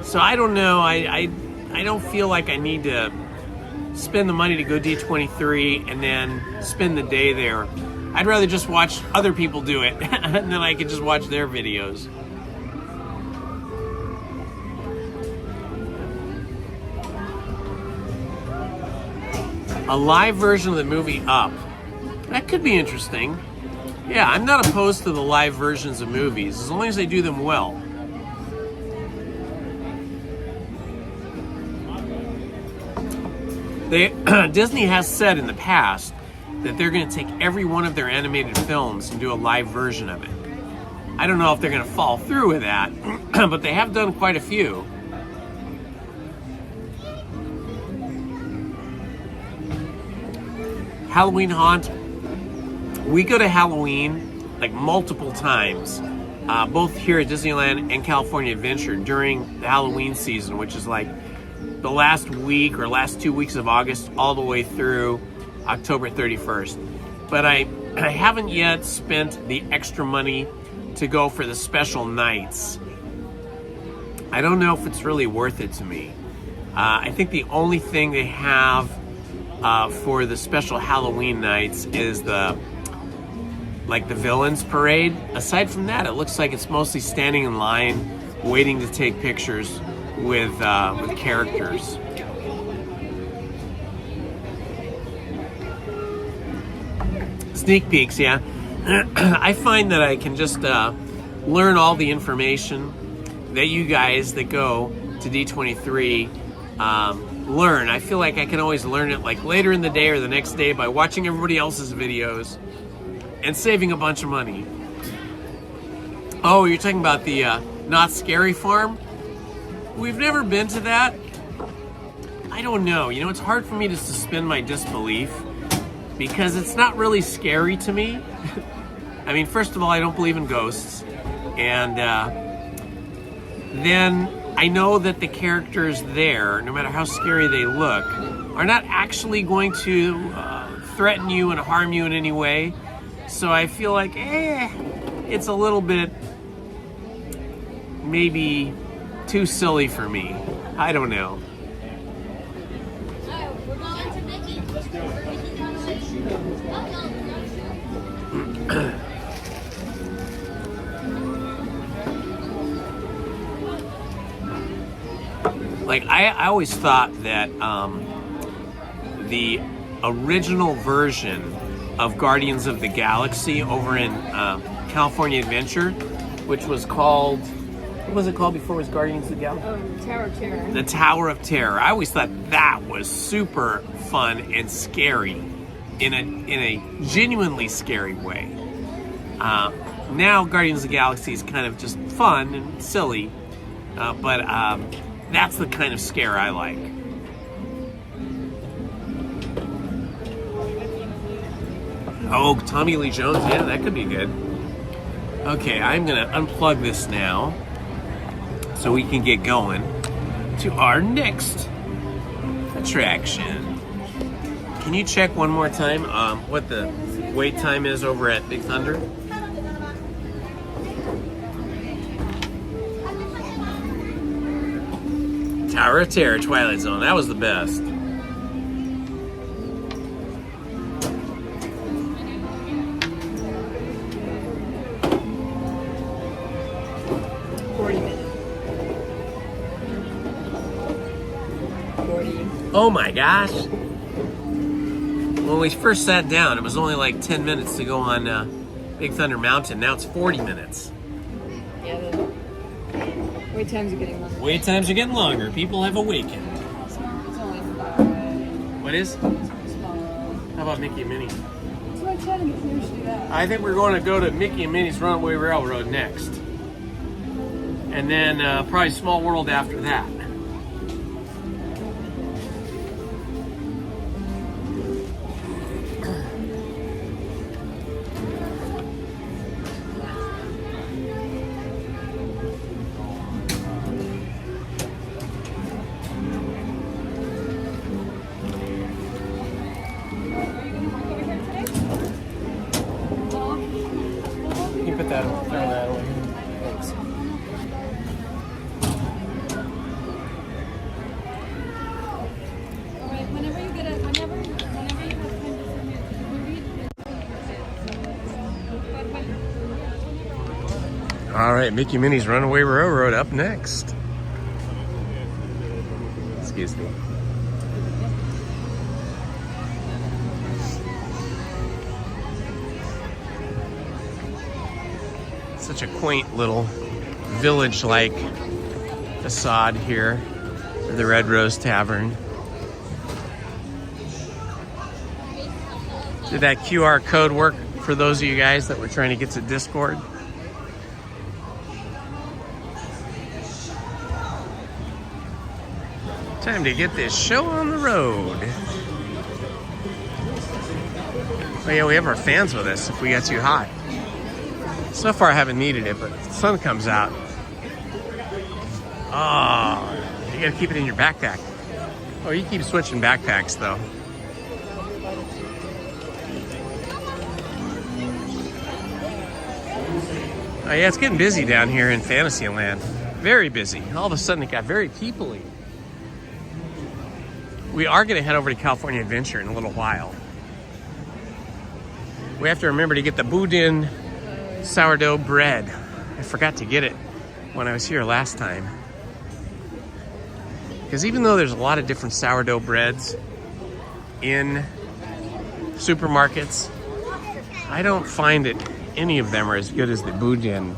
So I don't know, I don't feel like I need to spend the money to go D23 and then spend the day there. I'd rather just watch other people do it and then I could just watch their videos. A live version of the movie Up. That could be interesting. Yeah, I'm not opposed to the live versions of movies, as long as they do them well. Disney has said in the past that they're going to take every one of their animated films and do a live version of it. I don't know if they're going to follow through with that, but they have done quite a few. Halloween Haunt. We go to Halloween like multiple times, both here at Disneyland and California Adventure during the Halloween season, which is like the last week or last 2 weeks of August all the way through October 31st. But I haven't yet spent the extra money to go for the special nights. I don't know if it's really worth it to me. I think the only thing they have for the special Halloween nights is the Villains Parade. Aside from that, it looks like it's mostly standing in line, waiting to take pictures with characters. Sneak peeks, yeah. I find that I can just learn all the information that you guys that go to D23 learn. I feel like I can always learn it like later in the day or the next day by watching everybody else's videos and saving a bunch of money. Oh, you're talking about the Not Scary Farm? We've never been to that. I don't know. You know, it's hard for me to suspend my disbelief because it's not really scary to me. I mean, first of all, I don't believe in ghosts. And then I know that the characters there, no matter how scary they look, are not actually going to threaten you and harm you in any way. So I feel like, it's a little bit maybe too silly for me. I don't know. Like, I always thought that the original version of Guardians of the Galaxy over in California Adventure, which was called, what was it called before it was Guardians of the Galaxy? Tower of Terror. The Tower of Terror. I always thought that was super fun and scary in a genuinely scary way. Now Guardians of the Galaxy is kind of just fun and silly, but that's the kind of scare I like. Oh, Tommy Lee Jones, yeah, that could be good. Okay, I'm gonna unplug this now so we can get going to our next attraction. Can you check one more time what the wait time is over at Big Thunder? Tower of Terror, Twilight Zone, that was the best. Oh my gosh. When we first sat down, it was only like 10 minutes to go on Big Thunder Mountain. Now it's 40 minutes. Yeah, the wait times are getting longer. Wait times are getting longer. People have awakened. It's only 5. What is? How about Mickey and Minnie? That's what I said, and we should do that. I think we're going to go to Mickey and Minnie's Runaway Railroad next. And then probably Small World after that. All right, Mickey and Minnie's Runaway Railroad up next. Excuse me. Such a quaint little village-like facade here of the Red Rose Tavern. Did that QR code work for those of you guys that were trying to get to Discord? Time to get this show on the road. Oh yeah, we have our fans with us if we get too hot. So far I haven't needed it, but the sun comes out. Oh, you gotta keep it in your backpack. Oh, you keep switching backpacks though. Oh yeah, it's getting busy down here in Fantasyland. Very busy. All of a sudden it got very people-y. We are going to head over to California Adventure in a little while. We have to remember to get the Boudin sourdough bread. I forgot to get it when I was here last time. Because even though there's a lot of different sourdough breads in supermarkets, I don't find that any of them are as good as the Boudin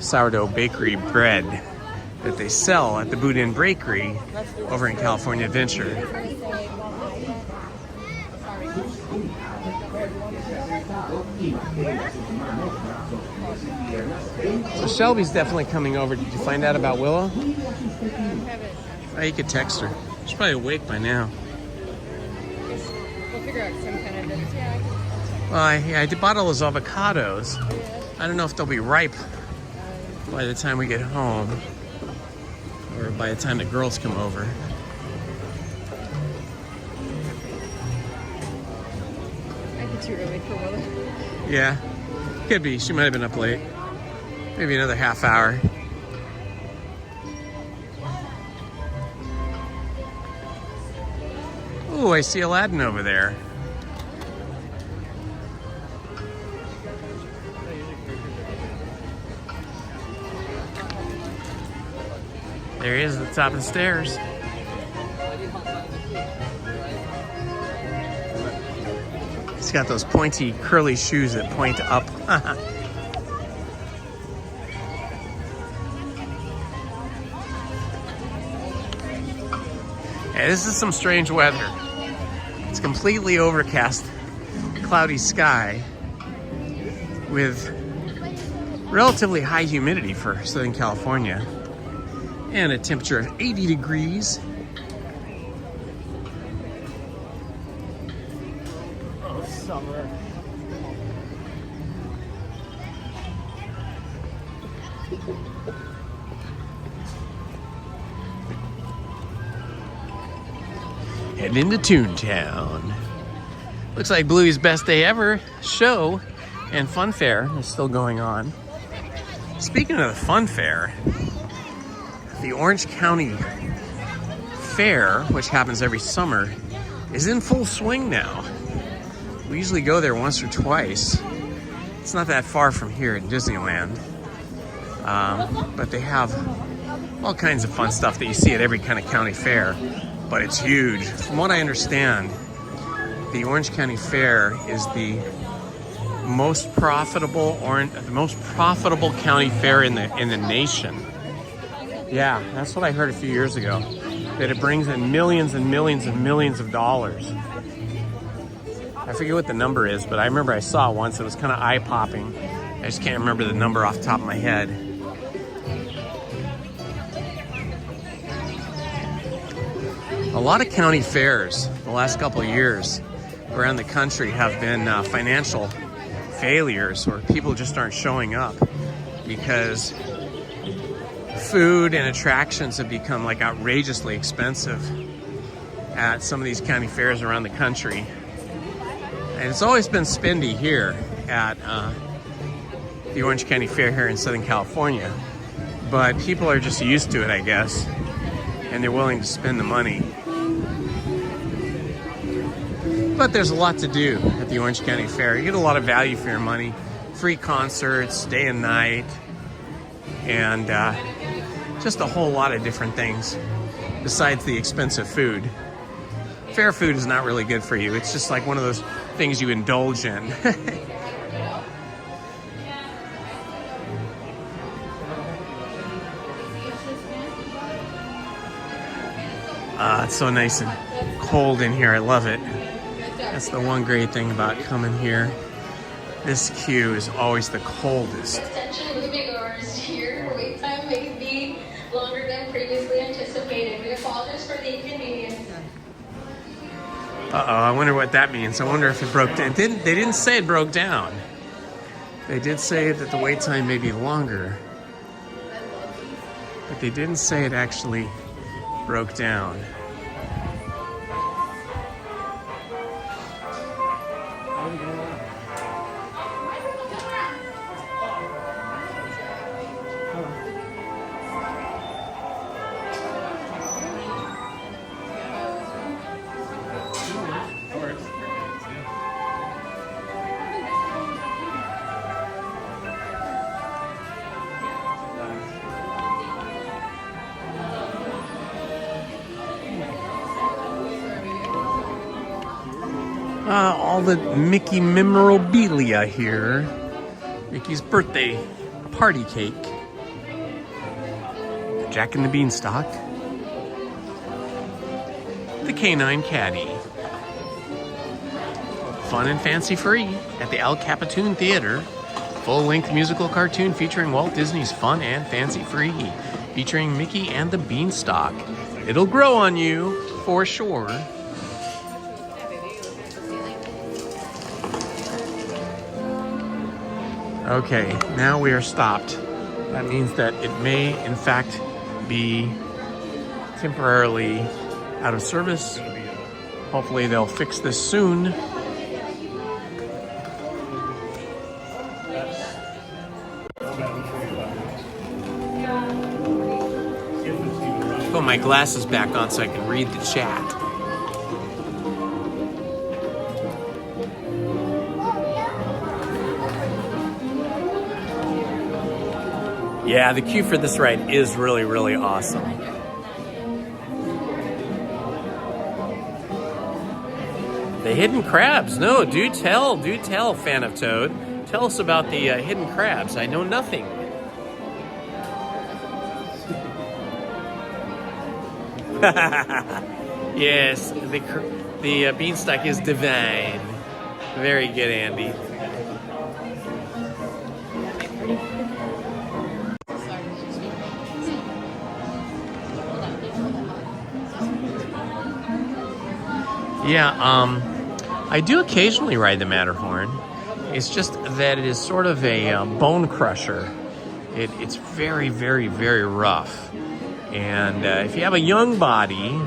sourdough bakery bread that they sell at the Boudin Bakery over in California Adventure. So Shelby's definitely coming over. Did you find out about Willow? Oh, you could text her. She's probably awake by now. We'll figure out some kind of... Yeah. Well, I bought all those avocados. I don't know if they'll be ripe by the time we get home or by the time the girls come over. Might be too early for Willow. Yeah, could be. She might have been up late. Maybe another half hour. Ooh, I see Aladdin over there. There he is at the top of the stairs. He's got those pointy, curly shoes that point up. Hey, this is some strange weather. It's completely overcast, cloudy sky with relatively high humidity for Southern California and a temperature of 80 degrees. Oh, summer. Heading into Toontown. Looks like Bluey's Best Day Ever show and fun fair is still going on. Speaking of the fun fair, the Orange County Fair, which happens every summer, is in full swing now. We usually go there once or twice. It's not that far from here at Disneyland. But they have all kinds of fun stuff that you see at every kind of county fair. But it's huge. From what I understand, the Orange County Fair is the most profitable county fair in the nation. Yeah, that's what I heard a few years ago. That it brings in millions and millions and millions of dollars. I forget what the number is, but I remember I saw it once. It was kind of eye-popping. I just can't remember the number off the top of my head. A lot of county fairs the last couple of years around the country have been financial failures, or people just aren't showing up because food and attractions have become like outrageously expensive at some of these county fairs around the country. And it's always been spendy here at the Orange County Fair here in Southern California. But people are just used to it, I guess, and they're willing to spend the money. But there's a lot to do at the Orange County Fair. You get a lot of value for your money. Free concerts, day and night, and just a whole lot of different things besides the expensive food. Fair food is not really good for you. It's just like one of those things you indulge in. It's so nice and cold in here. I love it. That's the one great thing about coming here. This queue is always the coldest. Attention moviegoers, here wait time may be longer than previously anticipated. We apologize for the inconvenience. Uh-oh, I wonder what that means. I wonder if it broke down. They didn't say it broke down. They did say that the wait time may be longer. But they didn't say it actually broke down. All the Mickey memorabilia here. Mickey's birthday party cake. Jack and the Beanstalk. The Canine Caddy. Fun and fancy free at the El Capitan Theater. Full-length musical cartoon featuring Walt Disney's Fun and Fancy Free. Featuring Mickey and the Beanstalk. It'll grow on you, for sure. Okay, now we are stopped. That means that it may, in fact, be temporarily out of service. Hopefully they'll fix this soon. Put my glasses back on so I can read the chat. Yeah, the queue for this ride is really, really awesome. The hidden crabs. No, do tell, fan of Toad. Tell us about the hidden crabs. I know nothing. Yes, the beanstalk is divine. Very good, Andy. Yeah, I do occasionally ride the Matterhorn. It's just that it is sort of a bone crusher. It's very, very, very rough. And if you have a young body,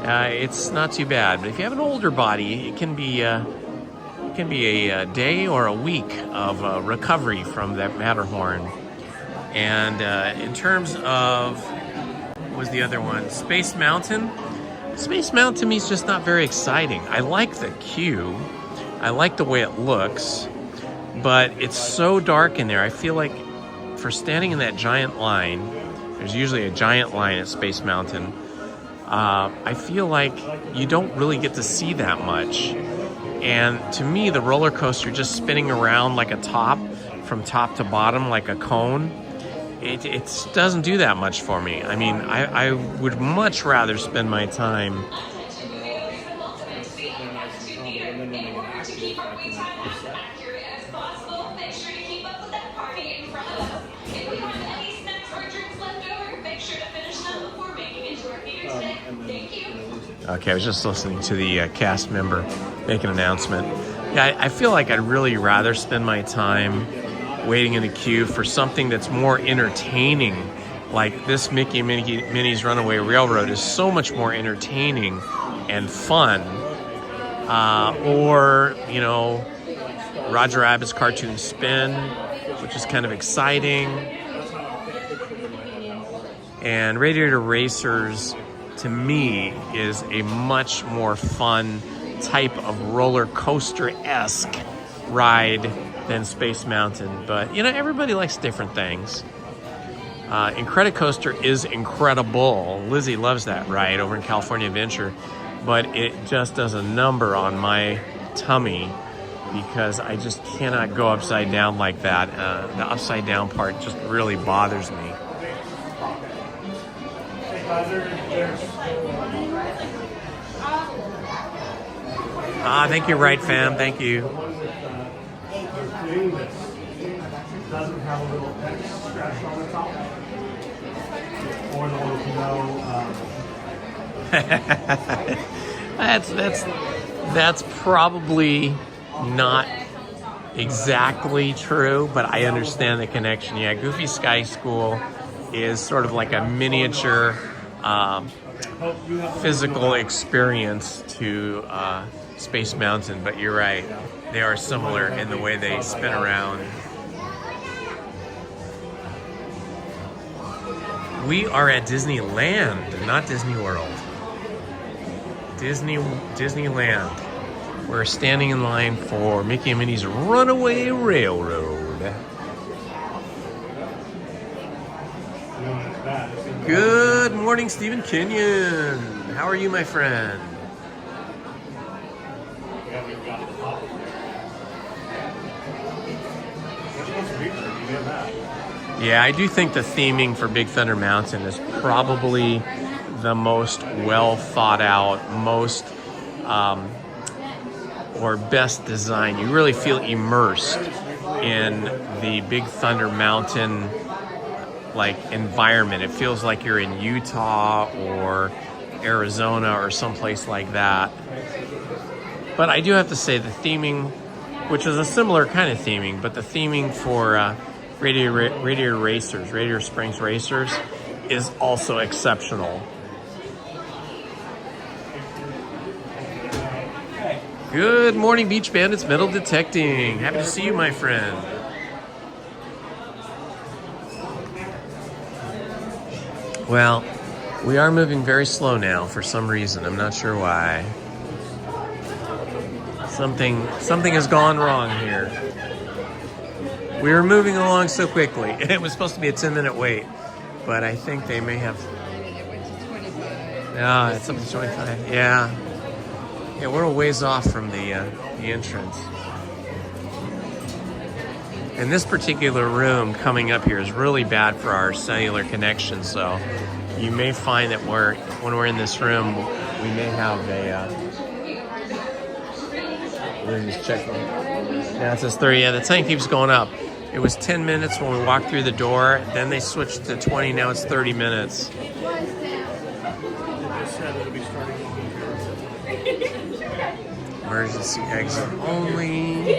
it's not too bad. But if you have an older body, it can be a day or a week of recovery from that Matterhorn. And in terms of, what was the other one? Space Mountain. Space Mountain to me is just not very exciting. I like the queue. I like the way it looks. But it's so dark in there. I feel like for standing in that giant line, there's usually a giant line at Space Mountain, I feel like you don't really get to see that much. And to me, the roller coaster just spinning around like a top, from top to bottom like a cone, it doesn't do that much for me. I mean, I would much rather spend my time Okay, I was just listening to the cast member make an announcement. Yeah, I feel like I'd really rather spend my time waiting in a queue for something that's more entertaining. Like this Mickey Minnie's Runaway Railroad is so much more entertaining and fun. Or, you know, Roger Rabbit's Cartoon Spin, which is kind of exciting. And Radiator Racers, to me, is a much more fun type of roller coaster-esque ride than Space Mountain. But, you know, everybody likes different things. Incredicoaster is incredible. Lizzie loves that ride over in California Adventure. But it just does a number on my tummy because I just cannot go upside down like that. The upside down part just really bothers me. Ah, thank you, Right Fam. Thank you. Doesn't have a little X scratch on the top. Or the one with no. That's probably not exactly true, but I understand the connection. Yeah, Goofy Sky School is sort of like a miniature physical experience to Space Mountain, but you're right. They are similar in the way they spin around. We are at Disneyland, not Disney World. Disneyland. We're standing in line for Mickey and Minnie's Runaway Railroad. Good morning, Stephen Kenyon. How are you, my friend? Yeah, I do think the theming for Big Thunder Mountain is probably the most well thought out, most or best designed. You really feel immersed in the Big Thunder Mountain like environment. It feels like you're in Utah or Arizona or someplace like that. But I do have to say the theming, which is a similar kind of theming, but the theming for Radiator Springs Racers is also exceptional. Good morning, Beach Bandits Metal Detecting. Happy to see you, my friend. Well, we are moving very slow now for some reason. I'm not sure why. Something has gone wrong here. We were moving along so quickly. It was supposed to be a 10-minute wait, but I think they may have. Yeah, it's up to 25. Yeah, we're a ways off from the entrance. And this particular room coming up here is really bad for our cellular connection. So you may find that when we're in this room, we may have a. Let me just check. Yeah, it says 30. Yeah, the time keeps going up. It was 10 minutes when we walked through the door. Then they switched to 20. Now it's 30 minutes. Emergency exit only.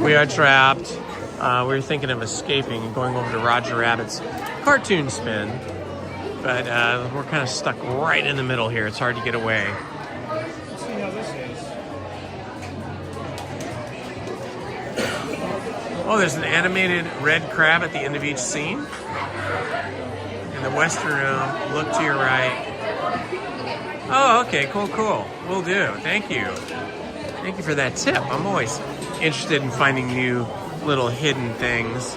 We are trapped. We were thinking of escaping and going over to Roger Rabbit's cartoon spin. But we're kind of stuck right in the middle here. It's hard to get away. Let's see how this is. Oh, there's an animated red crab at the end of each scene. In the Western room, look to your right. Oh, okay, cool. Will do. Thank you. Thank you for that tip. I'm always interested in finding new little hidden things.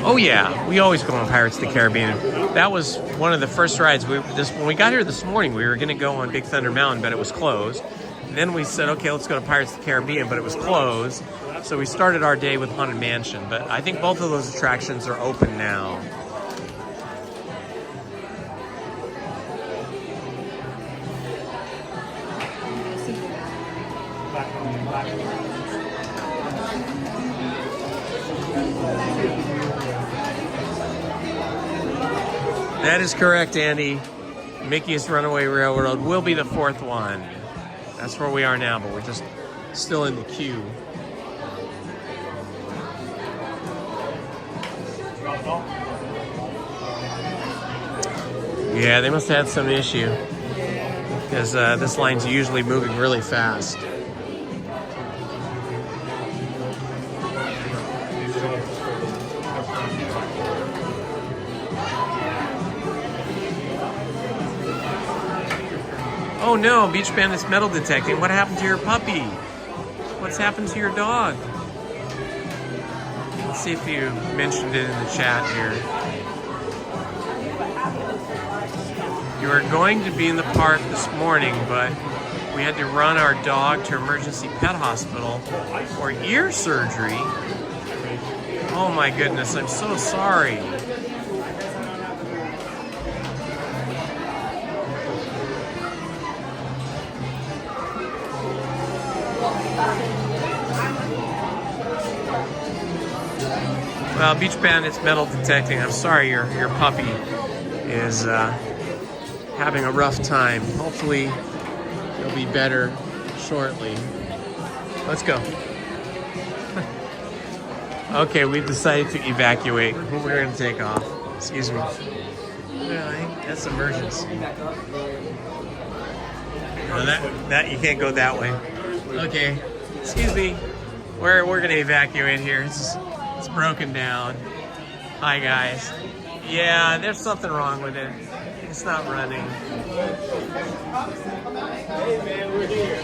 Oh yeah, we always go on Pirates of the Caribbean. That was one of the first rides. When we got here this morning, we were going to go on Big Thunder Mountain, but it was closed. Then we said, okay, let's go to Pirates of the Caribbean, but it was closed. So we started our day with Haunted Mansion, but I think both of those attractions are open now. That is correct, Andy. Mickey's Runaway Railroad will be the fourth one. That's where we are now, but we're just still in the queue. Yeah, they must have had some issue because this line's usually moving really fast. Oh no, Beach Bandits Metal Detecting. What happened to your puppy? What's happened to your dog? Let's see if you mentioned it in the chat here. We were going to be in the park this morning, but we had to run our dog to emergency pet hospital for ear surgery. Oh my goodness, I'm so sorry. Well, Beach Bandit's metal detecting. I'm sorry your puppy is having a rough time. Hopefully it'll be better shortly. Let's go. Okay, we've decided to evacuate. We're going to take off. Excuse me. Really? That's emergency. No, that you can't go that way. Okay. Excuse me. We're going to evacuate here. It's broken down. Hi guys. Yeah, there's something wrong with it. It's not running. Hey man, we're here.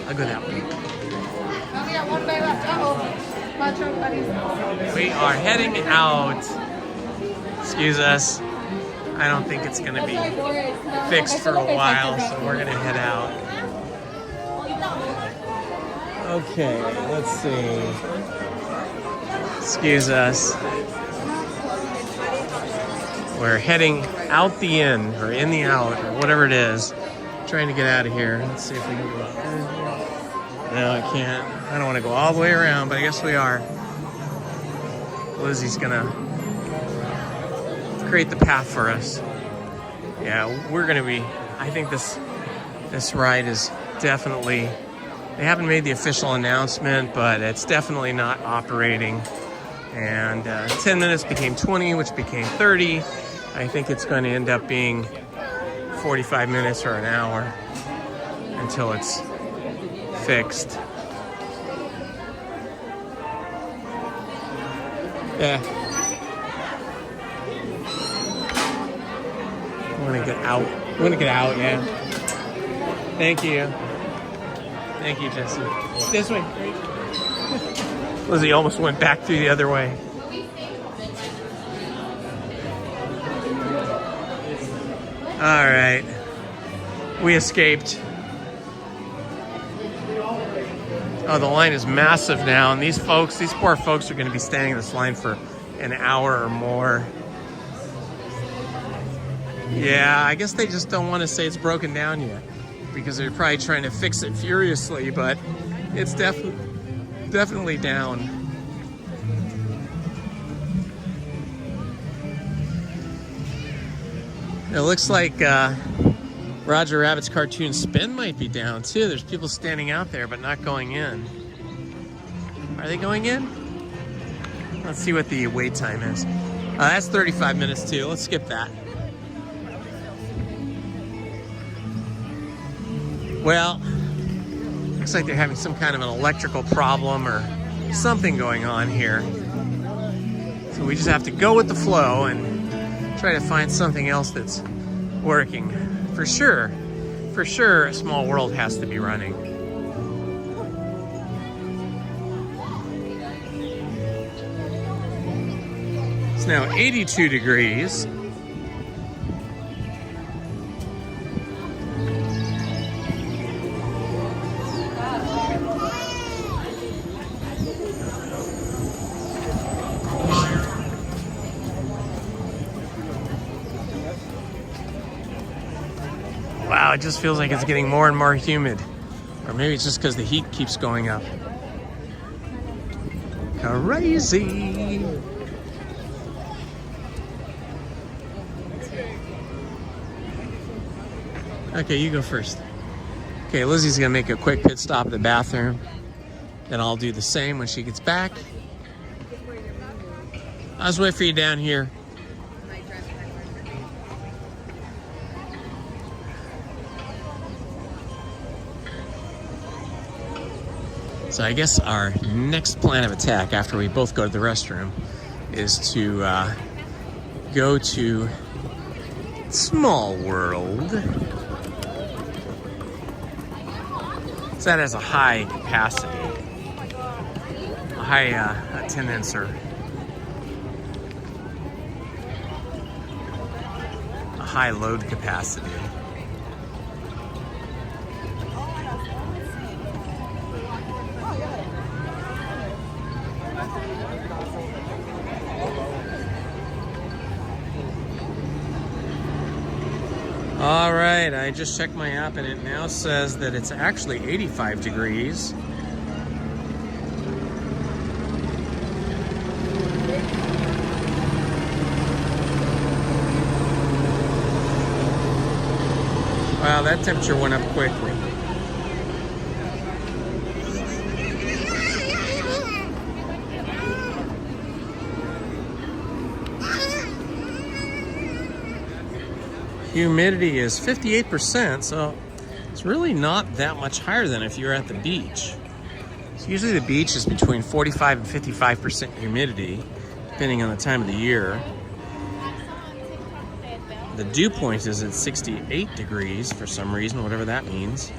I'll go that way. We got one bay left. Uh-oh. My truck buddies. We are heading out. Excuse us. I don't think it's going to be fixed for a while, so we're going to head out. Okay, let's see. Excuse us. We're heading out the in, or in the out, or whatever it is. Trying to get out of here. Let's see if we can go out there. No, I can't. I don't want to go all the way around, but I guess we are. Lizzie's gonna create the path for us. Yeah, we're gonna be, I think this ride is definitely, they haven't made the official announcement, but it's definitely not operating. And 10 minutes became 20, which became 30. I think it's going to end up being 45 minutes or an hour until it's fixed. Yeah. I want to get out. I want to get out, yeah. Thank you. Thank you, Jesse. This way. Lizzie almost went back through the other way. All right. We escaped. Oh, the line is massive now, and these poor folks are going to be standing in this line for an hour or more. Yeah, I guess they just don't want to say it's broken down yet, because they're probably trying to fix it furiously, but it's definitely down. It looks like Roger Rabbit's cartoon Spin might be down too. There's people standing out there but not going in. Are they going in? Let's see what the wait time is. That's 35 minutes too. Let's skip that. Well, looks like they're having some kind of an electrical problem or something going on here. So we just have to go with the flow and try to find something else that's working. For sure, a Small World has to be running. It's now 82 degrees. Wow, it just feels like it's getting more and more humid. Or maybe it's just because the heat keeps going up. Crazy. Okay, you go first. Okay, Lizzie's gonna make a quick pit stop at the bathroom. Then I'll do the same when she gets back. I'll just wait for you down here. So I guess our next plan of attack after we both go to the restroom is to go to Small World. So that has a high capacity, a high attendance, or a high load capacity. All right, I just checked my app and it now says that it's actually 85 degrees. Wow, that temperature went up quickly. Humidity is 58%, so it's really not that much higher than if you're at the beach. So usually the beach is between 45 and 55% humidity, depending on the time of the year. The dew point is at 68 degrees for some reason, whatever that means.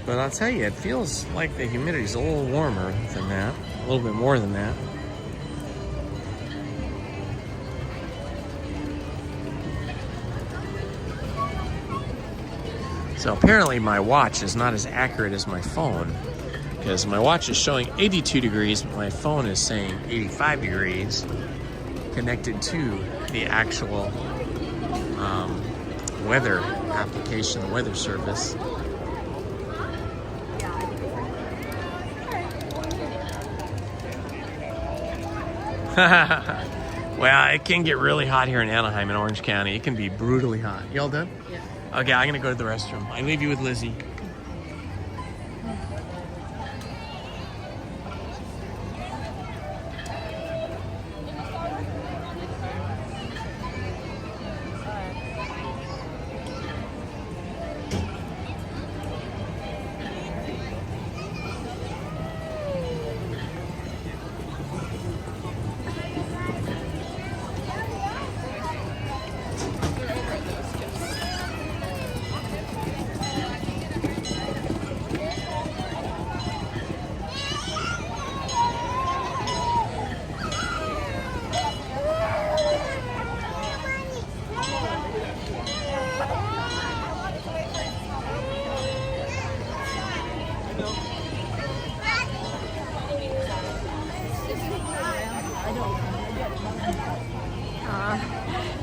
But I'll tell you, it feels like the humidity is a little warmer than that, a little bit more than that. So apparently my watch is not as accurate as my phone, because my watch is showing 82 degrees, but my phone is saying 85 degrees, connected to the actual weather application, the weather service. Well, it can get really hot here in Anaheim and Orange County. It can be brutally hot. You all done? Yeah. Okay, I'm gonna go to the restroom. I leave you with Lizzie.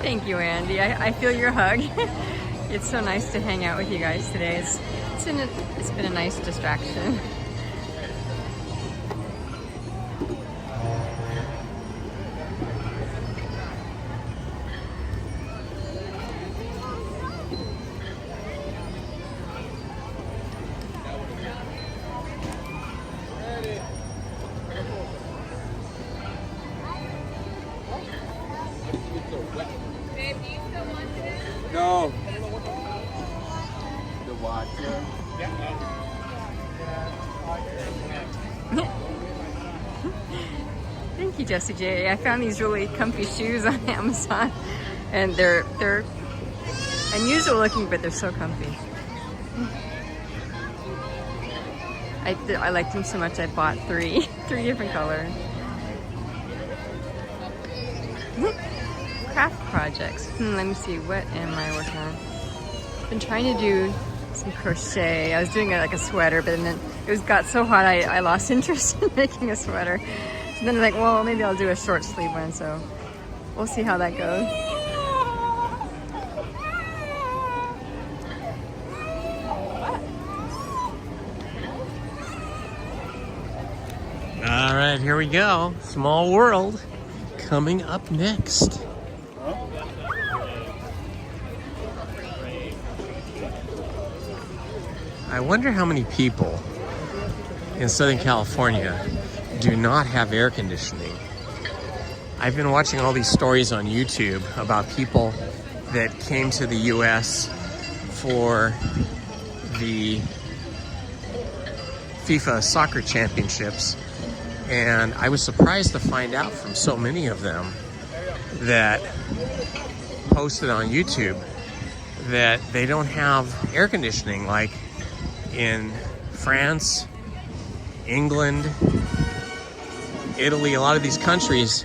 Thank you, Andy. I feel your hug. It's so nice to hang out with you guys today. It's been a nice distraction. No. The watcher. Thank you, Jessie J. I found these really comfy shoes on Amazon, and they're unusual looking, but they're so comfy. I liked them so much I bought three different colors. Craft projects. Let me see, what am I working on? I've been trying to do some crochet. I was doing like a sweater, but then it got so hot I lost interest in making a sweater. And then I'm like, well, maybe I'll do a short sleeve one, so we'll see how that goes. All right, here we go. Small World coming up next. I wonder how many people in Southern California do not have air conditioning. I've been watching all these stories on YouTube about people that came to the US for the FIFA soccer championships, and I was surprised to find out from so many of them that posted on YouTube that they don't have air conditioning like in France, England, Italy. A lot of these countries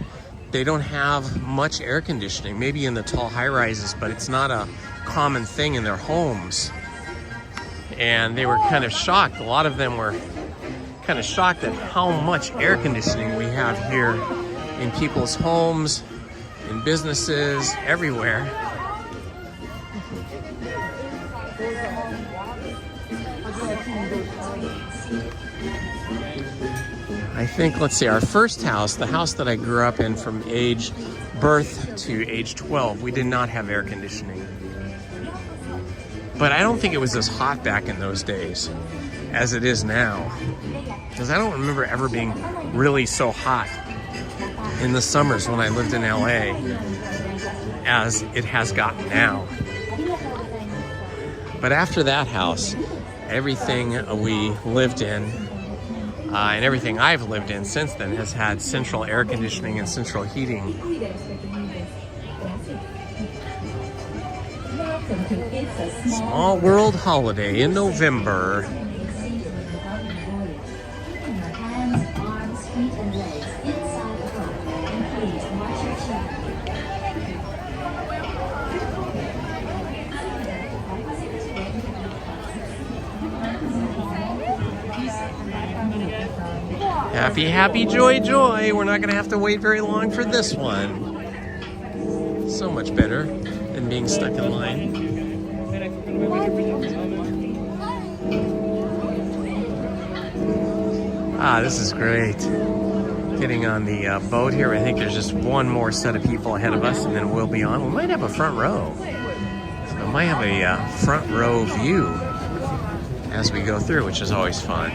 they don't have much air conditioning, maybe in the tall high-rises, but it's not a common thing in their homes. And they were kind of shocked. A lot of them were kind of shocked at how much air conditioning we have here in people's homes, in businesses, everywhere. I think, let's see, our first house, the house that I grew up in from age birth to age 12, we did not have air conditioning. But I don't think it was as hot back in those days as it is now. Because I don't remember ever being really so hot in the summers when I lived in LA as it has gotten now. But after that house, everything we lived in and everything I've lived in since then has had central air conditioning and central heating. Small World holiday in November. Happy, happy, joy, joy. We're not going to have to wait very long for this one. So much better than being stuck in line. Ah, this is great. Getting on the boat here. I think there's just one more set of people ahead of us and then we'll be on. We might have a front row. So we might have a front row view as we go through, which is always fun.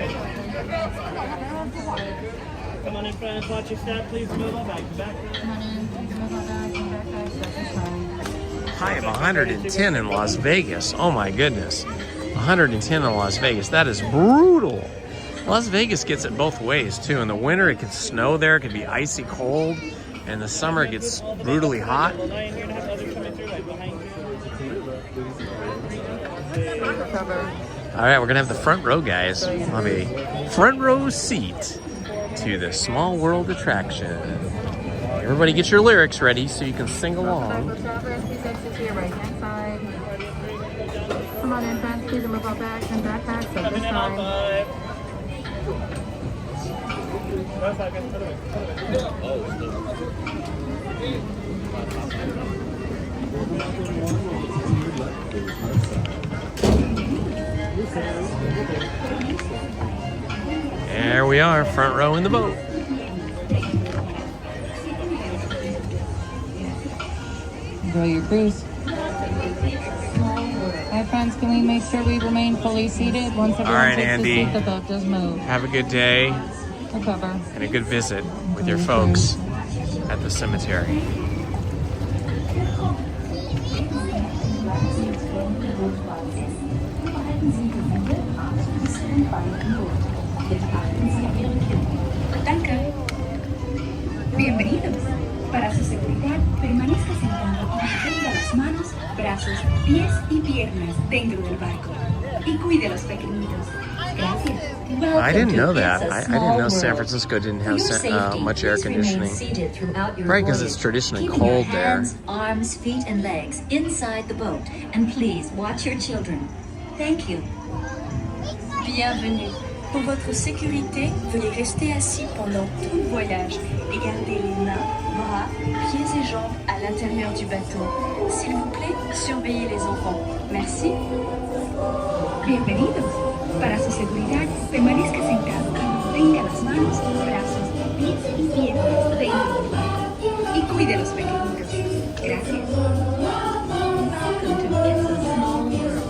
Come on in, friends. Watch your step. Please move on back. Come on in. Please move on back. High of 110 in Las Vegas. Oh my goodness. 110 in Las Vegas. That is brutal. Las Vegas gets it both ways too. In the winter it can snow there, it can be icy cold. And in the summer it gets brutally hot. All right, we're gonna have the front row, guys. We'll have a front row seat to the Small World attraction. Everybody get your lyrics ready so you can sing along. Come on in, friends. Please move our bags and backpacks at this time. There we are, front row in the boat. Enjoy your cruise. Hi, friends. Can we make sure we remain fully seated once everyone All right, takes Andy. a seat? The boat does move. Have a good day We'll cover. and a good visit with your folks at the cemetery. Danke. Bienvenidos. Para su seguridad, permanezca sentado y mantenga las manos, brazos, pies y piernas dentro del barco. Y cuide a los pequeñitos. Gracias. I didn't know that. I didn't know San Francisco didn't have much air conditioning. Right, because it's traditionally cold there. Arms, feet, and legs inside the boat. And please watch your children. Thank you. Bienvenue. Pour votre sécurité, veuillez rester assis pendant tout le voyage et garder les mains, bras, pieds et jambes à l'intérieur du bateau. S'il vous plaît, surveillez les enfants. Merci. Bienvenidos. Para su seguridad, permanezca sentado y mantenga las manos, brazos, pies y piernas dentro del barco. Y cuide a los pequeñitos. Gracias. Welcome to It's a Small World.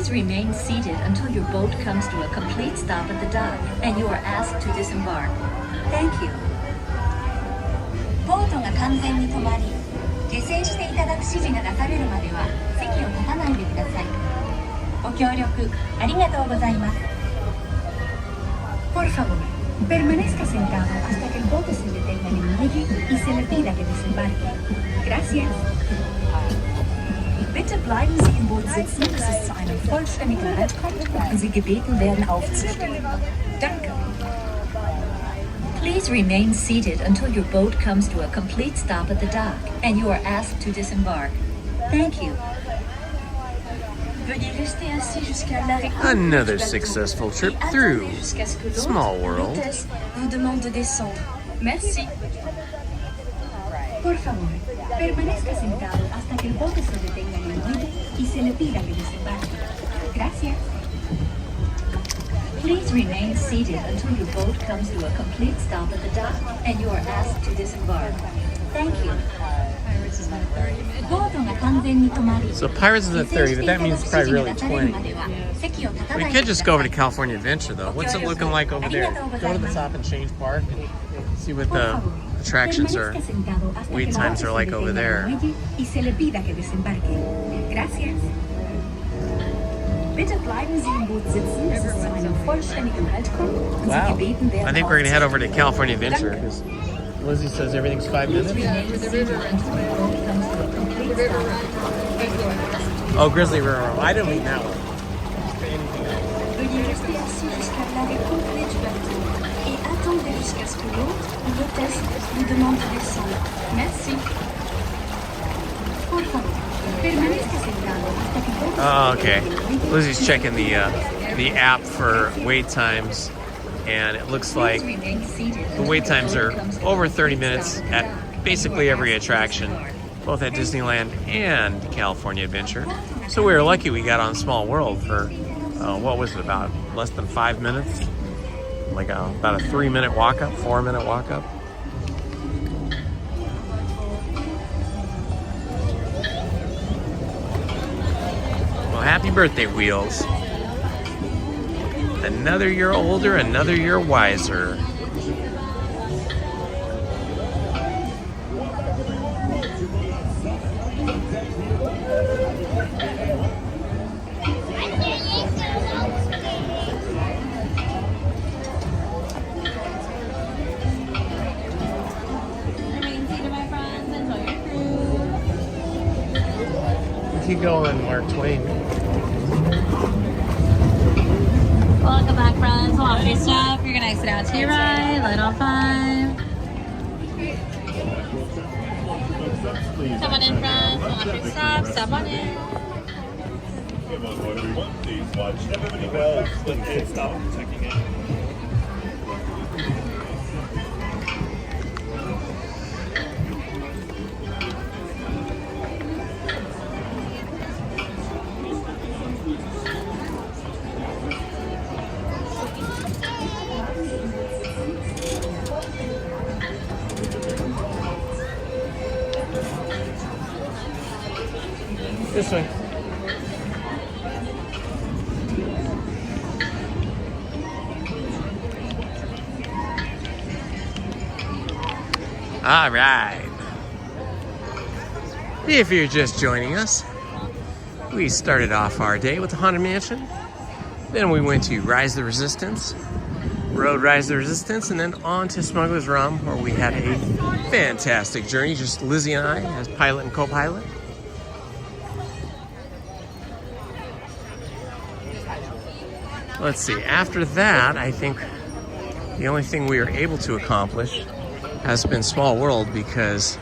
Please remain seated until your boat comes to a complete stop at the dock and you are asked to disembark. Thank you. ボートが完全に止まり、下船していただく指示が出されるまでは席を立たないでください。ご協力ありがとうございます。Por favor, permanezca sentado hasta que el bote se detenga en el muelle y se le pida que desembarque. Gracias. Bitte bleiben Sie im Boot sitzen, bis es zu einem vollständigen Halt kommt und Sie gebeten werden aufzustehen. Danke. Please remain seated until your boat comes to a complete stop at the dock and you are asked to disembark. Thank you. Veuillez rester assis jusqu'à l'arrêt. Another successful trip through Small World. Vous demande de descendre. Merci. Por favor, permanezca sentado hasta que el bote se detenga en el muelle y se le pida que desembarque. Gracias. Please remain seated until your boat comes to a complete stop at the dock and you are asked to disembark. Thank you. So Pirates is at 30, but that means it's probably really 20. We could just go over to California Adventure, though. What's it looking like over there? Go to the top and change park and see what the attractions are, wait times are like over there. Wow. I think we're going to head over to California Adventure because Lizzie says everything's 5 minutes. Oh, Grizzly River. I don't mean that one. Oh, okay. Lizzie's checking the app for wait times, and it looks like the wait times are over 30 minutes at basically every attraction, both at Disneyland and California Adventure. So we were lucky we got on Small World for, what was it, about less than 5 minutes? Like about a 3-minute walk-up, 4-minute walk-up. Well, happy birthday, Wheels. Another year older, another year wiser. Keep going, Mark Twain. Welcome back, friends. Watch your step. You're gonna exit out to your right, line on 5. Come on in, friends. Watch your step. Step on in. Please watch everybody well. Let's stop checking in. This way. All right. If you're just joining us, we started off our day with the Haunted Mansion. Then we went to Rise the Resistance, rode Rise the Resistance, and then on to Smuggler's Run, where we had a fantastic journey, just Lizzie and I as pilot and co-pilot. Let's see, after that, I think the only thing we were able to accomplish has been Small World, because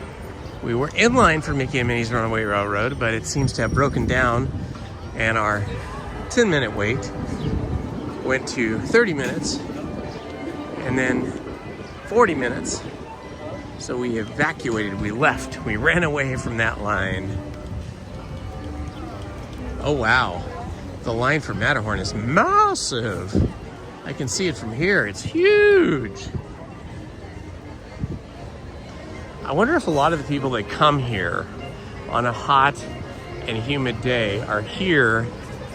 we were in line for Mickey and Minnie's Runaway Railroad, but it seems to have broken down, and our 10-minute wait went to 30 minutes, and then 40 minutes. So we evacuated, we left, we ran away from that line. Oh wow. The line for Matterhorn is massive. I can see it from here. It's huge. I wonder if a lot of the people that come here on a hot and humid day are here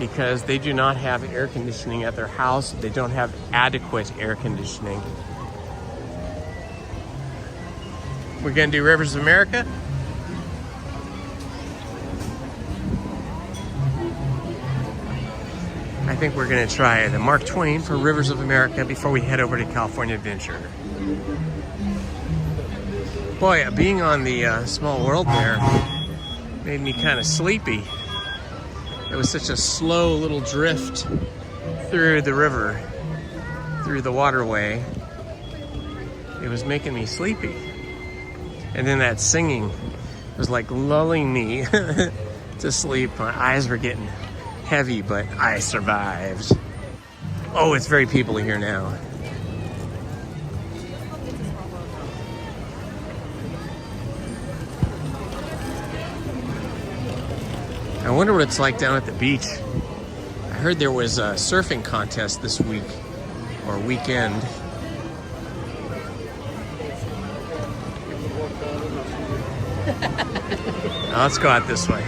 because they do not have air conditioning at their house. They don't have adequate air conditioning. We're gonna do Rivers of America. I think we're gonna try the Mark Twain for Rivers of America before we head over to California Adventure. Boy, being on the Small World there made me kind of sleepy. It was such a slow little drift through the river, through the waterway. It was making me sleepy. And then that singing was like lulling me to sleep. My eyes were getting heavy, but I survived. Oh, it's very people-y here now. I wonder what it's like down at the beach. I heard there was a surfing contest this week or weekend. Now let's go out this way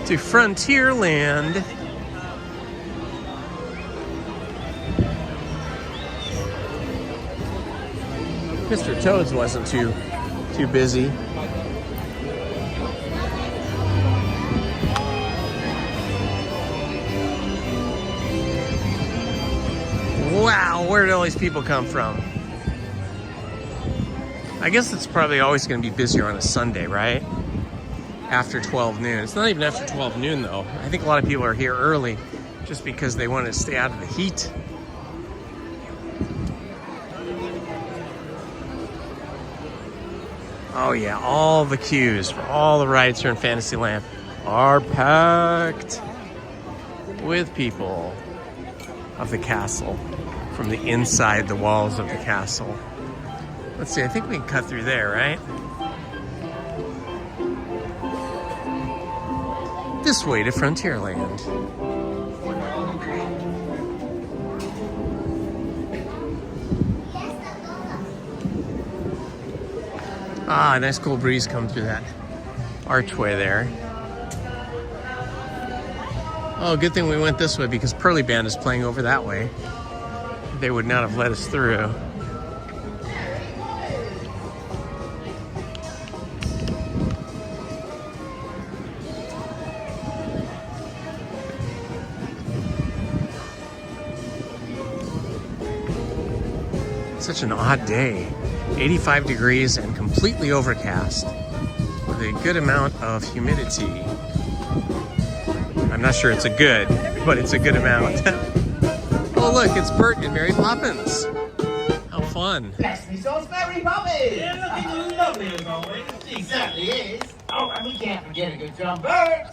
to Frontierland. Mr. Toads wasn't too busy. Wow, where did all these people come from? I guess it's probably always going to be busier on a Sunday, right? After 12 noon. It's not even after 12 noon, though. I think a lot of people are here early just because they want to stay out of the heat. Oh yeah, all the queues for all the rides here in Fantasyland are packed with people of the castle from the inside the walls of the castle. Let's see, I think we can cut through there, right? This way to Frontierland. Ah, nice cool breeze coming through that archway there. Oh, good thing we went this way because Pearly Band is playing over that way. They would not have let us through. Such an odd day. 85 degrees and completely overcast with a good amount of humidity. I'm not sure it's a good, but it's a good amount. Oh look, it's Bert and Mary Poppins. How fun. Bless me sauce, Mary Poppins! Yeah, looking lovely as always. She certainly is. Oh, and we can't forget a good drum, Bert!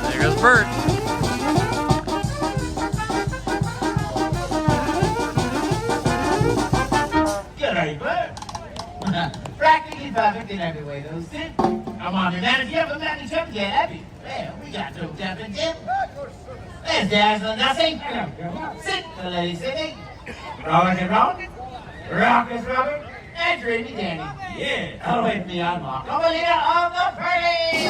There goes Bert. G'day, Bert. Practically perfect in every way, though, Sid. Come on, man, if you ever manage up yet, have you? Well, we got no up in Jim. There's Dazzle Nothing. Sit, the lady sitting. Rock and rock. Rock is Robert. And Dreamy Danny. Yeah. Oh, with me, I'm Mark. I'm a leader of the parade.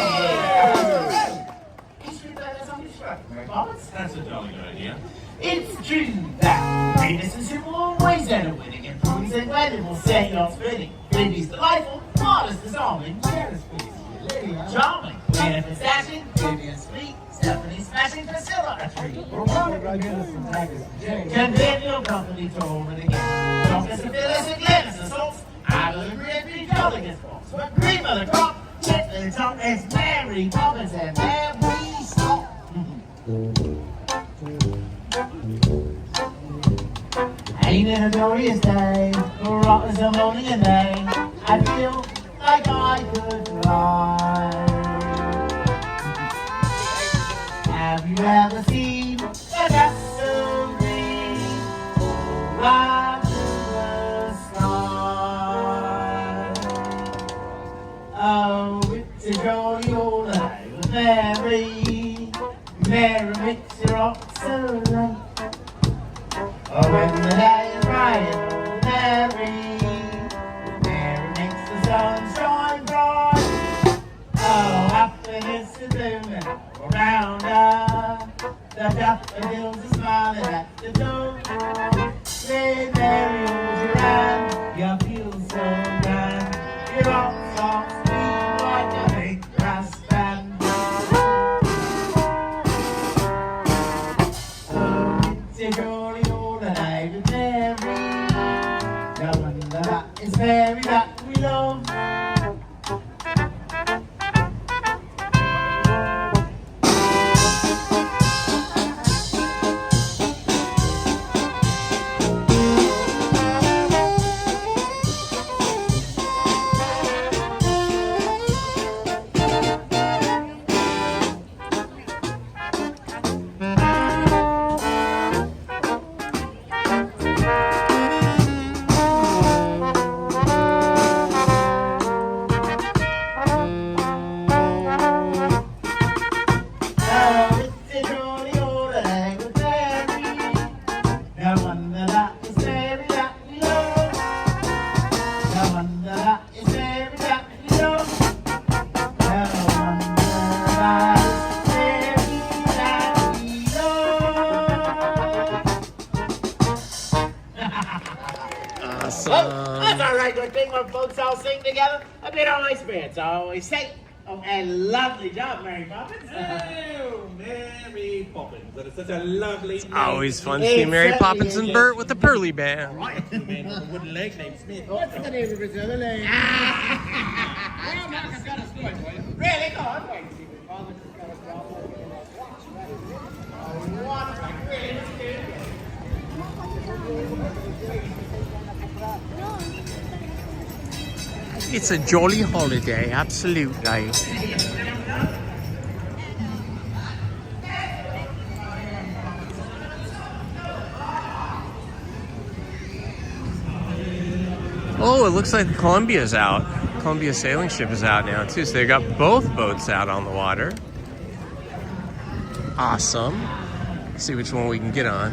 History letters on your shirt, Mary Poppins. That's a jolly good idea. It's true that greatness is simple, always and a winning, and proves and weather will set your spinning. Baby's delightful, modest disarming, jealous please. Charming, Jennifer stashing, Vivian sweet, Stephanie smashing, Priscilla a treat. Convivial company touring again. Don't miss a Phyllis and Glennis and Salts. I will agree and be jolly against folks. But green mother crop, check the top, it's Mary Poppins and there we stop. Ain't it a glorious day, or rock is a morning and day. I feel like I could fly. Have you ever seen the gasoline fly through the sky? Oh, it's a jolly old night with Mary. Mary makes you rock so light. Oh, when the day is bright and Mary, Mary makes the sun shine bright. Oh, happiness that's the door. Say Mary, hold your hand. You feel so grand. You're all so sweet like a big brass band. Oh, it's a jolly old night with Mary. The one that is Mary that we love. That's all right, good thing when folks all sing together. A bit on my spirits, I always say. Oh, and lovely job, Mary Poppins. Oh, Mary Poppins. That is such a lovely name. Always fun to see Mary Poppins and Bert with the Pearly Band. Right, the man with the wooden leg named Smith. What's the name of his other name? Well, Marcus got a story for you. Really? Go on, wait. See, my father just got us all over in that watch, right? Oh, what? Really? Let's do it. It's a jolly holiday, absolutely. Oh, it looks like Columbia's out. Columbia sailing ship is out now too, so they got both boats out on the water. Awesome. Let's see which one we can get on.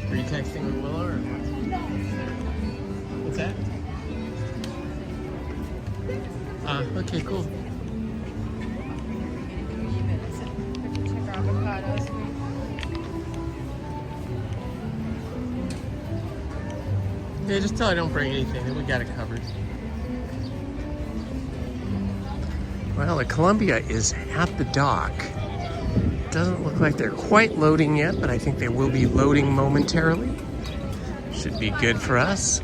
Are you texting with Willow or what's that? Okay, cool. Yeah, just tell her don't bring anything, then we got it covered. Well, the Columbia is at the dock. Doesn't look like they're quite loading yet, but I think they will be loading momentarily. Should be good for us.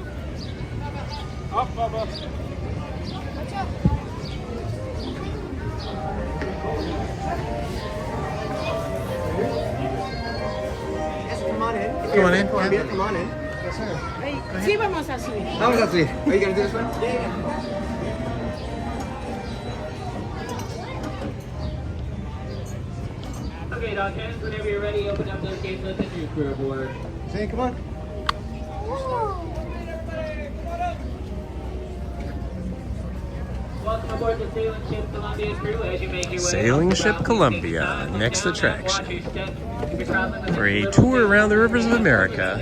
Up, Bubba. Yes, come on in. Come on in. Columbia, come on in. Yes, sir. Sí, vamos a subir. Vamos a subir. Are you gonna do this one? Yeah. Okay, dog hands, whenever you're ready, open up those gates, let the new crew aboard. Say, come on. Welcome aboard the sailing ship Columbia crew as you make your way. Sailing ship Columbia, next attraction. For a tour around the rivers of America.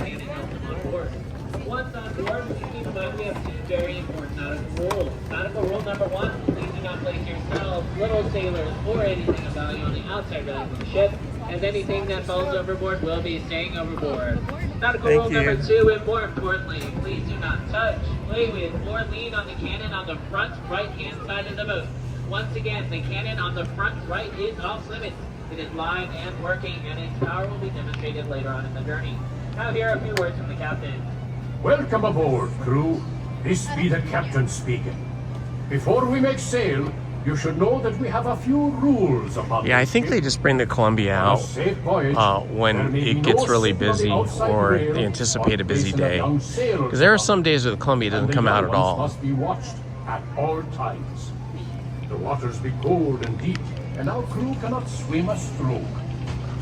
Once on board, keep in mind we have two very important nautical rules. Nautical rule number one, please do not place yourselves, little sailors, or anything of value on the outside railings of the ship, as anything that falls overboard will be staying overboard. Nautical rule number two, and more importantly, please do not touch, play with, or lean on the cannon on the front right-hand side of the boat. Once again, the cannon on the front right is off limits. It is live and working, and its power will be demonstrated later on in the journey. Now here are a few words from the captain. Welcome aboard, crew. This be the captain speaking. Before we make sail, you should know that we have a few rules about Yeah, I think they just bring the Columbia out when it gets really busy or they anticipate a busy day. Because there are some days where the Columbia doesn't come out at all. Must be watched at all times. The waters be cold and deep, and our crew cannot swim a stroke.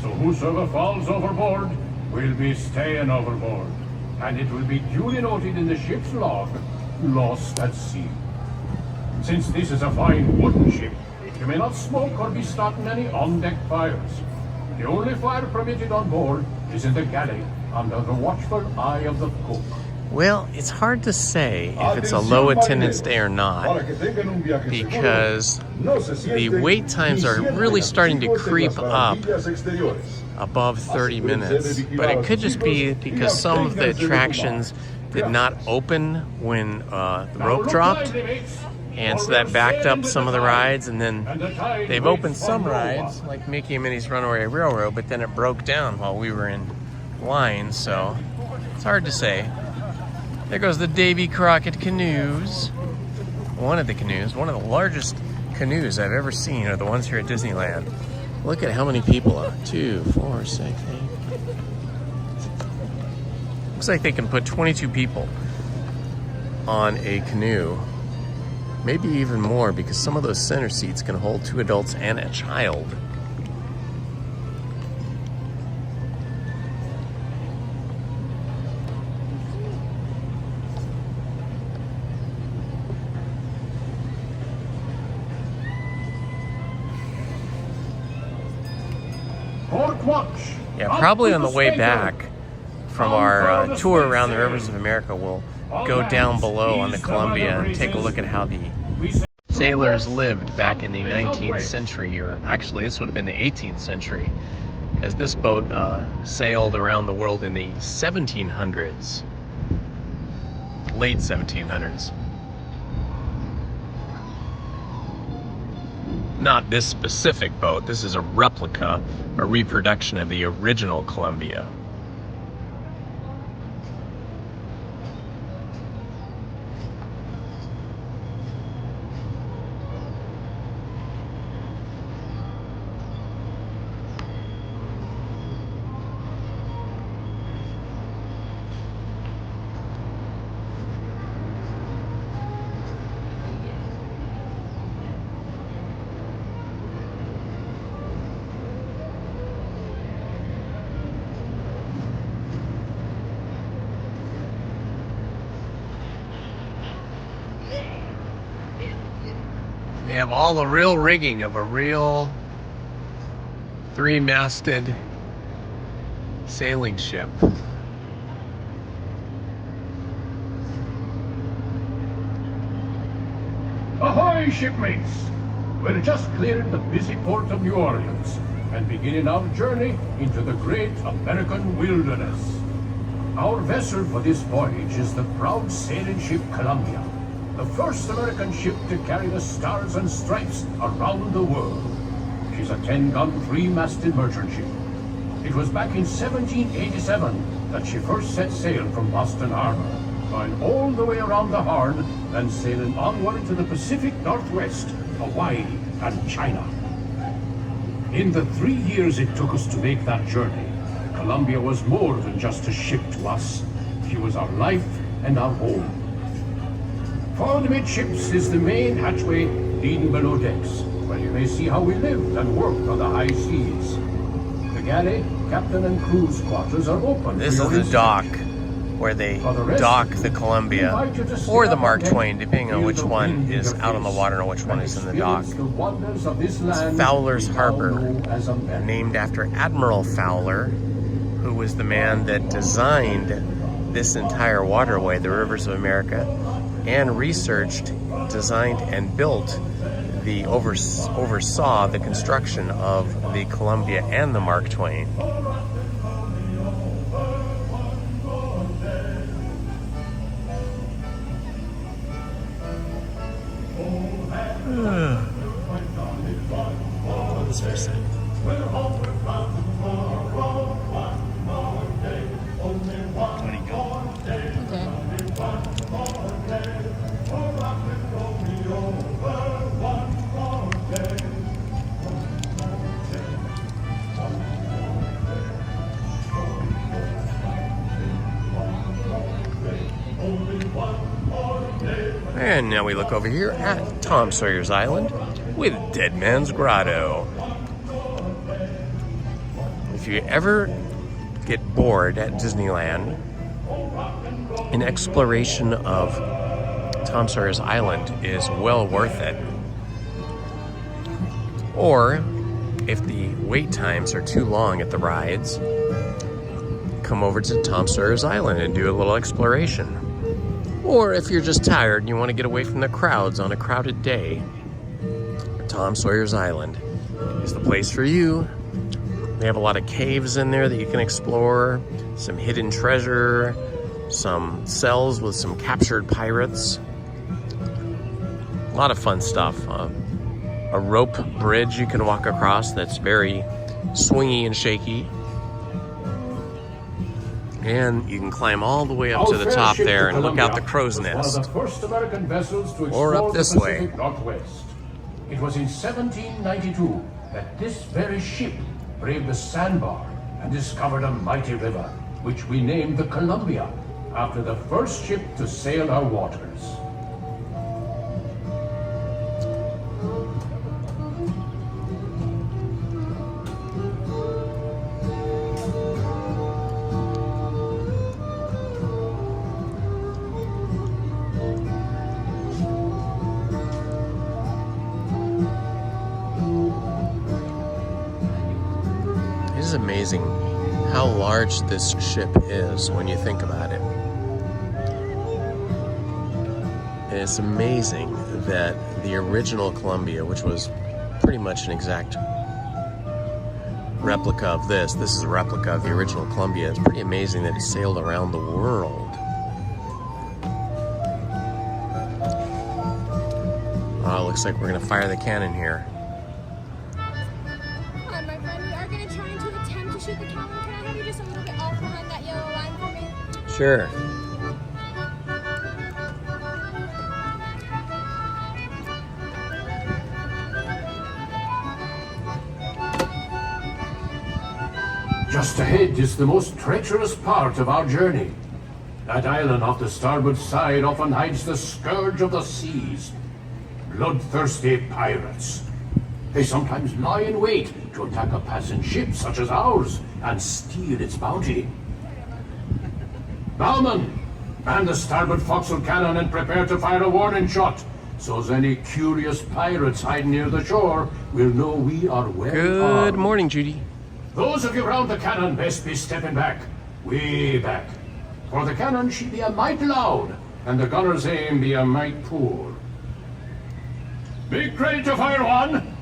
So whosoever falls overboard will be staying overboard, and it will be duly noted in the ship's log, lost at sea. Since this is a fine wooden ship, you may not smoke or be starting any on-deck fires. The only fire permitted on board is in the galley under the watchful eye of the cook. Well, it's hard to say if it's a low attendance day or not, because the wait times are really starting to creep up above 30 minutes. But it could just be because some of the attractions did not open when the rope dropped, and so that backed up some of the rides. And then they've opened some rides, like Mickey and Minnie's Runaway Railroad, but then it broke down while we were in line, so it's hard to say. There goes the Davy Crockett canoes. One of the canoes, one of the largest canoes I've ever seen are the ones here at Disneyland. Look at how many people are. 2, 4, 6, 8. Looks like they can put 22 people on a canoe. Maybe even more, because some of those center seats can hold 2 adults and a child. Yeah, probably on the way back from our tour around the rivers of America, we'll go down below on the Columbia and take a look at how the sailors lived back in the 19th century, or actually this would have been the 18th century, as this boat sailed around the world in the 1700s, late 1700s. Not this specific boat. This is a replica, a reproduction of the original Columbia. They have all the real rigging of a real 3-masted sailing ship. Ahoy, shipmates! We're just clearing the busy port of New Orleans and beginning our journey into the great American wilderness. Our vessel for this voyage is the proud sailing ship Columbia, the first American ship to carry the stars and stripes around the world. She's a 10-gun, 3-masted merchant ship. It was back in 1787 that she first set sail from Boston Harbor, going all the way around the Horn, then sailing onward to the Pacific Northwest, Hawaii, and China. In the 3 years it took us to make that journey, Columbia was more than just a ship to us. She was our life and our home. Forward amidships is the main hatchway leading below decks, where you may see how we lived and worked on the high seas. The galley, captain and crew's quarters are open. This is the dock where they dock the Columbia or the Mark Twain, depending on which one is out on the water and which one is in the dock. It's Fowler's Harbor, named after Admiral Fowler, who was the man that designed this entire waterway, the rivers of America, and researched, designed, and built oversaw the construction of the Columbia and the Mark Twain. This for a second. And now we look over here at Tom Sawyer's Island. with Dead Man's Grotto. If you ever get bored at Disneyland, an exploration of Tom Sawyer's Island is well worth it. Or, if the wait times are too long at the rides, come over to Tom Sawyer's Island and do a little exploration. Or if you're just tired and you want to get away from the crowds on a crowded day, Tom Sawyer's Island is the place for you. They have a lot of caves in there that you can explore, some hidden treasure, some cells with some captured pirates. A lot of fun stuff. A rope bridge you can walk across that's very swingy and shaky. And you can climb all the way up to the top there and look out the crow's nest. Or up this way. Northwest. It was in 1792 that this very ship braved the sandbar and discovered a mighty river, which we named the Columbia, after the first ship to sail our waters. It is amazing how large this ship is when you think about it. And it's amazing that the original Columbia, which was pretty much an exact replica of this is a replica of the original Columbia. It's pretty amazing that it sailed around the world. Oh, it looks like we're gonna fire the cannon here. My friend, we are going to try to attempt to shoot the cannon. Can I have you just a little bit off behind that yellow line for me? Sure. Just ahead is the most treacherous part of our journey. That island off the starboard side often hides the scourge of the seas. Bloodthirsty pirates. They sometimes lie in wait to attack a passing ship such as ours and steal its bounty. Bowman, man the starboard forecastle cannon and prepare to fire a warning shot, so as any curious pirates hiding near the shore will know we are well Good armed. morning, Judy. Those of you round the cannon best be stepping back, way back. For the cannon she be a mite loud, and the gunner's aim be a mite poor. Be ready to fire one.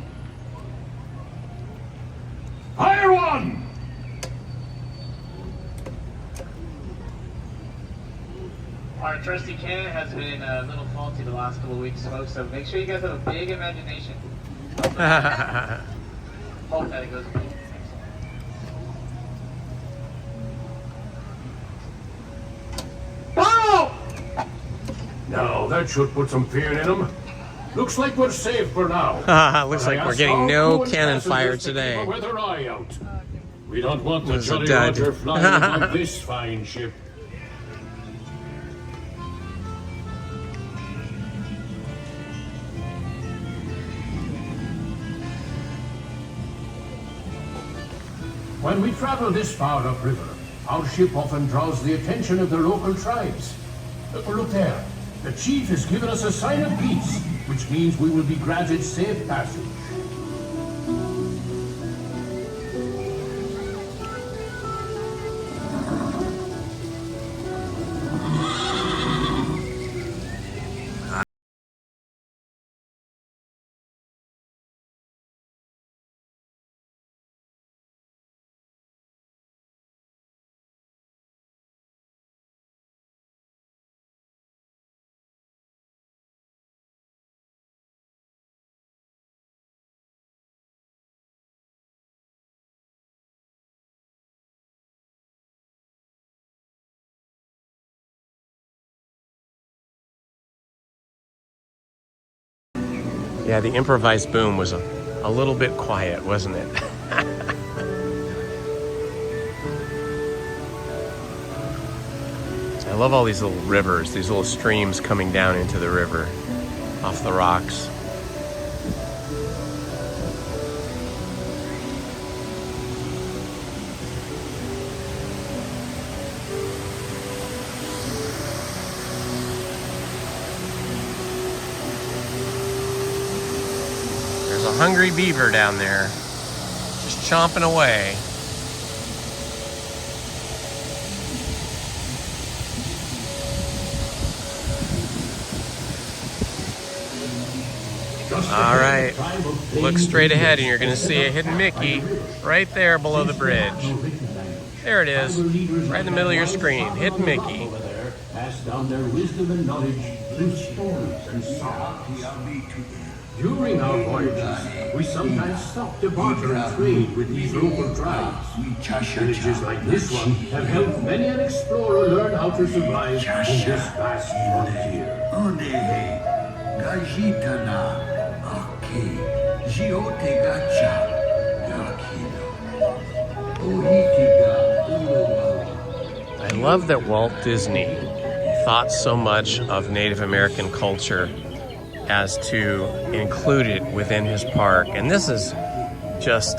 Fire one! Our trusty cannon has been a little faulty the last couple of weeks, folks, so make sure you guys have a big imagination. Hope that it goes big. Now, that should put some fear in them. Looks like we're safe for now. Looks like we're getting no cannon fire today. With their eye out. We don't want the Was a Jolly dud. Roger flying above this fine ship. When we travel this far upriver, our ship often draws the attention of the local tribes. Look there. The chief has given us a sign of peace, which means we will be granted safe passage. Yeah, the improvised boom was a little bit quiet, wasn't it? I love all these little rivers, these little streams coming down into the river off the rocks. hungry beaver down there, just chomping away. All right, look straight ahead and you're going to see a hidden Mickey right there below the bridge. There it is, right in the middle of your screen, hidden Mickey. Pass down their wisdom and knowledge through stories and songs. During our voyages, we sometimes stop to barter and trade with these local tribes. Villages like this one have helped many an explorer learn how to survive in this vast frontier. I love that Walt Disney thought so much of Native American culture as to include it within his park. And this is just,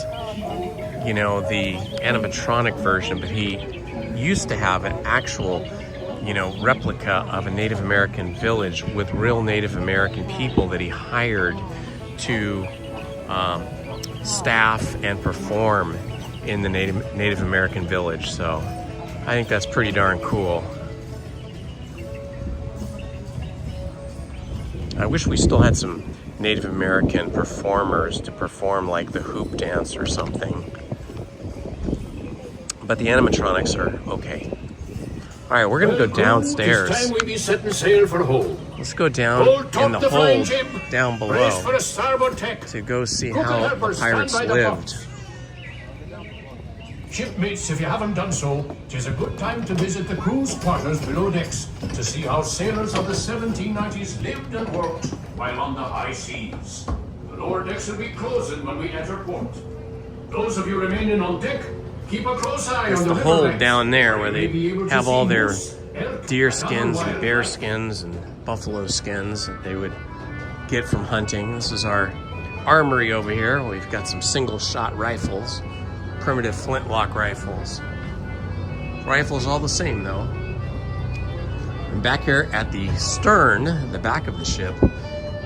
you know, the animatronic version, but he used to have an actual, you know, replica of a Native American village with real Native American people that he hired to staff and perform in the Native American village. So I think that's pretty darn cool. I wish we still had some Native American performers to perform like the hoop dance or something. But the animatronics are okay. All right, we're gonna go downstairs. It's time we be setting sail for home. Let's go down in the hold down below to go see how the pirates lived. Shipmates, if you haven't done so, it is a good time to visit the crew's quarters below decks to see how sailors of the 1790s lived and worked while on the high seas. The lower decks will be closing when we enter port. Those of you remaining on deck, keep a close eye on the hold down there where they have all their deer skins and bear skins and buffalo skins that they would get from hunting. This is our armory over here. We've got some single shot rifles, primitive flintlock rifles. Rifles all the same though. And back here at the stern, the back of the ship,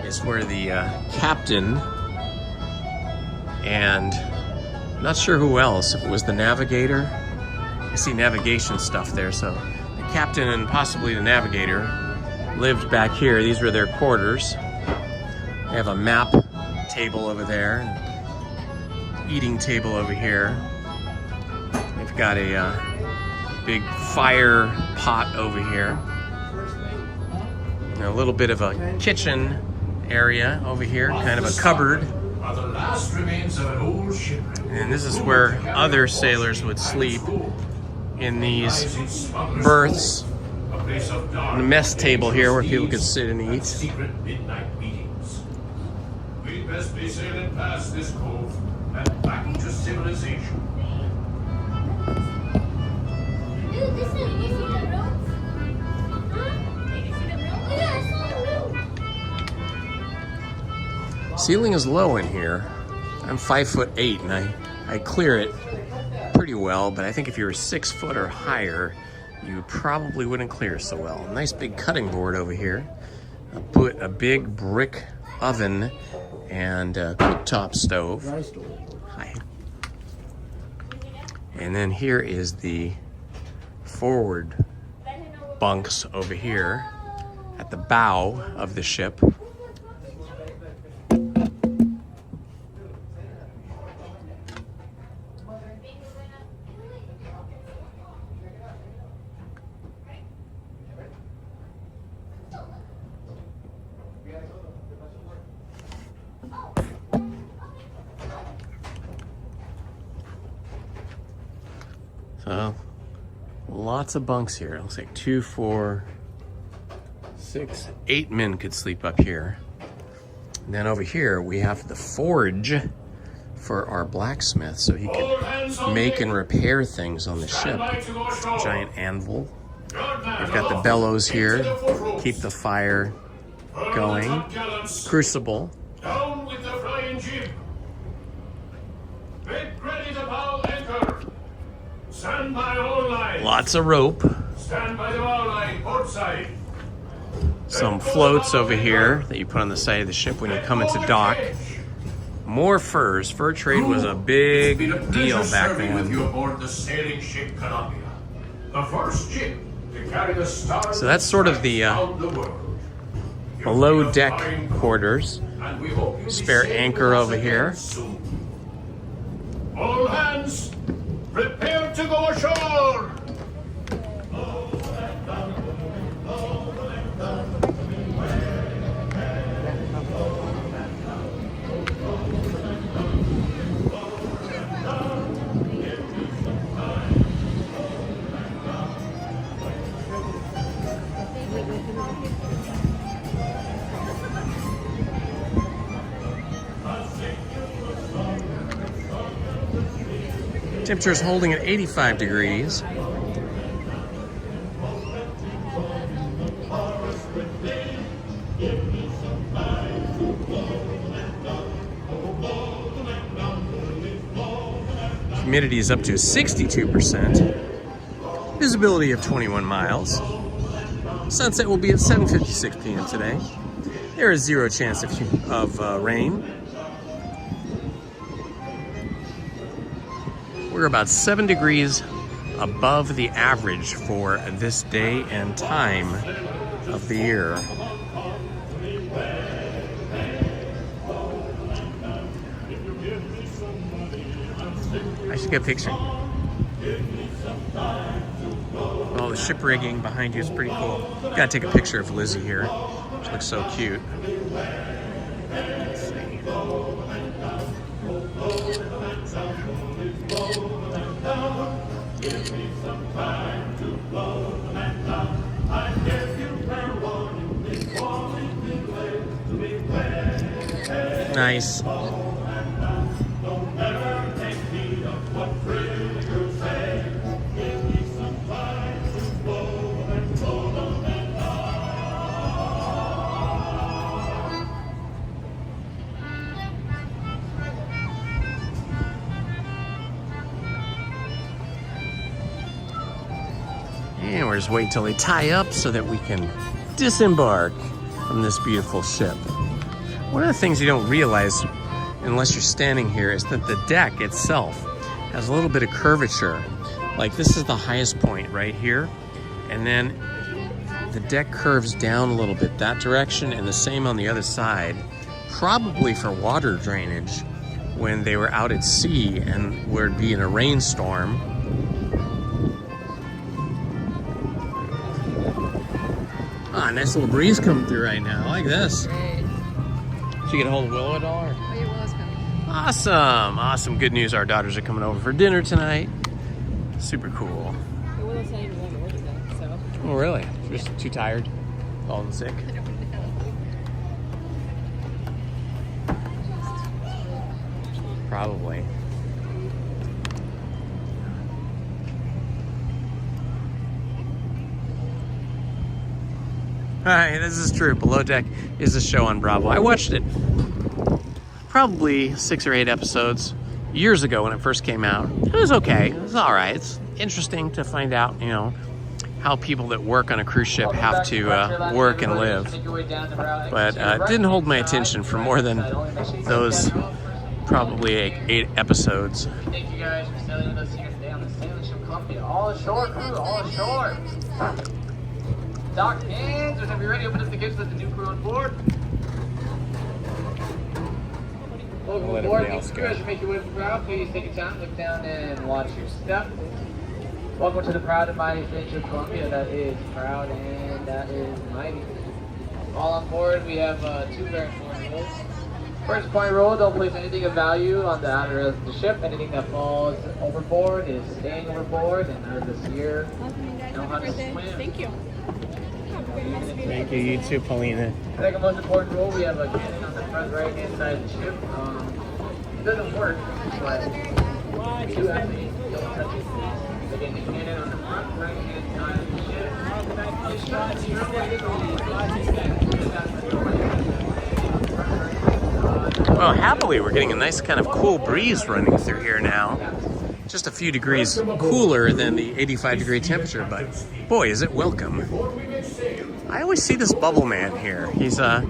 is where the captain and not sure who else, if it was the navigator. I see navigation stuff there, so the captain and possibly the navigator lived back here. These were their quarters. They have a map table over there, eating table over here. They've got a big fire pot over here. And a little bit of a kitchen area over here, kind of a cupboard. And this is where other sailors would sleep, in these berths. And a mess table here where people could sit and eat. We'd best be sailing past this cove and back to civilization. Dude, this is you see the rope? Huh? Did you see the rope? Oh yeah, I saw the rope. Ceiling is low in here. I'm 5'8" and I clear it pretty well, but I think if you were 6 foot or higher, you probably wouldn't clear so well. Nice big cutting board over here. I put a big brick oven and a cooktop stove. Hi. And then here is the forward bunks over here at the bow of the ship. So, lots of bunks here. It looks like 2, 4, 6, 8 men could sleep up here. And then over here, we have the forge for our blacksmith, so he can make and repair things on the ship. Giant anvil. We've got the bellows here, keep the fire going. Crucible. Down with the flying jib. Make ready to bow anchor. Stand by all lines. Lots of rope. Stand by the bow line, port side. Some floats over here that you put on the side of the ship when you come into dock. More furs. Fur trade was a big It's been a deal pleasure back serving with then. you aboard the sailing ship Columbia, the first ship to carry the stars. So that's sort of the below deck quarters. And we hope you'll Spare be safe anchor with us over again here. soon. All hands, prepare to go ashore. Temperature is holding at 85 degrees. Humidity is up to 62%. Visibility of 21 miles. Sunset will be at 7:56 p.m. today. There is 0 chance of rain. We're about 7 degrees above the average for this day and time of the year. I should get a picture. Oh, the ship rigging behind you is pretty cool. Gotta take a picture of Lizzy here. She looks so cute. Let's see. Nice. And we're just waiting till they tie up so that we can disembark from this beautiful ship. One of the things you don't realize unless you're standing here is that the deck itself has a little bit of curvature. Like this is the highest point right here, and then the deck curves down a little bit that direction and the same on the other side, probably for water drainage when they were out at sea and would be in a rainstorm. Ah, nice little breeze coming through right now. I like this. Great. Did you get a hold of Willow at all? Or? Oh, yeah, Willow's coming. Awesome. Awesome. Good news. Our daughters are coming over for dinner tonight. Super cool. Yeah, Willow's not even going to work today, so. Oh, really? You're just too tired? Falling sick? I don't know. Probably. Hi, this is true. Below Deck is a show on Bravo. I watched it probably 6 or 8 episodes years ago when it first came out. It was okay. It was all right. It's interesting to find out, you know, how people that work on a cruise ship have to work and live. But it didn't hold my attention for more than those probably 8 episodes. Thank you guys for sailing with us here today on the sailing ship Columbia. All ashore, crew, all ashore. Dock hands, whenever you're ready, open up the gates with the new crew on board. Welcome Let aboard. everybody else Thank go. you guys for making your way to the prow. Please take your time, look down and watch your step. Welcome to the proud and mighty sailing ship Columbia. That is proud and that is mighty. All on board, we have 2 very important rules. First point rule, don't place anything of value on the outer of the ship. Anything that falls overboard is staying overboard, and out of this year, know how to swim. Thank you. Thank you. You too, Paulina. Second most important rule, we have a cannon on the front right hand side of the ship. It doesn't work, but we do have to don't touch it. Again, the cannon on the front right hand side of the ship. Well, happily, we're getting a nice kind of cool breeze running through here now. Just a few degrees cooler than the 85-degree temperature, but boy, is it welcome. I always see this bubble man here. He's, I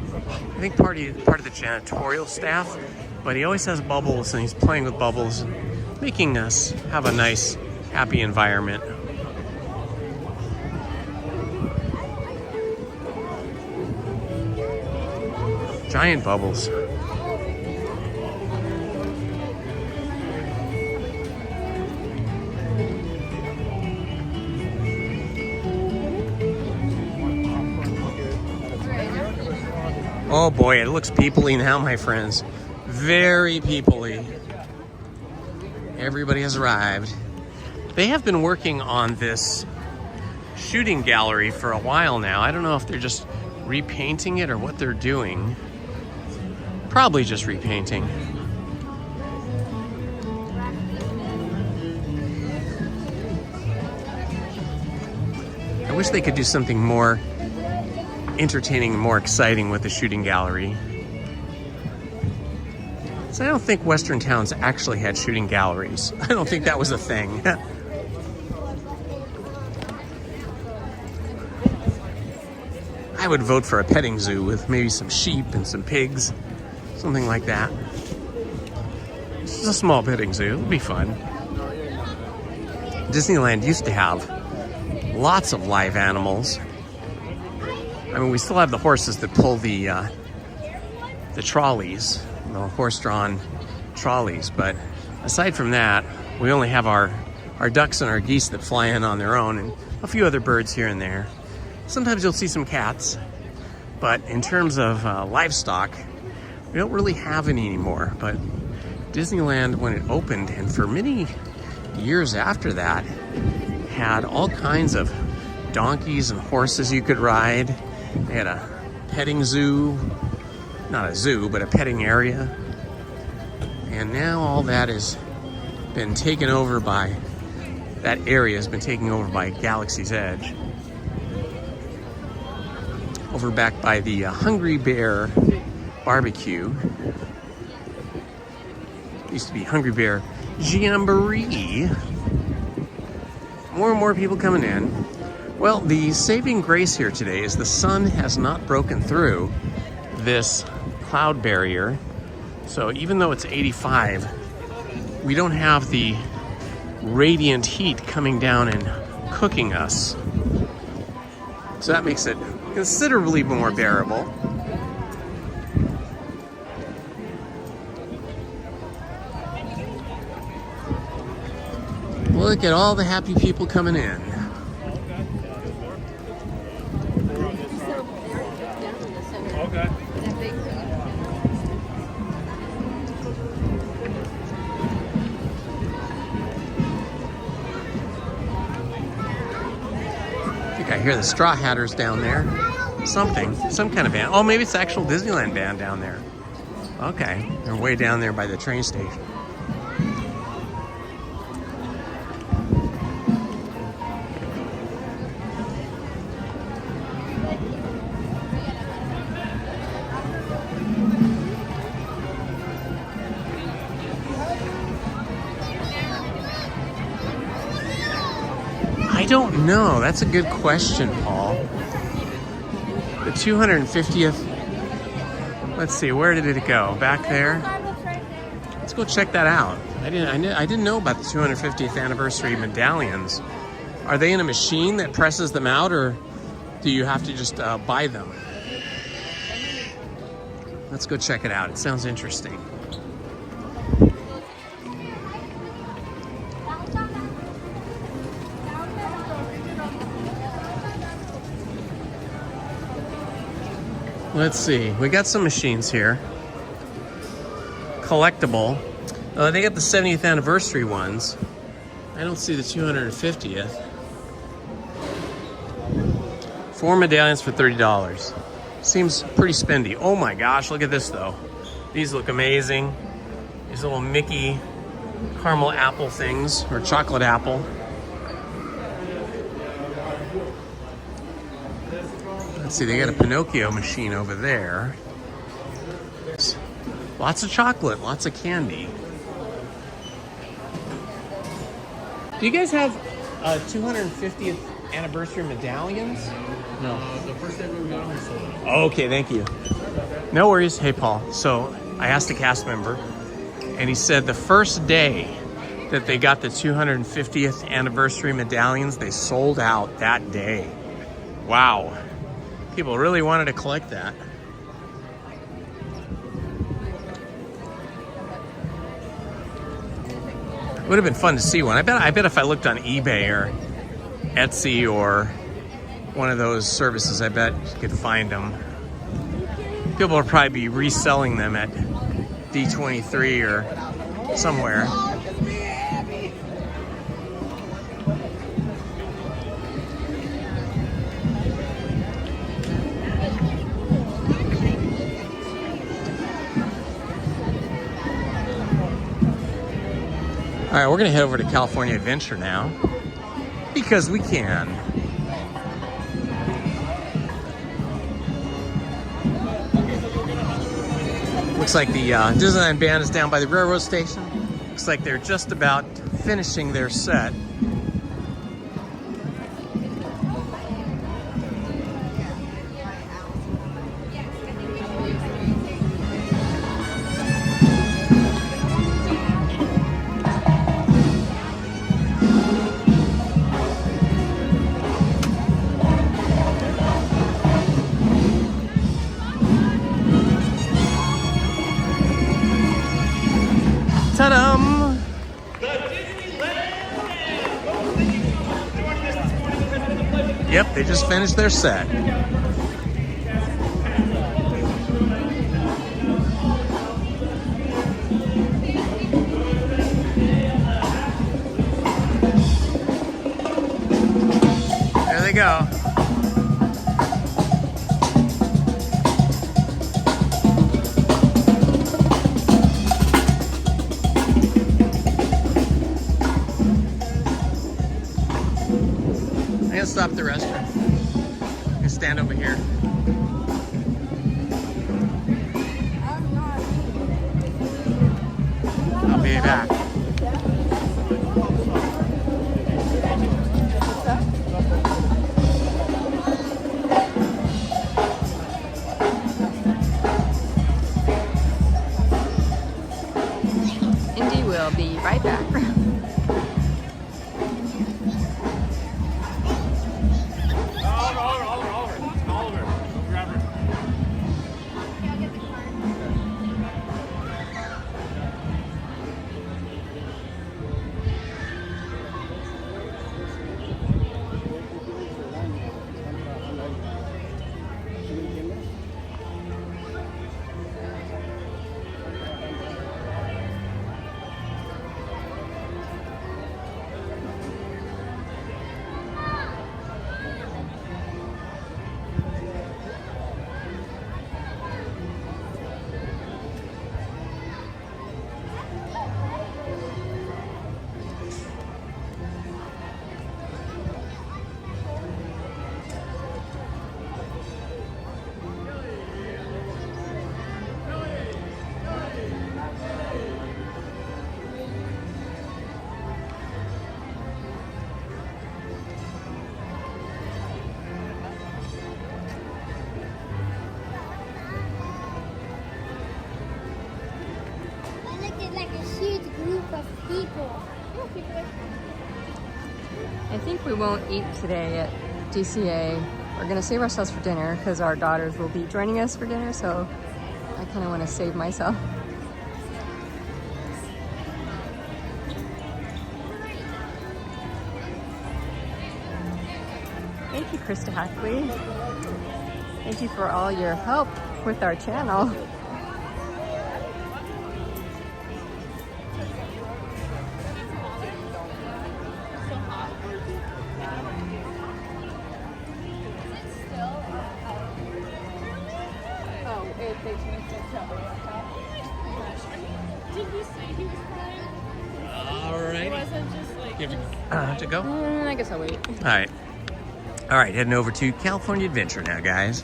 think, part of the janitorial staff. but he always has bubbles, and he's playing with bubbles, and making us have a nice, happy environment. Giant bubbles. Oh boy, it looks peoply now, my friends. Very peoply. Everybody has arrived. They have been working on this shooting gallery for a while now. I don't know if they're just repainting it or what they're doing. Probably just repainting. I wish they could do something more entertaining and more exciting with the shooting gallery. So I don't think Western towns actually had shooting galleries. I don't think that was a thing. I would vote for a petting zoo with maybe some sheep and some pigs, something like that. This is a small petting zoo, it'd be fun. Disneyland used to have lots of live animals. I mean, we still have the horses that pull the trolleys, the horse-drawn trolleys, but aside from that, we only have our ducks and our geese that fly in on their own, and a few other birds here and there. Sometimes you'll see some cats, but in terms of livestock, we don't really have any anymore. But Disneyland, when it opened, and for many years after that, had all kinds of donkeys and horses you could ride. They had a petting zoo, not a zoo, but a petting area. And now all that has been taken over by, that area has been taken over by Galaxy's Edge. Over back by the Hungry Bear barbecue. Used to be Hungry Bear Jamboree. More and more people coming in. Well, the saving grace here today is the sun has not broken through this cloud barrier. So even though it's 85, we don't have the radiant heat coming down and cooking us. So that makes it considerably more bearable. Look at all the happy people coming in. Okay. I hear the Straw Hatters down there. Some kind of band. Oh, maybe it's the actual Disneyland band down there. Okay, they're way down there by the train station. I don't know. That's a good question, Paul. The 250th. Let's see. Where did it go? Back there. Let's go check that out. I didn't know about the 250th anniversary medallions. Are they in a machine that presses them out, or do you have to just buy them? Let's go check it out. It sounds interesting. Let's see, we got some machines here. Collectible. They got the 70th anniversary ones. I don't see the 250th. 4 medallions for $30. Seems pretty spendy. Oh my gosh, look at this though. These look amazing. These little Mickey caramel apple things, or chocolate apple. Let's see, they got a Pinocchio machine over there. Lots of chocolate, lots of candy. Do you guys have 250th anniversary medallions? No. The first day we got them, we sold them. Okay, thank you. No worries. Hey, Paul. So I asked a cast member, and he said the first day that they got the 250th anniversary medallions, they sold out that day. Wow. People really wanted to collect that. Would have been fun to see one. I bet if I looked on eBay or Etsy or one of those services, I bet you could find them. People will probably be reselling them at D23 or somewhere. All right, we're gonna head over to California Adventure now because we can. Looks like the Disneyland band is down by the railroad station. Looks like they're just about finishing their set. Ta-dum! Yep, they just finished their set. There they go. I'm gonna stop at the restaurant. I'm gonna stand over here. I'll be back. Indy will be right back. I think we won't eat today at DCA. We're gonna save ourselves for dinner because our daughters will be joining us for dinner, so I kind of want to save myself. Thank you, Krista Hackley. Thank you for all your help with our channel. You have to go? I guess I'll wait. All right, heading over to California Adventure now, guys.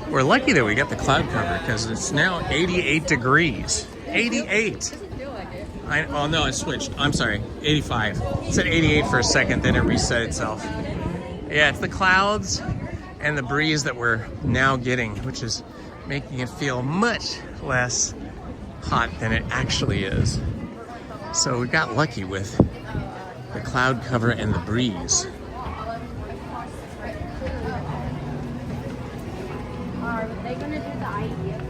We're lucky that we got the cloud cover because it's now 88 degrees. 88. Oh no, it switched. I'm sorry, 85. It said 88 for a second, then it reset itself. Yeah, it's the clouds and the breeze that we're now getting, which is making it feel much less hot than it actually is. So we got lucky with the cloud cover and the breeze. Are they going to do the idea?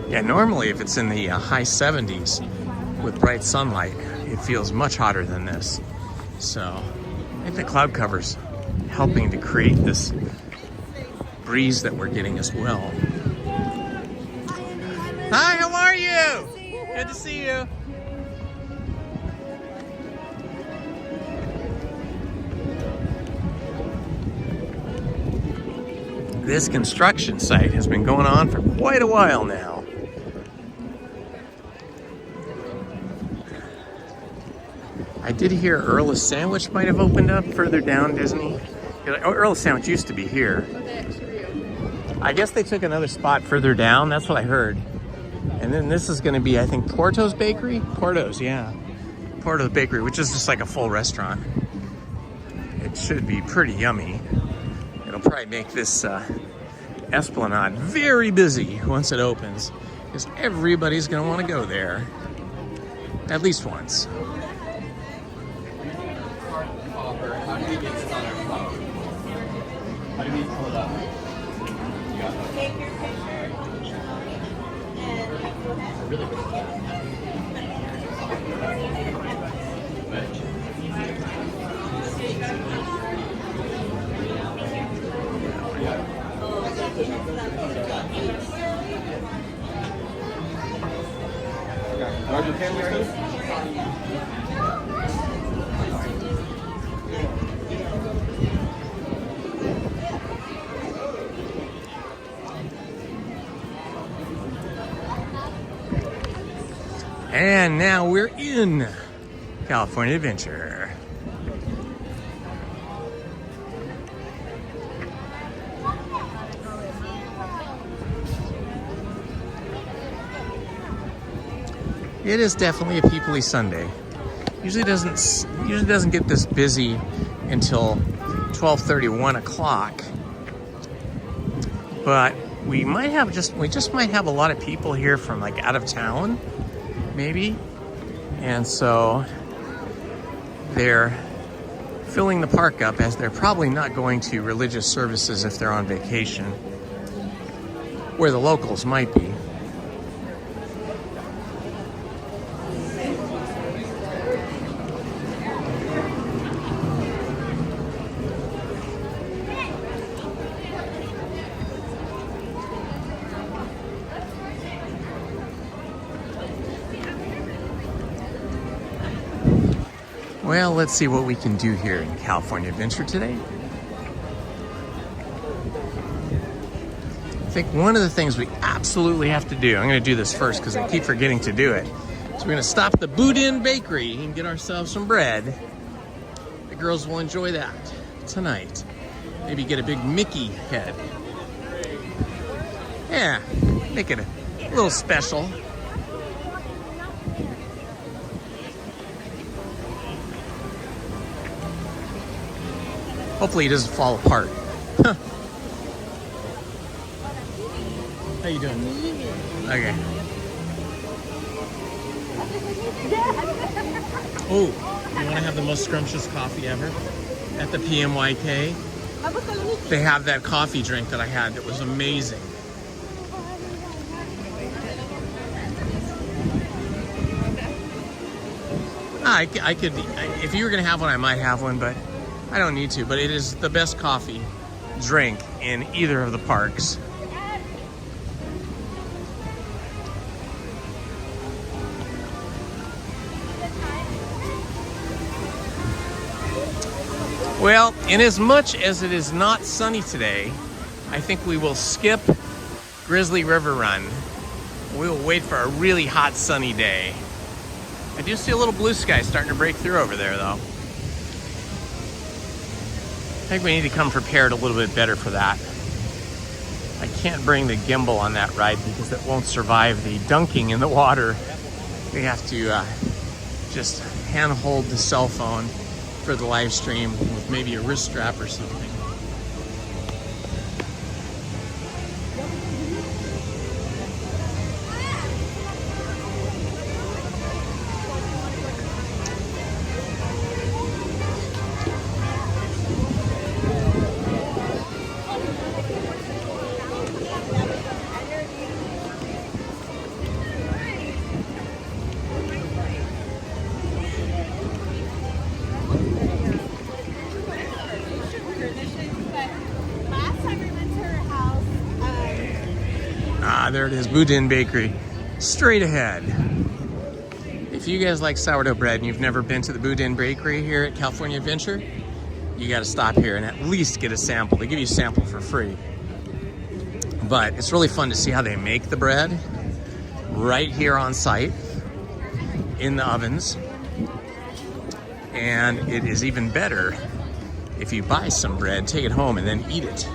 Yeah, normally if it's in the high 70s with bright sunlight, it feels much hotter than this. So I think the cloud cover's helping to create this breeze that we're getting as well. Hi, how are you? Good to see you. This construction site has been going on for quite a while now. I did hear Earl's Sandwich might have opened up further down Disney. Oh, Earl's Sandwich used to be here. I guess they took another spot further down. That's what I heard. And then this is going to be, I think, Porto's Bakery? Porto's, yeah. Porto's Bakery, which is just like a full restaurant. It should be pretty yummy. It'll probably make this Esplanade very busy once it opens, because everybody's going to want to go there at least once. How do you get this on our phone? How do we pull it up? Take your picture and go ahead. Really good. Roger, cameras. And now we're in California Adventure. It is definitely a peoply Sunday. Usually doesn't get this busy until 12:30, 1 o'clock. But we just might have a lot of people here from like out of town, maybe. And so they're filling the park up, as they're probably not going to religious services if they're on vacation, where the locals might be. Well, let's see what we can do here in California Adventure today. I think one of the things we absolutely have to do, I'm going to do this first because I keep forgetting to do it, is we're going to stop at the Boudin Bakery and get ourselves some bread. The girls will enjoy that tonight. Maybe get a big Mickey head. Yeah, make it a little special. Hopefully it doesn't fall apart. How you doing? Okay. Oh, you want to have the most scrumptious coffee ever? At the PMYK, they have that coffee drink that I had that was amazing. I could, if you were going to have one, I might have one, but I don't need to. But it is the best coffee drink in either of the parks. Well, in as much as it is not sunny today, I think we will skip Grizzly River Run. We will wait for a really hot sunny day. I do see a little blue sky starting to break through over there, though. think we need to come prepared a little bit better for that. I can't bring the gimbal on that ride because it won't survive the dunking in the water. We have to just handhold the cell phone for the live stream with maybe a wrist strap or something. There it is, Boudin Bakery, straight ahead. If you guys like sourdough bread and you've never been to the Boudin Bakery here at California Adventure, you got to stop here and at least get a sample. They give you a sample for free. But it's really fun to see how they make the bread right here on site in the ovens. And it is even better if you buy some bread, take it home, and then eat it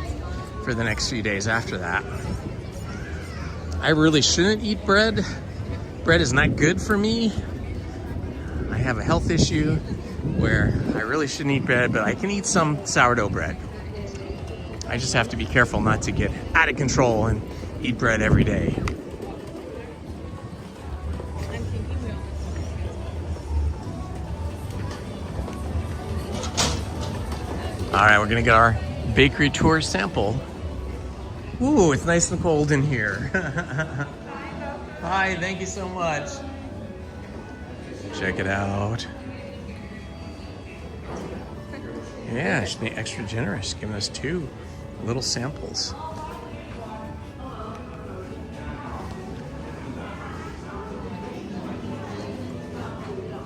for the next few days after that. I really shouldn't eat bread. Bread is not good for me. I have a health issue where I really shouldn't eat bread, but I can eat some sourdough bread. I just have to be careful not to get out of control and eat bread every day. All right, we're gonna get our bakery tour sample. Ooh, it's nice and cold in here. Hi, thank you so much. Check it out. Yeah, she's being extra generous, giving us 2 little samples.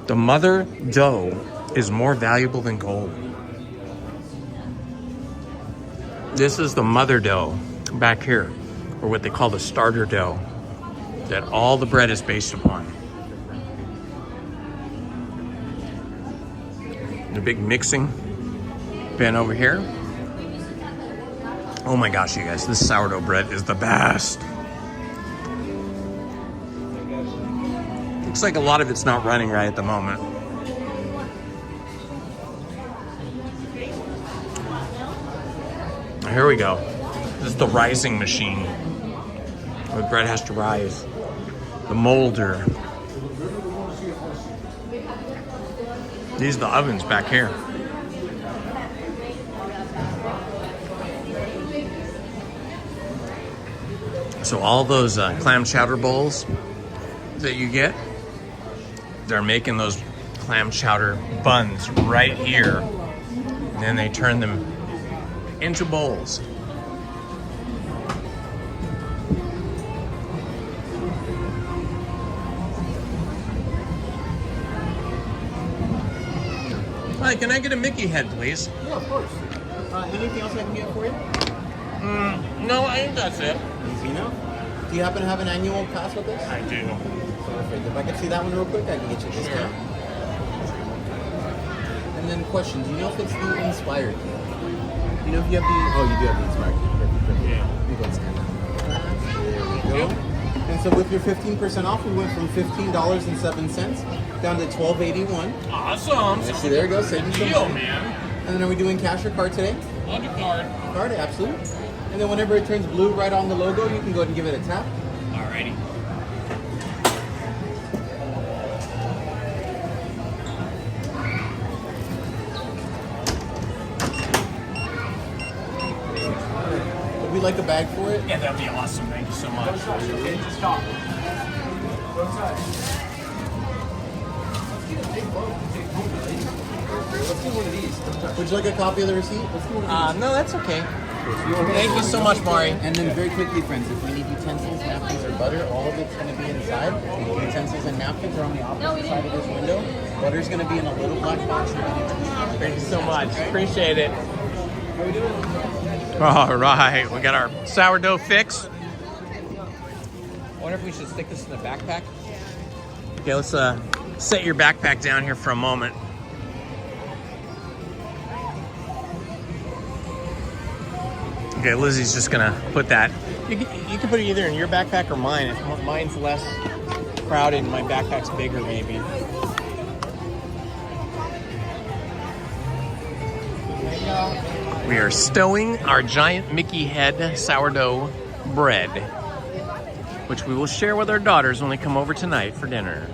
The mother dough is more valuable than gold. This is the mother dough back here, or what they call the starter dough, that all the bread is based upon. The big mixing bin over here. Oh my gosh, you guys, this sourdough bread is the best. Looks like a lot of it's not running right at the moment. Here we go. This is the rising machine. The bread has to rise. The molder. These are the ovens back here. So all those clam chowder bowls that you get, they're making those clam chowder buns right here. And then they turn them into bowls. Hi, can I get a Mickey head, please? Yeah, of course. Anything else I can get for you? No, I think that's it. Easy enough. Do you happen to have an annual pass with us? I do. Perfect. If I could see that one real quick, I can get you a discount. And then question, do you know if it's the Inspired kit? You know if you have the... Oh, you do have the Inspired kit. Perfect. Yeah. Let me go and scan that. There we go. And so with your 15% off, we went from $15.07 down to $12.81. Awesome. See, there we go. Save you some deal, money. man. And then are we doing cash or card today? On the card. Card, absolutely. And then whenever it turns blue right on the logo, you can go ahead and give it a tap. Alrighty. Would we like a bag for it? Yeah, that'd be awesome. Thank you so much. Stop. Let's do one of these. Would you like a copy of the receipt? Let's do one of these. No, that's okay. Thank you so much, Mari. And then very quickly, friends, if we need utensils, napkins, or butter, all of it's going to be inside. Utensils and napkins are on the opposite side of this window. Butter's going to be in a little black box. Thank you so much. Appreciate it. How are we doing? All right, we got our sourdough fix. I wonder if we should stick this in the backpack. Okay, let's set your backpack down here for a moment. Okay, Lizzie's just gonna put that. You can put it either in your backpack or mine. If mine's less crowded and my backpack's bigger, maybe. We are stowing our giant Mickey head sourdough bread, which we will share with our daughters when they come over tonight for dinner.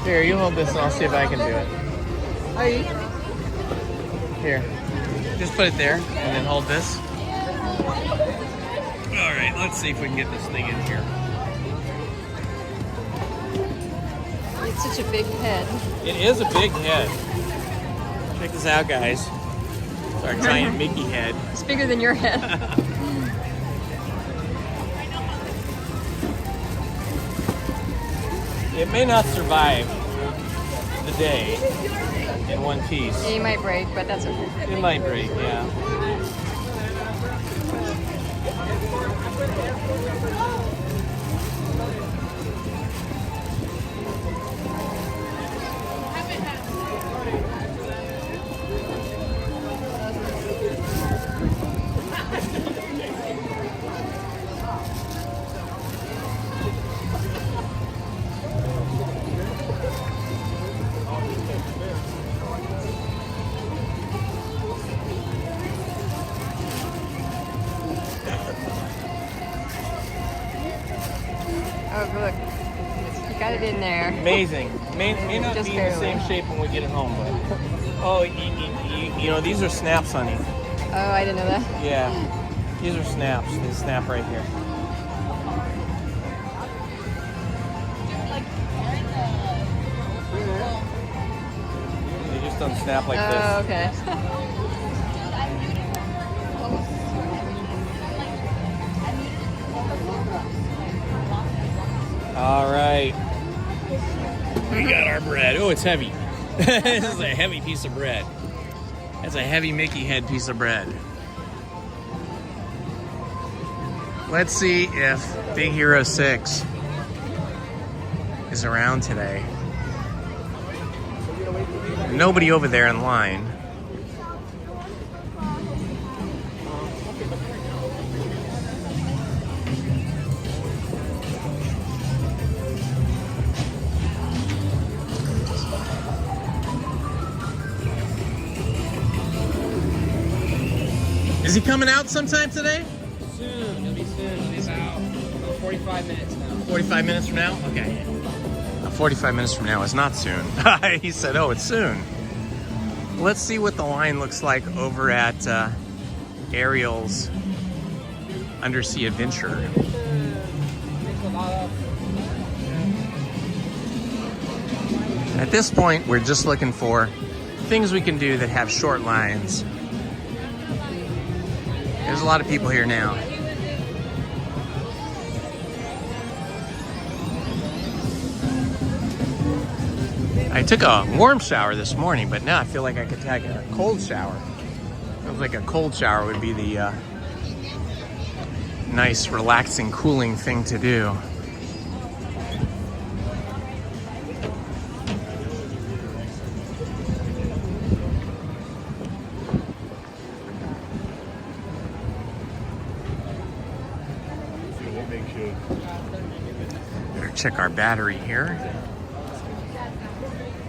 Here, you hold this and I'll see if I can do it. Are you? Here, just put it there and then hold this. All right, let's see if we can get this thing in here. It's such a big head. It is a big head. Check this out, guys. It's our giant Mickey head. It's bigger than your head. It may not survive the day in one piece. Yeah, you might break, but that's okay. It might break, yeah. Oh, look. You got it in there. Amazing. May not Just be in the same barely. shape when we get it home, but... Oh, you know, these are snaps, honey. Oh, I didn't know that. Yeah. These are snaps. They snap right here. They just don't snap like this. Oh, okay. All right. We got our bread. Oh, it's heavy. This is a heavy piece of bread. That's a heavy Mickey head piece of bread. Let's see if Big Hero 6 is around today. Nobody over there in line. Is he coming out sometime today? Soon, he'll be soon. He's out. 45 minutes now. 45 minutes from now? Okay. 45 minutes from now is not soon. He said, oh, it's soon. Let's see what the line looks like over at Ariel's Undersea Adventure. At this point, we're just looking for things we can do that have short lines. There's a lot of people here now. I took a warm shower this morning, but now I feel like I could take a cold shower. Feels like a cold shower would be the nice, relaxing, cooling thing to do. Better check our battery here.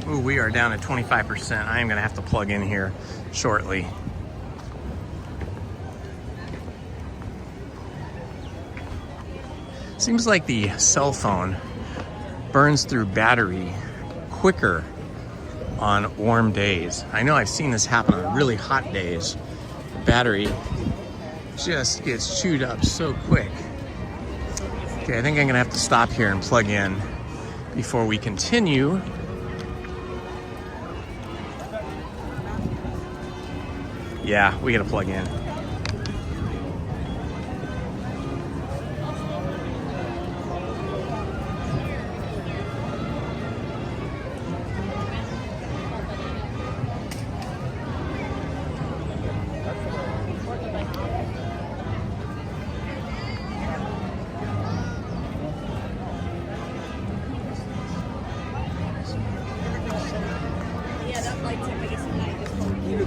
Ooh, we are down at 25%. I am gonna have to plug in here shortly. Seems like the cell phone burns through battery quicker on warm days. I know I've seen this happen on really hot days. The battery just gets chewed up so quick. Okay, I think I'm gonna have to stop here and plug in before we continue. Yeah, we gotta plug in.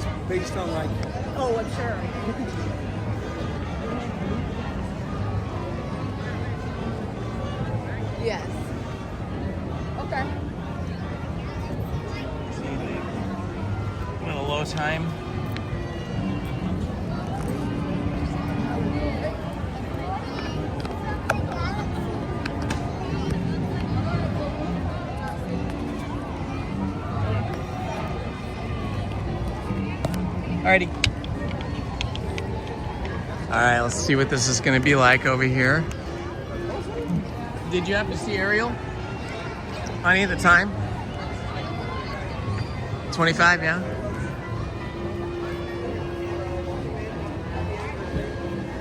it's based on like. Oh, I'm sure. Yes. Okay. I'm at a low time. Alrighty. Alright, let's see what this is going to be like over here. Did you happen to see Ariel? Honey, at the time? 25, yeah?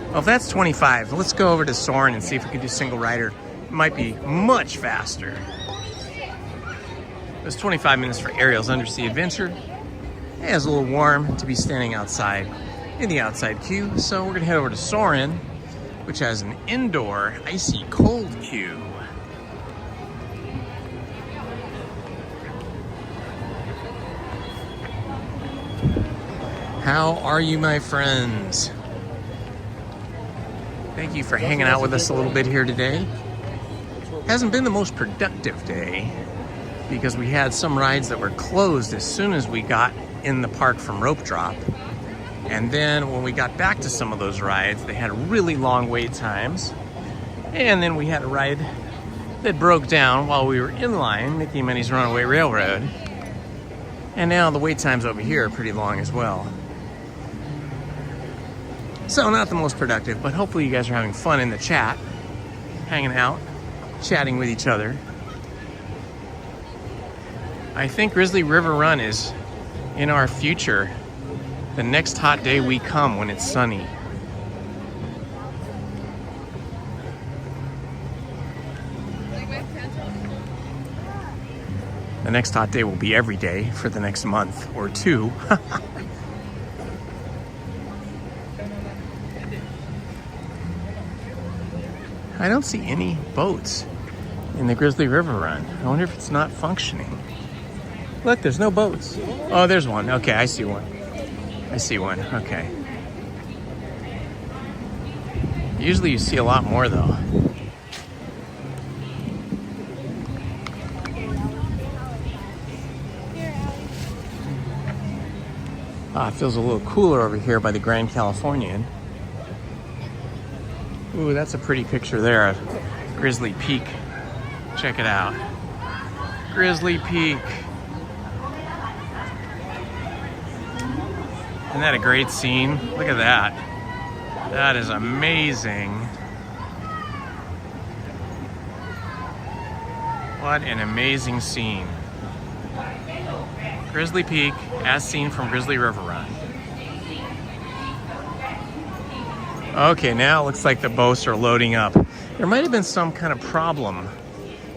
Well, if that's 25, let's go over to Soarin' and see if we can do single rider. It might be much faster. It was 25 minutes for Ariel's Undersea Adventure. It was a little warm to be standing outside in the outside queue, so we're gonna head over to Soarin', which has an indoor icy cold queue. How are you, my friends? Thank you for hanging out with us a little bit here today. Hasn't been the most productive day because we had some rides that were closed as soon as we got in the park from rope drop. And then when we got back to some of those rides, they had really long wait times. And then we had a ride that broke down while we were in line, Mickey and Minnie's Runaway Railroad. And now the wait times over here are pretty long as well. So not the most productive, but hopefully you guys are having fun in the chat, hanging out, chatting with each other. I think Grizzly River Run is in our future. The next hot day we come when it's sunny. The next hot day will be every day for the next month or two. I don't see any boats in the Grizzly River Run. I wonder if it's not functioning. Look, there's no boats. Oh, there's one. Okay, I see one. I see one. Okay. Usually you see a lot more, though. It feels a little cooler over here by the Grand Californian. Ooh, that's a pretty picture there of Grizzly Peak. Check it out. Grizzly Peak. Isn't that a great scene? Look at that. That is amazing. What an amazing scene. Grizzly Peak as seen from Grizzly River Run. Okay, now it looks like the boats are loading up. There might have been some kind of problem.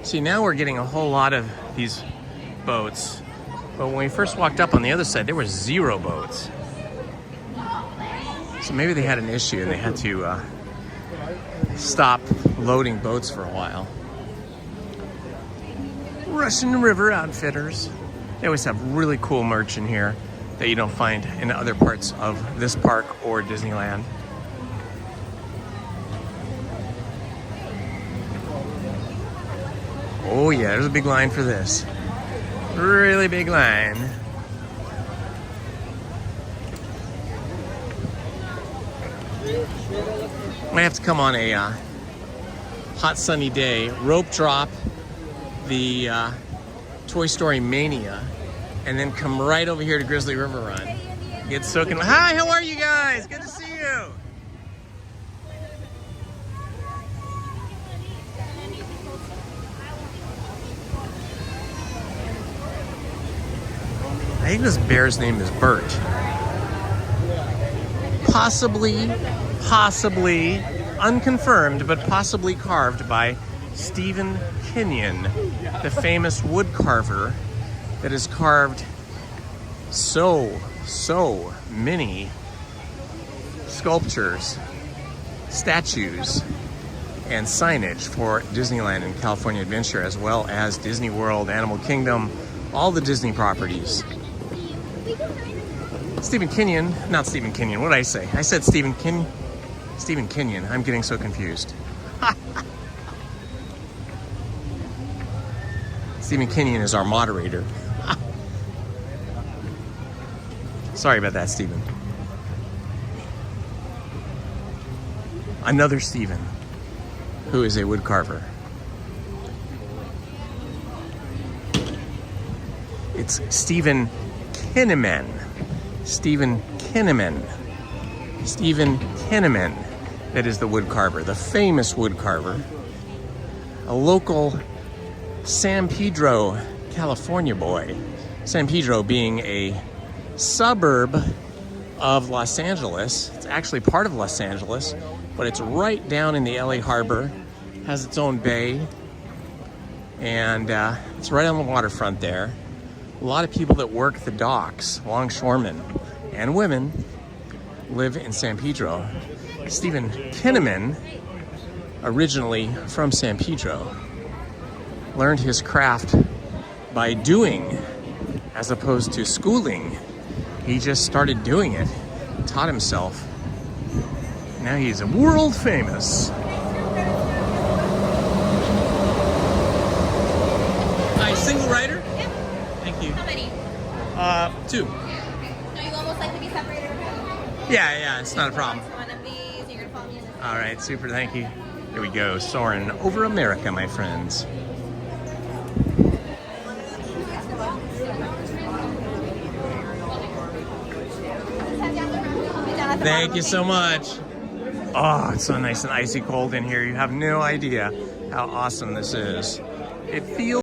See, now we're getting a whole lot of these boats. But when we first walked up on the other side, there were 0 boats. So maybe they had an issue and they had to stop loading boats for a while. Russian River Outfitters. They always have really cool merch in here that you don't find in other parts of this park or Disneyland. Oh yeah, there's a big line for this. Really big line. Might have to come on a hot sunny day, rope drop the Toy Story Mania, and then come right over here to Grizzly River Run. Get soaking. Hi, how are you guys? Good to see you. I think this bear's name is Bert. Possibly, unconfirmed, but possibly carved by Stephen Kenyon, the famous wood carver that has carved so many sculptures, statues, and signage for Disneyland and California Adventure, as well as Disney World, Animal Kingdom, all the Disney properties. Stephen Kenyon, not Stephen Kenyon, what did I say? I said Stephen Kenyon. Stephen Kenyon, I'm getting so confused. Stephen Kenyon is our moderator. Sorry about that, Stephen. Another Stephen, who is a woodcarver. It's Stephen Kinnaman. Stephen Kinnaman. Stephen Kinnaman, that is the woodcarver, the famous woodcarver. A local San Pedro, California boy. San Pedro being a suburb of Los Angeles. It's actually part of Los Angeles, but it's right down in the LA harbor, has its own bay, and it's right on the waterfront there. A lot of people that work the docks, longshoremen and women, live in San Pedro. Stephen Kinnaman, originally from San Pedro, learned his craft by doing as opposed to schooling. He just started doing it, taught himself. Now he's world famous. Hi, single rider? Yep. Thank you. How many? 2. Yeah, okay. Are you almost like to be separated? Yeah, it's not a problem. One of these, you're gonna follow me in this. All right, super, thank you. Here we go, soaring over America, my friends. Thank you so much. Oh, it's so nice and icy cold in here. You have no idea how awesome this is. It feels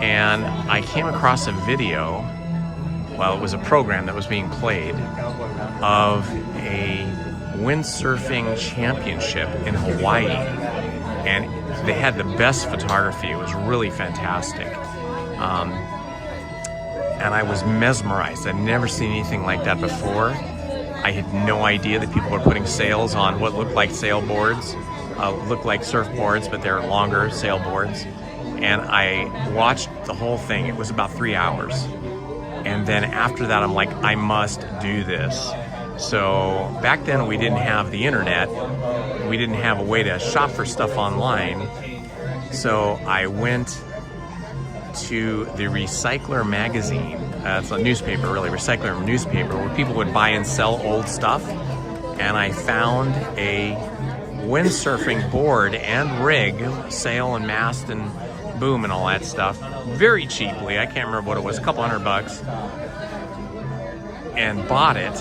and I came across a video, well, it was a program that was being played, of a windsurfing championship in Hawaii, and they had the best photography. It was really fantastic, and I was mesmerized. I'd never seen anything like that before. I had no idea that people were putting sails on what looked like sailboards, looked like surfboards, but they're longer sailboards. And I watched the whole thing. It was about 3 hours. And then after that, I'm like, I must do this. So back then we didn't have the internet. We didn't have a way to shop for stuff online. So I went to the Recycler magazine. It's a newspaper, really, Recycler newspaper, where people would buy and sell old stuff. And I found a windsurfing board and rig, sail and mast and boom and all that stuff, very cheaply. I can't remember what it was, a couple $100, and bought it,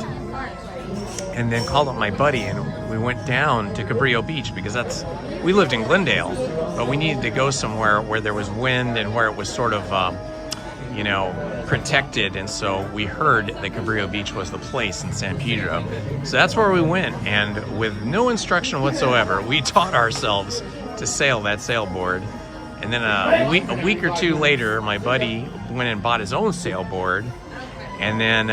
and then called up my buddy, and we went down to Cabrillo Beach, because we lived in Glendale, but we needed to go somewhere where there was wind and where it was sort of you know, protected, and so we heard that Cabrillo Beach was the place in San Pedro. So that's where we went, and with no instruction whatsoever, we taught ourselves to sail that sailboard. And then a week or two later, my buddy went and bought his own sailboard. And then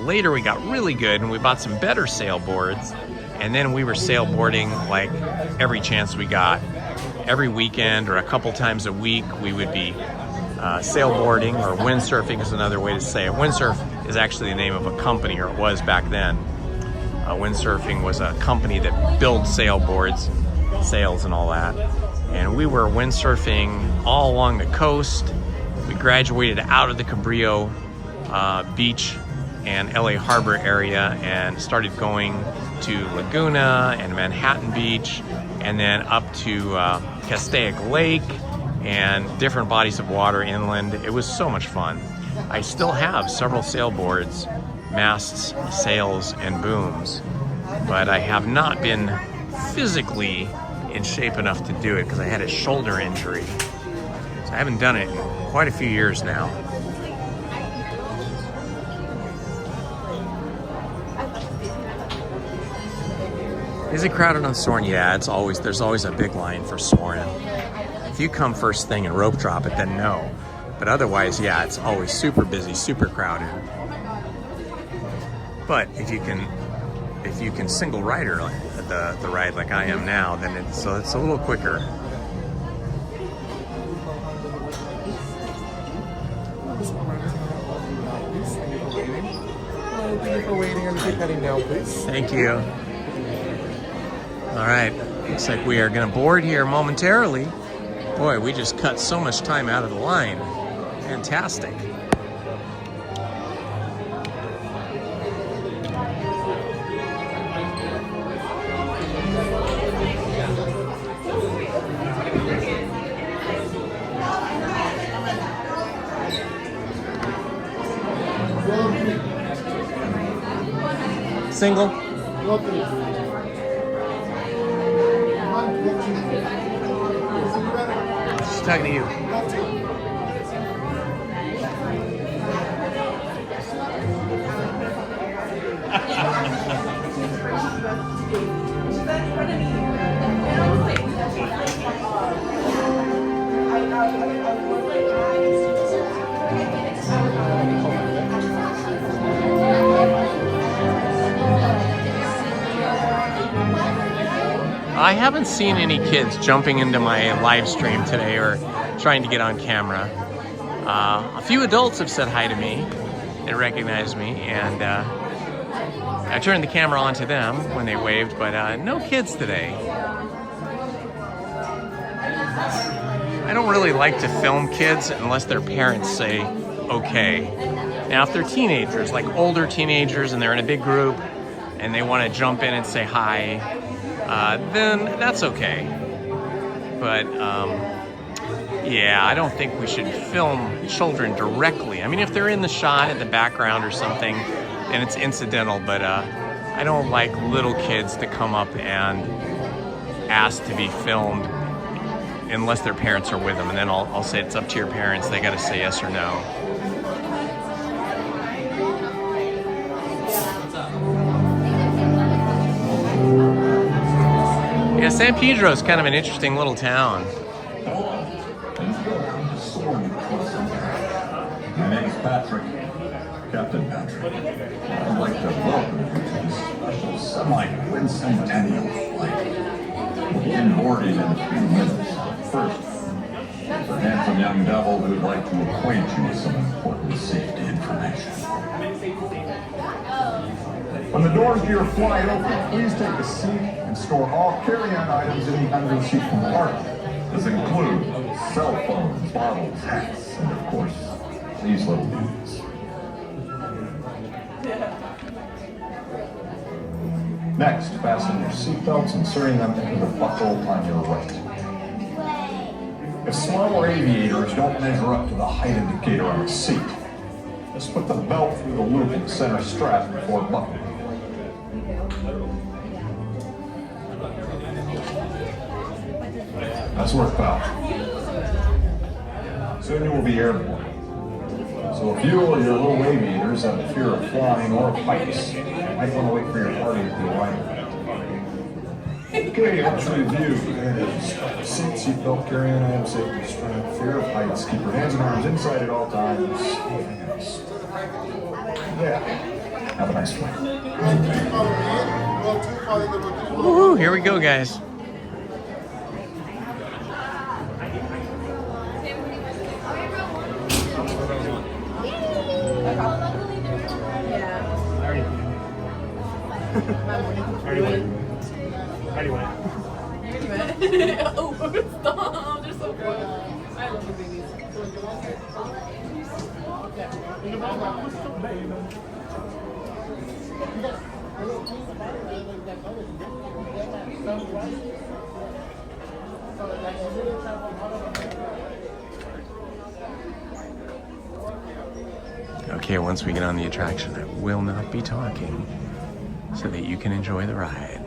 later we got really good and we bought some better sailboards. And then we were sailboarding like every chance we got. Every weekend or a couple times a week we would be sailboarding, or windsurfing is another way to say it. Windsurf is actually the name of a company, or it was back then. Windsurfing was a company that built sailboards, sails and all that. And we were windsurfing all along the coast. We graduated out of the Cabrillo Beach and LA Harbor area and started going to Laguna and Manhattan Beach, and then up to Castaic Lake and different bodies of water inland. It was so much fun. I still have several sailboards, masts, sails, and booms, but I have not been physically in shape enough to do it because I had a shoulder injury. So I haven't done it in quite a few years now. Is it crowded on Soarin'? Yeah, there's always a big line for Soarin'. If you come first thing and rope drop it, then no. But otherwise, yeah, it's always super busy, super crowded. But if you can single rider the ride like I am now, then it's a little quicker. Thank you for waiting and heading down, please. Thank you. All right, looks like we are gonna board here momentarily. Boy, we just cut so much time out of the line. Fantastic. Single? She's talking to you. I haven't seen any kids jumping into my live stream today or trying to get on camera. A few adults have said hi to me and recognized me, and I turned the camera on to them when they waved, but no kids today. I don't really like to film kids unless their parents say okay. Now if they're teenagers, like older teenagers, and they're in a big group and they want to jump in and say hi, then that's okay. But yeah, I don't think we should film children directly. I mean, if they're in the shot in the background or something, then it's incidental, but I don't like little kids to come up and ask to be filmed unless their parents are with them, and then I'll say it's up to your parents. They got to say yes or no. Yeah, San Pedro is kind of an interesting little town. My name is Patrick, Captain Patrick. I'd like to welcome you to this special semi-quincentennial flight. We'll begin boarding in a few minutes. First, there's a handsome young devil who would like to acquaint you with some important safety information. When the doors to your flight open, please take a seat and store all carry-on items in the under-seat compartment. This includes cell phones, bottles, hats, and of course, these little dudes. Next, fasten your seatbelts, inserting them into the buckle on your right. If smaller aviators don't measure up to the height indicator on the seat, just put the belt through the loop in the center strap before buckling. That's worth about. Soon you will be airborne. So if you or your little aviators have a fear of flying or heights, you might want to wait for your party to be arriving. Okay, let's review. That is seat, seatbelt, carry-on item, safety strap, fear of heights, keep your hands and arms inside at all times. Yeah. Have a nice flight. Woo, here we go, guys. Oh, stop. They're so good. I love the babies. Okay, once we get on the attraction, I will not be talking so that you can enjoy the ride.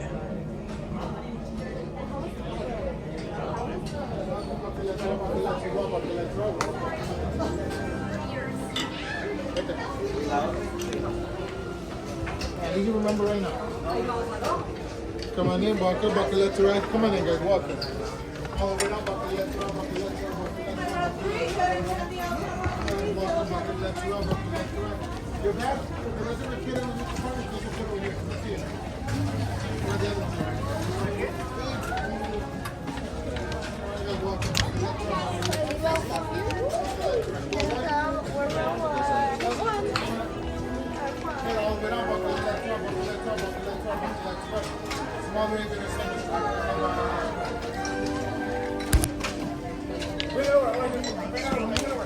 Do you remember right now? Come on in, buckle, let's ride. Come on in, guys, walk in. All the way down, buckle, let's ride, buckle, let's ride, let's ride. Your back, if there's ever a kid in the front, you can put it over here. Let's see it. Where the other one? All right, guys, walk in, buckle, let's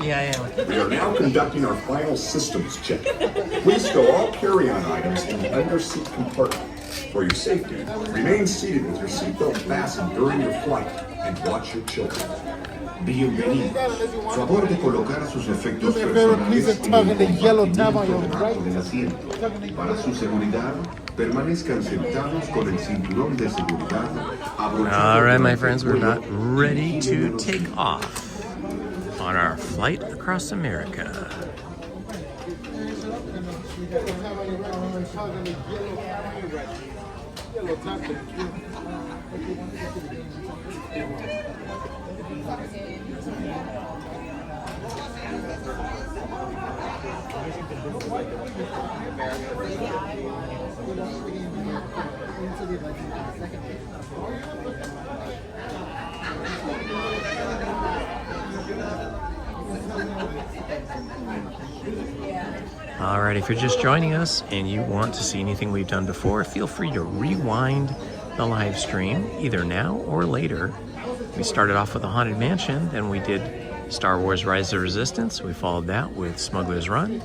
Yeah, I am. We are now conducting our final systems check. Please stow all carry-on items in the under-seat compartment. For your safety, remain seated with your seatbelt fastened during your flight and watch your children. Bienvenidos. Favor de colocar sus efectos personales en el compartimento del asiento. Para su seguridad, permanezcan sentados con el cinturón de seguridad abrochado. All right, my friends, we're about ready to take off on our flight across America. All right, if you're just joining us and you want to see anything we've done before, feel free to rewind the live stream either now or later. We started off with a Haunted Mansion, then we did Star Wars Rise of the Resistance. We followed that with Smuggler's Run.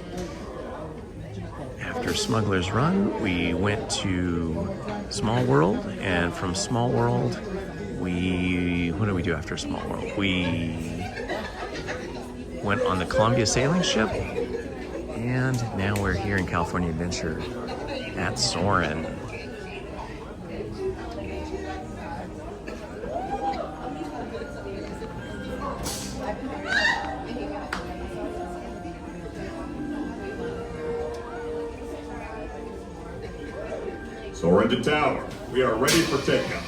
After Smuggler's Run, we went to Small World, and from Small World, what did we do after Small World? We went on the Columbia sailing ship, and now we're here in California Adventure at Soarin'. Soarin' to tower. We are ready for takeoff.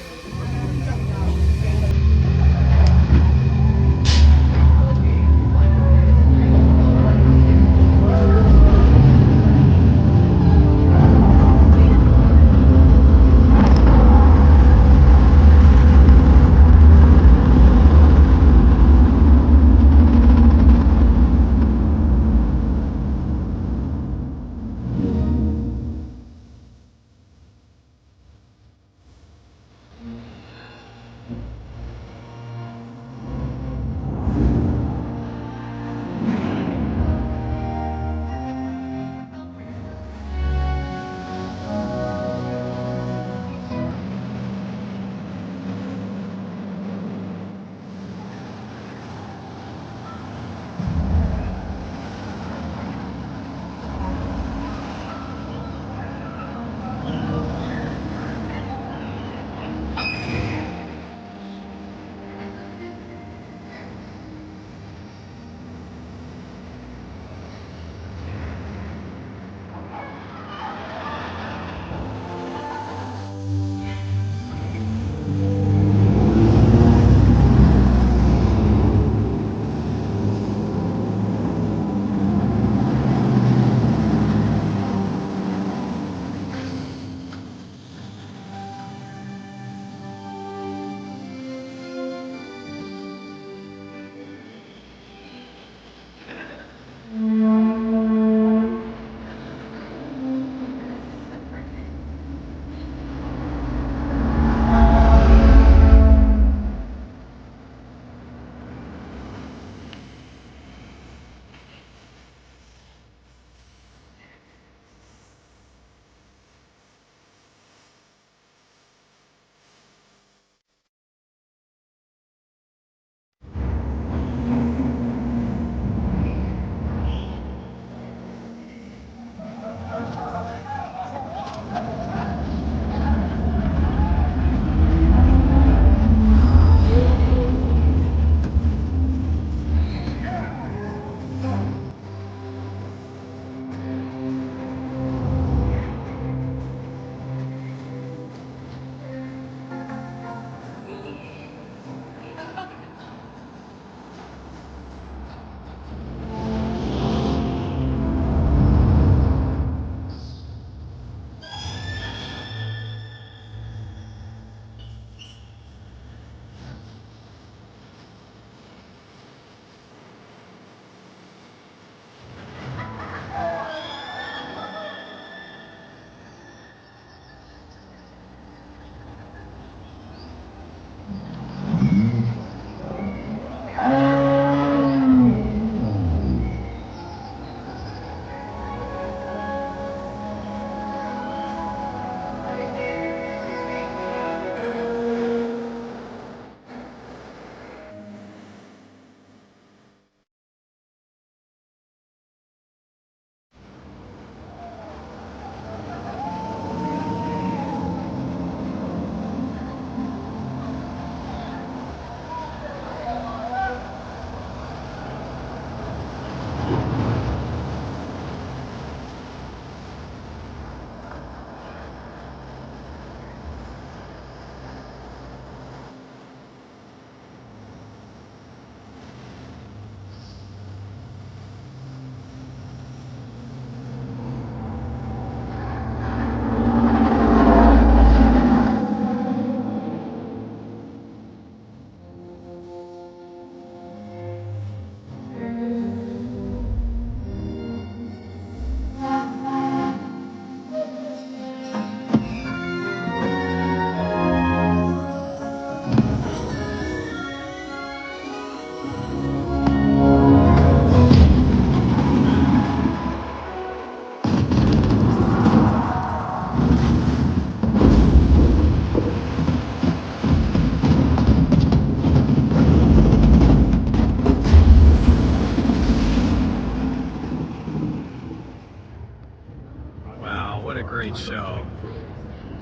great show.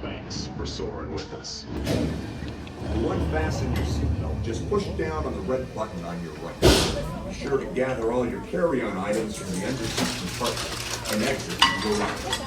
Thanks for soaring with us. To unfasten your seatbelt, just push down on the red button on your right. Be sure to gather all your carry-on items from the under-seat compartment and exit to your right.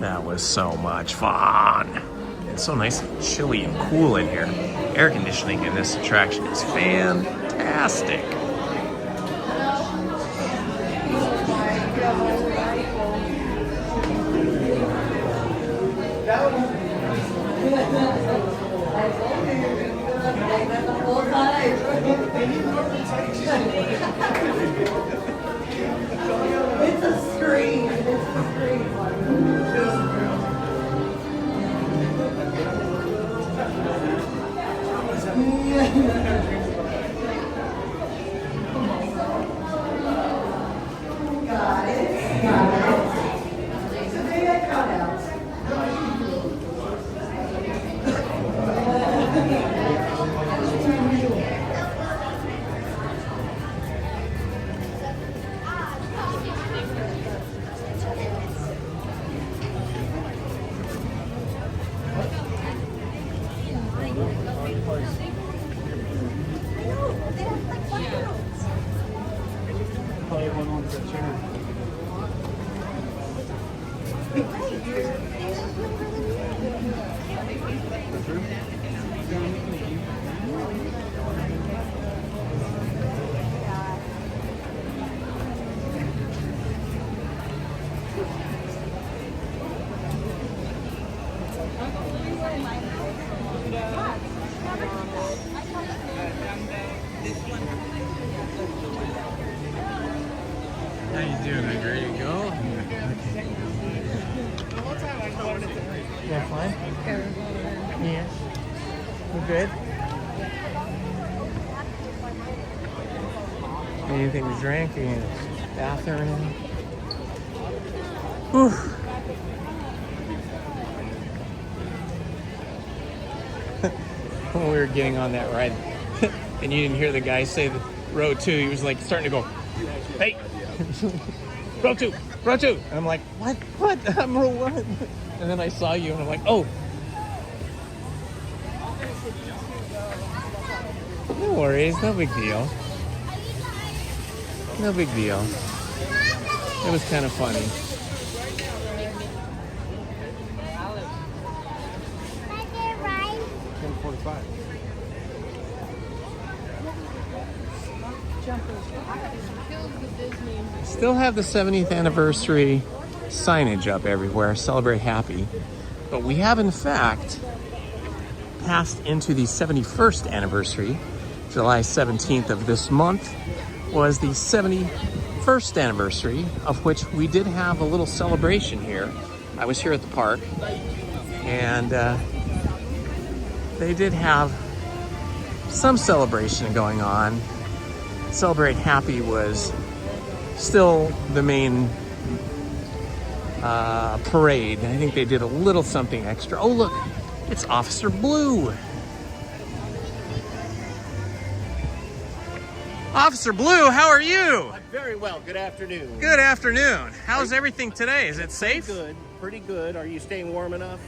That was so much fun. It's so nice and chilly and cool in here. Air conditioning in this attraction is fantastic. It's a scream. It's a scream. Got it. So they got cutouts. How you doing? Are you ready to go? Yeah, fine? Yeah. We're good? Anything to drink? Any bathroom? Whew. When we were getting on that ride, and you didn't hear the guy say the row 2, he was like starting to go, hey, row 2, row 2. And I'm like, what? I'm row 1. And then I saw you and I'm like, oh. No worries, no big deal. No big deal. It was kind of funny. Still have the 70th anniversary signage up everywhere, celebrate happy. But we have in fact passed into the 71st anniversary. July 17th of this month was the 71st anniversary, of which we did have a little celebration here. I was here at the park, and they did have some celebration going on. Celebrate Happy was still the main parade. I think they did a little something extra. Oh look, it's Officer Blue. Officer Blue, how are you? I'm very well. Good afternoon. Good afternoon. How's everything today? Is it safe? Good. Pretty good. Are you staying warm enough?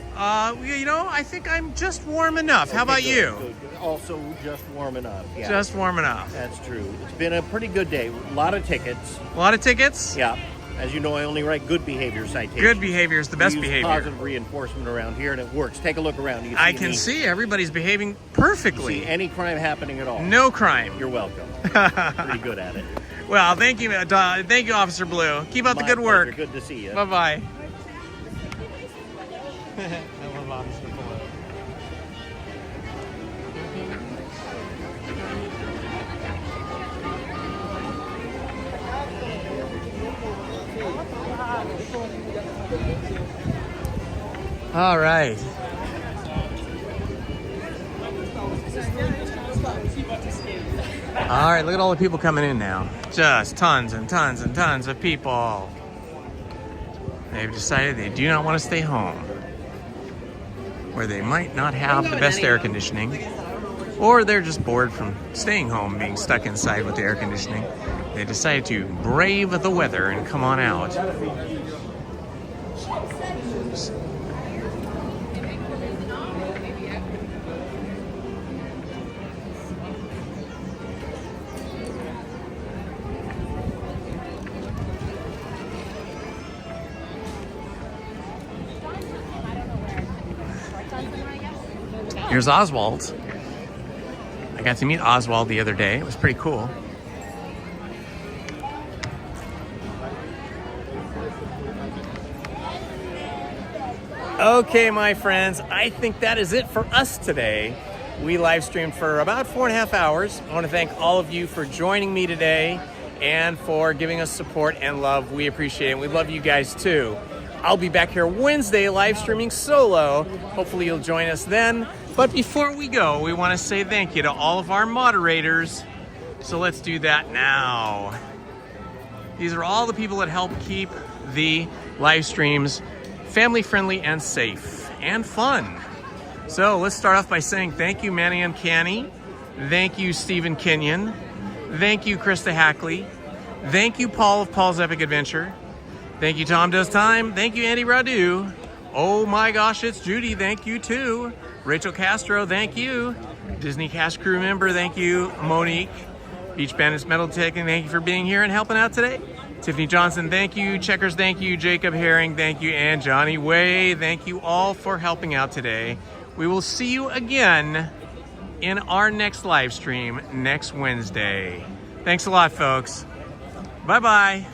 You know, I think I'm just warm enough. How about you? Good. Also just warm enough. Yeah. Just warm enough. That's true. It's been a pretty good day. A lot of tickets. A lot of tickets? Yeah. As you know, I only write good behavior citations. Good behavior is the best we use behavior. Positive reinforcement around here, and it works. Take a look around. You I can see everybody's behaving perfectly. You see any crime happening at all? No crime. You're welcome. Pretty good at it. Well, thank you, Officer Blue. Keep up the good work. Good to see you. Bye-bye. I love Officer Blue. All right. All right, look at all the people coming in now. Just tons and tons and tons of people. They've decided they do not want to stay home, where they might not have the best air conditioning, or they're just bored from staying home, being stuck inside with the air conditioning. They decided to brave the weather and come on out. Here's Oswald. I got to meet Oswald the other day. It was pretty cool. Okay, my friends, I think that is it for us today. We live streamed for about 4.5 hours. I want to thank all of you for joining me today and for giving us support and love. We appreciate it. We love you guys too. I'll be back here Wednesday live streaming solo. Hopefully you'll join us then. But before we go, we want to say thank you to all of our moderators. So let's do that now. These are all the people that help keep the live streams family friendly and safe and fun. So let's start off by saying thank you, Manny Uncanny. Thank you, Stephen Kenyon. Thank you, Krista Hackley. Thank you, Paul of Paul's Epic Adventure. Thank you, Tom Does Time. Thank you, Andy Radu. Oh my gosh, it's Judy. Thank you too. Rachel Castro, thank you. Disney Cast crew member, thank you. Monique. Beach Bandits Metal Tech, thank you for being here and helping out today. Tiffany Johnson, thank you. Checkers, thank you. Jacob Herring, thank you. And Johnny Way, thank you all for helping out today. We will see you again in our next live stream next Wednesday. Thanks a lot, folks. Bye-bye.